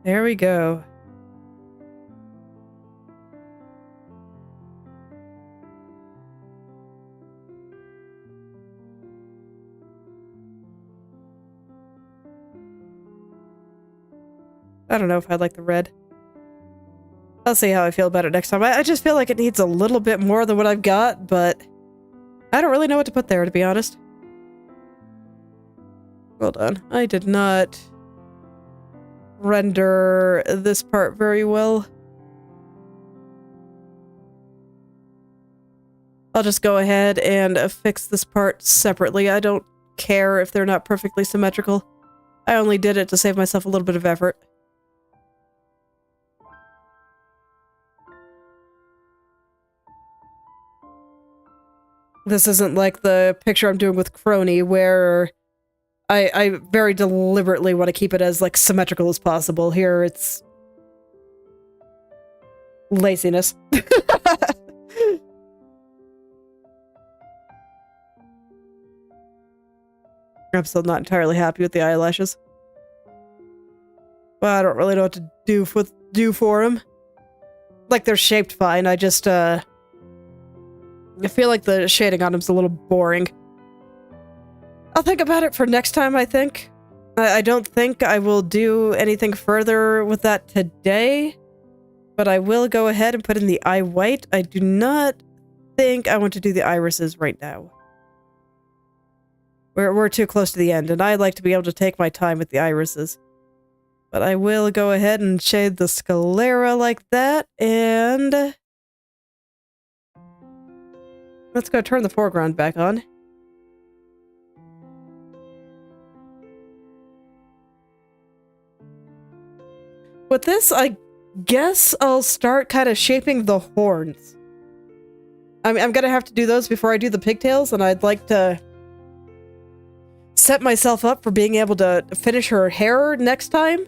There we go. I don't know if I like the red. I'll see how I feel about it next time. I just feel like it needs a little bit more than what I've got, but I don't really know what to put there, to be honest. Hold on. I did not render this part very well. I'll just go ahead and fix this part separately. I don't care if they're not perfectly symmetrical. I only did it to save myself a little bit of effort. This isn't like the picture I'm doing with Crony, where I very deliberately want to keep it as, like, symmetrical as possible. Here, it's... laziness. I'm still not entirely happy with the eyelashes. Well, I don't really know what to do for them. Like, they're shaped fine, I just, I feel like the shading on them's a little boring. I'll think about it for next time, I think. I don't think I will do anything further with that today, but I will go ahead and put in the eye white. I do not think I want to do the irises right now. We're too close to the end, and I like to be able to take my time with the irises. But I will go ahead and shade the sclera like that, and... let's go turn the foreground back on. With this, I guess I'll start kind of shaping the horns. I'm gonna have to do those before I do the pigtails, and I'd like to set myself up for being able to finish her hair next time.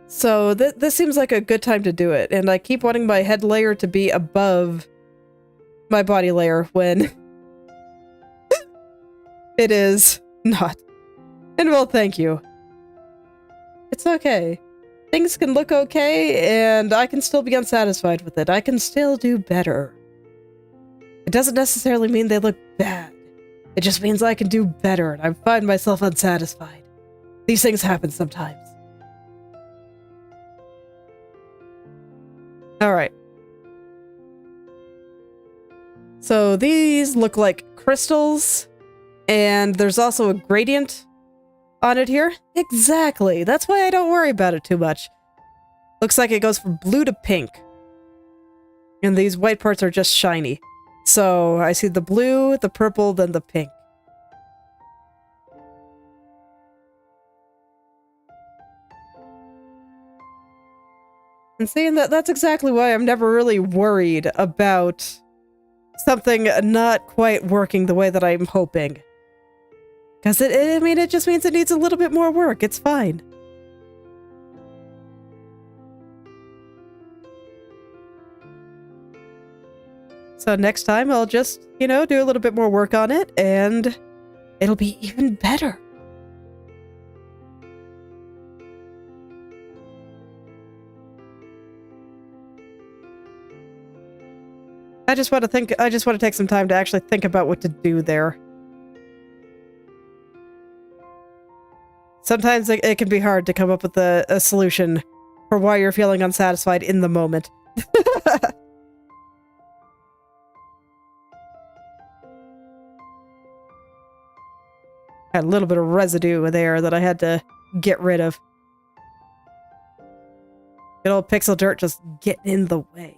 So this seems like a good time to do it, and I keep wanting my head layer to be above my body layer when it is not. And well, thank you. It's okay. Things can look okay, and I can still be unsatisfied with it. I can still do better. It doesn't necessarily mean they look bad. It just means I can do better, and I find myself unsatisfied. These things happen sometimes. Alright. So these look like crystals, and there's also a gradient on it here. Exactly. That's why I don't worry about it too much. Looks like it goes from blue to pink. And these white parts are just shiny. So I see the blue, the purple, then the pink. And seeing that's exactly why I'm never really worried about something not quite working the way that I'm hoping. Because it just means it needs a little bit more work. It's fine. So next time I'll just, do a little bit more work on it, and it'll be even better. I just want to take some time to actually think about what to do there. Sometimes it can be hard to come up with a solution for why you're feeling unsatisfied in the moment. Had a little bit of residue there that I had to get rid of. Good old pixel dirt just getting in the way.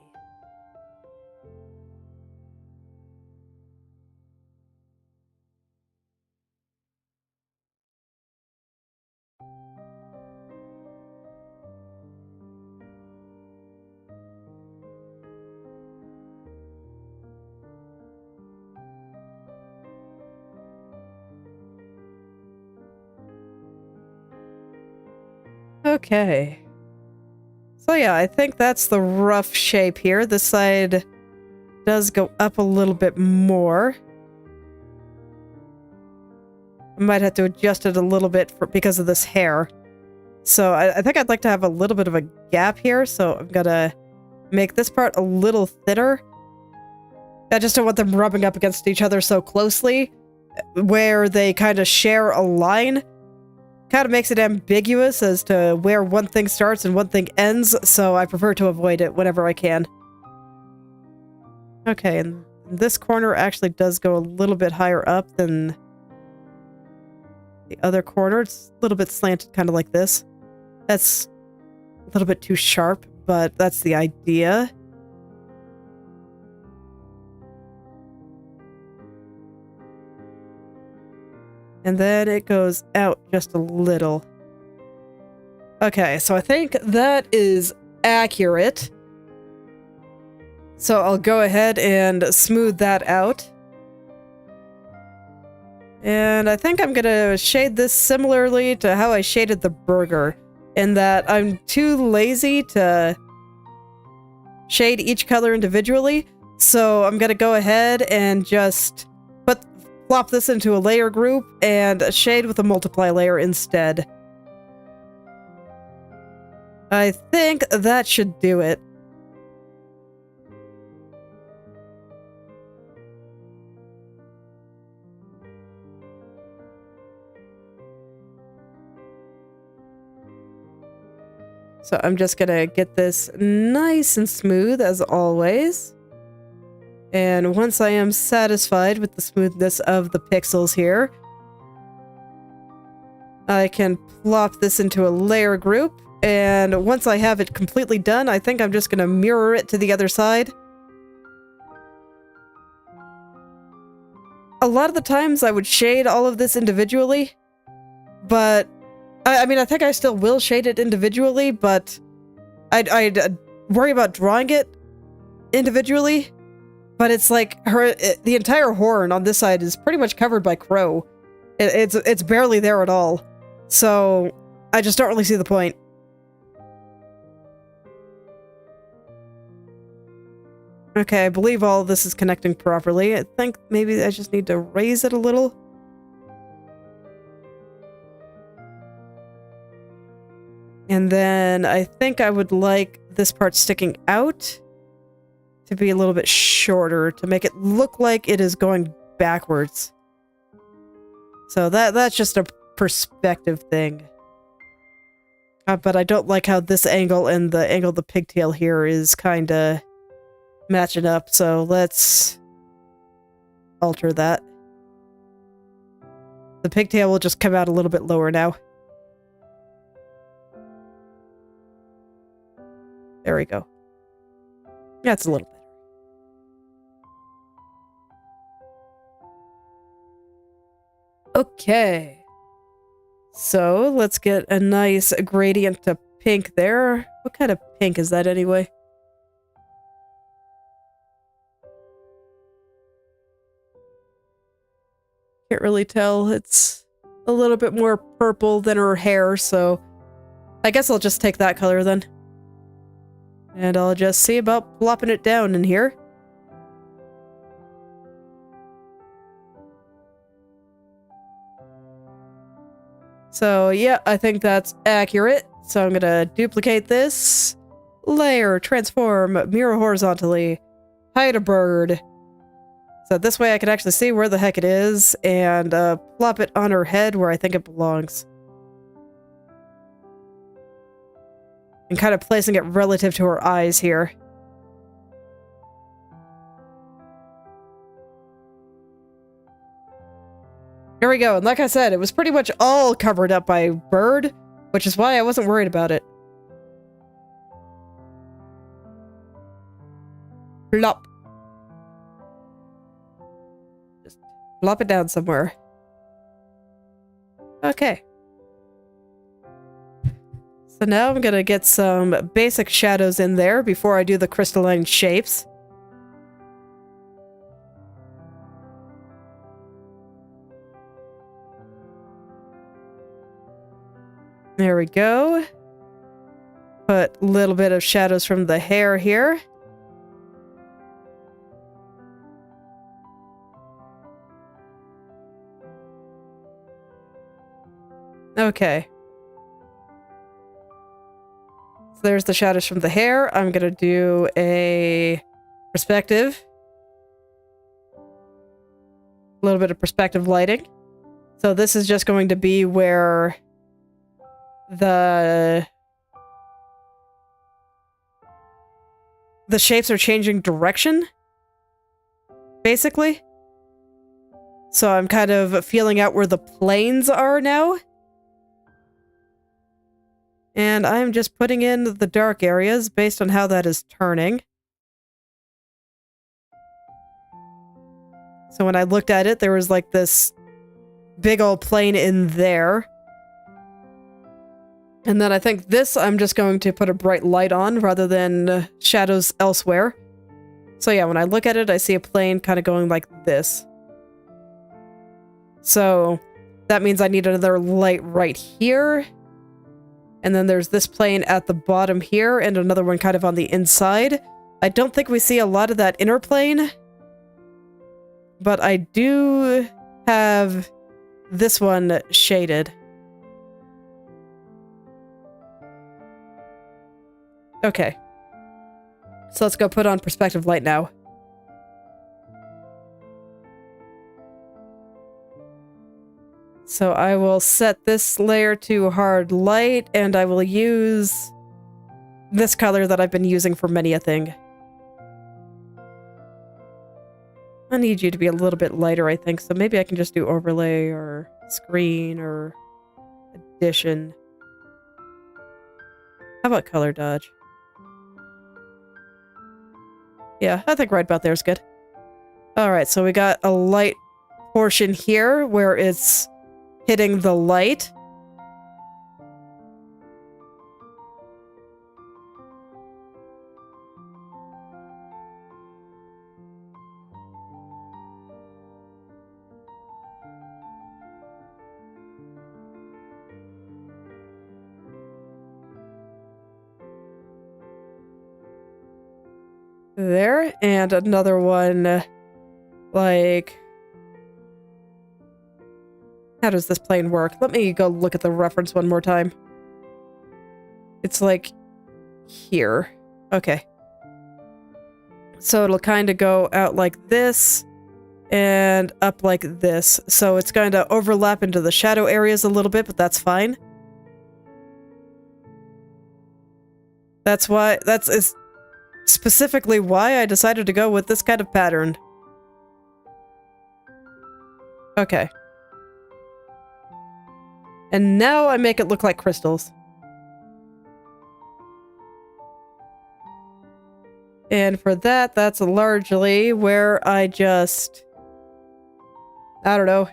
Okay. So yeah, I think that's the rough shape here. This side does go up a little bit more. I might have to adjust it a little bit because of this hair. So I think I'd like to have a little bit of a gap here, so I'm gonna make this part a little thinner. I just don't want them rubbing up against each other so closely, where they kind of share a line. Kind of makes it ambiguous as to where one thing starts and one thing ends, so I prefer to avoid it whenever I can. Okay, and this corner actually does go a little bit higher up than the other corner. It's a little bit slanted, kind of like this. That's a little bit too sharp, but that's the idea. And then it goes out just a little. Okay, so I think that is accurate. So I'll go ahead and smooth that out. And I think I'm gonna shade this similarly to how I shaded the burger, in that I'm too lazy to shade each color individually. So I'm gonna go ahead and just plop this into a layer group and shade with a multiply layer instead. I think that should do it. So I'm just gonna get this nice and smooth as always. And once I am satisfied with the smoothness of the pixels here, I can plop this into a layer group. And once I have it completely done, I think I'm just going to mirror it to the other side. A lot of the times I would shade all of this individually, but I mean, I think I still will shade it individually, but I'd worry about drawing it individually. But it's like the entire horn on this side is pretty much covered by crow. It's barely there at all. So I just don't really see the point. Okay, I believe all of this is connecting properly. I think maybe I just need to raise it a little. And then I think I would like this part sticking out to be a little bit shorter to make it look like it is going backwards. So that's just a perspective thing. But I don't like how this angle and the angle of the pigtail here is kind of matching up, so let's alter that. The pigtail will just come out a little bit lower now. There we go. That's a little better. Okay. So let's get a nice gradient to pink there. What kind of pink is that anyway? Can't really tell. It's a little bit more purple than her hair, so I guess I'll just take that color then. And I'll just see about plopping it down in here. So yeah, I think that's accurate. So I'm gonna duplicate this. Layer, transform, mirror horizontally. hide a bird. So this way I can actually see where the heck it is and plop it on her head where I think it belongs. And kind of placing it relative to her eyes here. Here we go, and like I said, it was pretty much all covered up by bird, which is why I wasn't worried about it. Plop. Just plop it down somewhere. Okay. So now I'm gonna get some basic shadows in there before I do the crystalline shapes. There we go. Put a little bit of shadows from the hair here. Okay. So there's the shadows from the hair. I'm gonna do a perspective. A little bit of perspective lighting. So this is just going to be where the shapes are changing direction, basically. So I'm kind of feeling out where the planes are now. And I'm just putting in the dark areas based on how that is turning. So when I looked at it, there was like this big old plane in there. And then I think this I'm just going to put a bright light on rather than shadows elsewhere. So yeah, when I look at it, I see a plane kind of going like this. So that means I need another light right here. And then there's this plane at the bottom here and another one kind of on the inside. I don't think we see a lot of that inner plane. But I do have this one shaded. Okay. So let's go put on perspective light now. So I will set this layer to hard light, and I will use this color that I've been using for many a thing. I need you to be a little bit lighter, I think, so maybe I can just do overlay or screen or addition. How about color dodge? Yeah, I think right about there is good. Alright, so we got a light portion here where it's hitting the light. There, and another one, like... How does this plane work? Let me go look at the reference one more time. It's like here. Okay. So it'll kind of go out like this and up like this. So it's going to overlap into the shadow areas a little bit, but that's fine. That's specifically why I decided to go with this kind of pattern. Okay. And now I make it look like crystals. And for that, that's largely where I just, I don't know,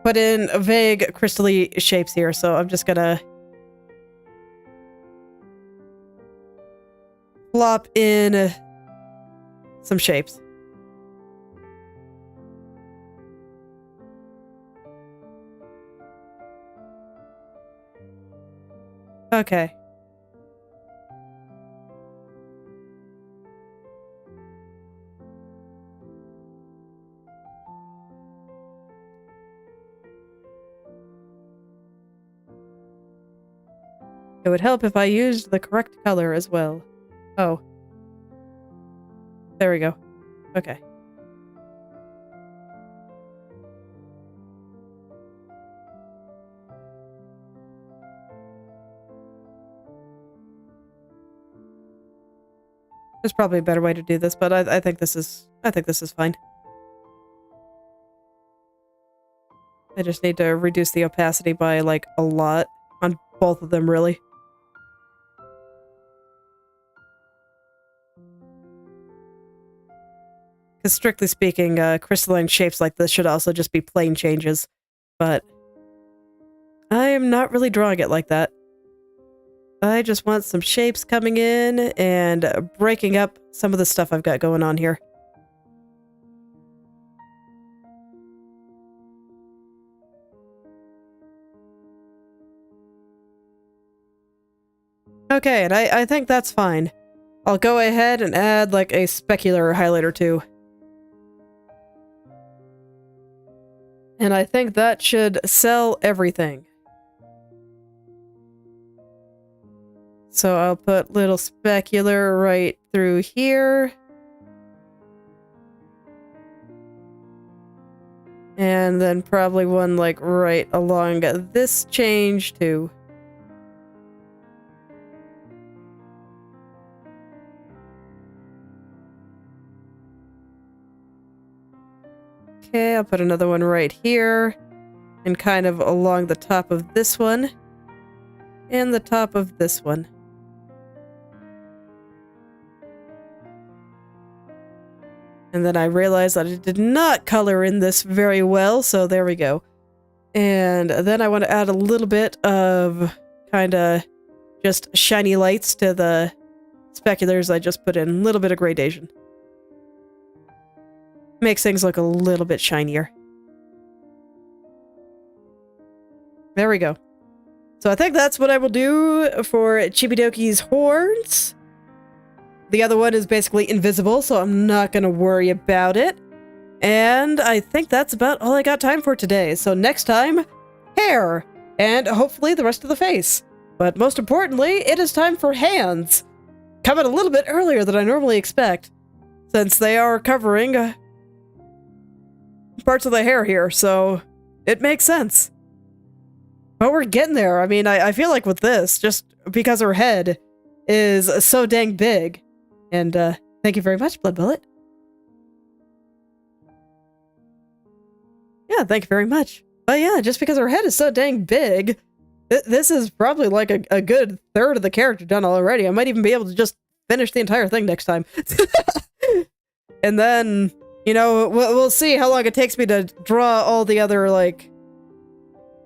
put in vague crystally shapes here. So I'm just gonna plop in some shapes. Okay. It would help if I used the correct color as well. Oh. There we go. Okay. There's probably a better way to do this, but I think this is fine. I just need to reduce the opacity by like a lot on both of them, really. Because strictly speaking, crystalline shapes like this should also just be plane changes, but I am not really drawing it like that. I just want some shapes coming in and breaking up some of the stuff I've got going on here. Okay, and I think that's fine. I'll go ahead and add like a specular highlighter too. And I think that should sell everything. So I'll put little specular right through here. And then probably one like right along this change too. Okay, I'll put another one right here. And kind of along the top of this one. And the top of this one. And then I realized that I did not color in this very well, so there we go. And then I want to add a little bit of kind of just shiny lights to the speculars I just put in. A little bit of gradation. Makes things look a little bit shinier. There we go. So I think that's what I will do for Chibidoki's horns. The other one is basically invisible, so I'm not going to worry about it. And I think that's about all I got time for today. So next time, hair, and hopefully the rest of the face. But most importantly, it is time for hands. Coming a little bit earlier than I normally expect, since they are covering parts of the hair here, so it makes sense. But we're getting there. I mean, I feel like with this, just because her head is so dang big. And thank you very much, Blood Bullet. Yeah, thank you very much. But yeah, just because her head is so dang big, this is probably like a good third of the character done already. I might even be able to just finish the entire thing next time. And then, you know, we'll see how long it takes me to draw all the other, like...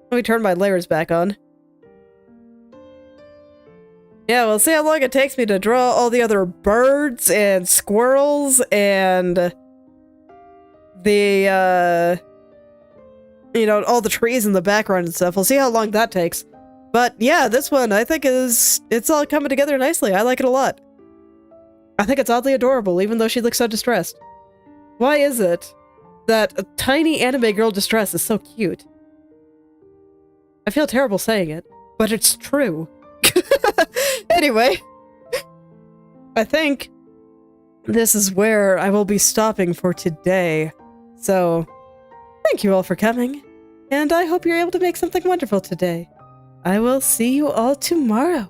Let me turn my layers back on. Yeah, we'll see how long it takes me to draw all the other birds and squirrels and the, you know, all the trees in the background and stuff. We'll see how long that takes. But yeah, this one I think it's all coming together nicely. I like it a lot. I think it's oddly adorable, even though she looks so distressed. Why is it that a tiny anime girl distress is so cute? I feel terrible saying it, but it's true. Anyway, I think this is where I will be stopping for today. So, thank you all for coming, and I hope you're able to make something wonderful today. I will see you all tomorrow.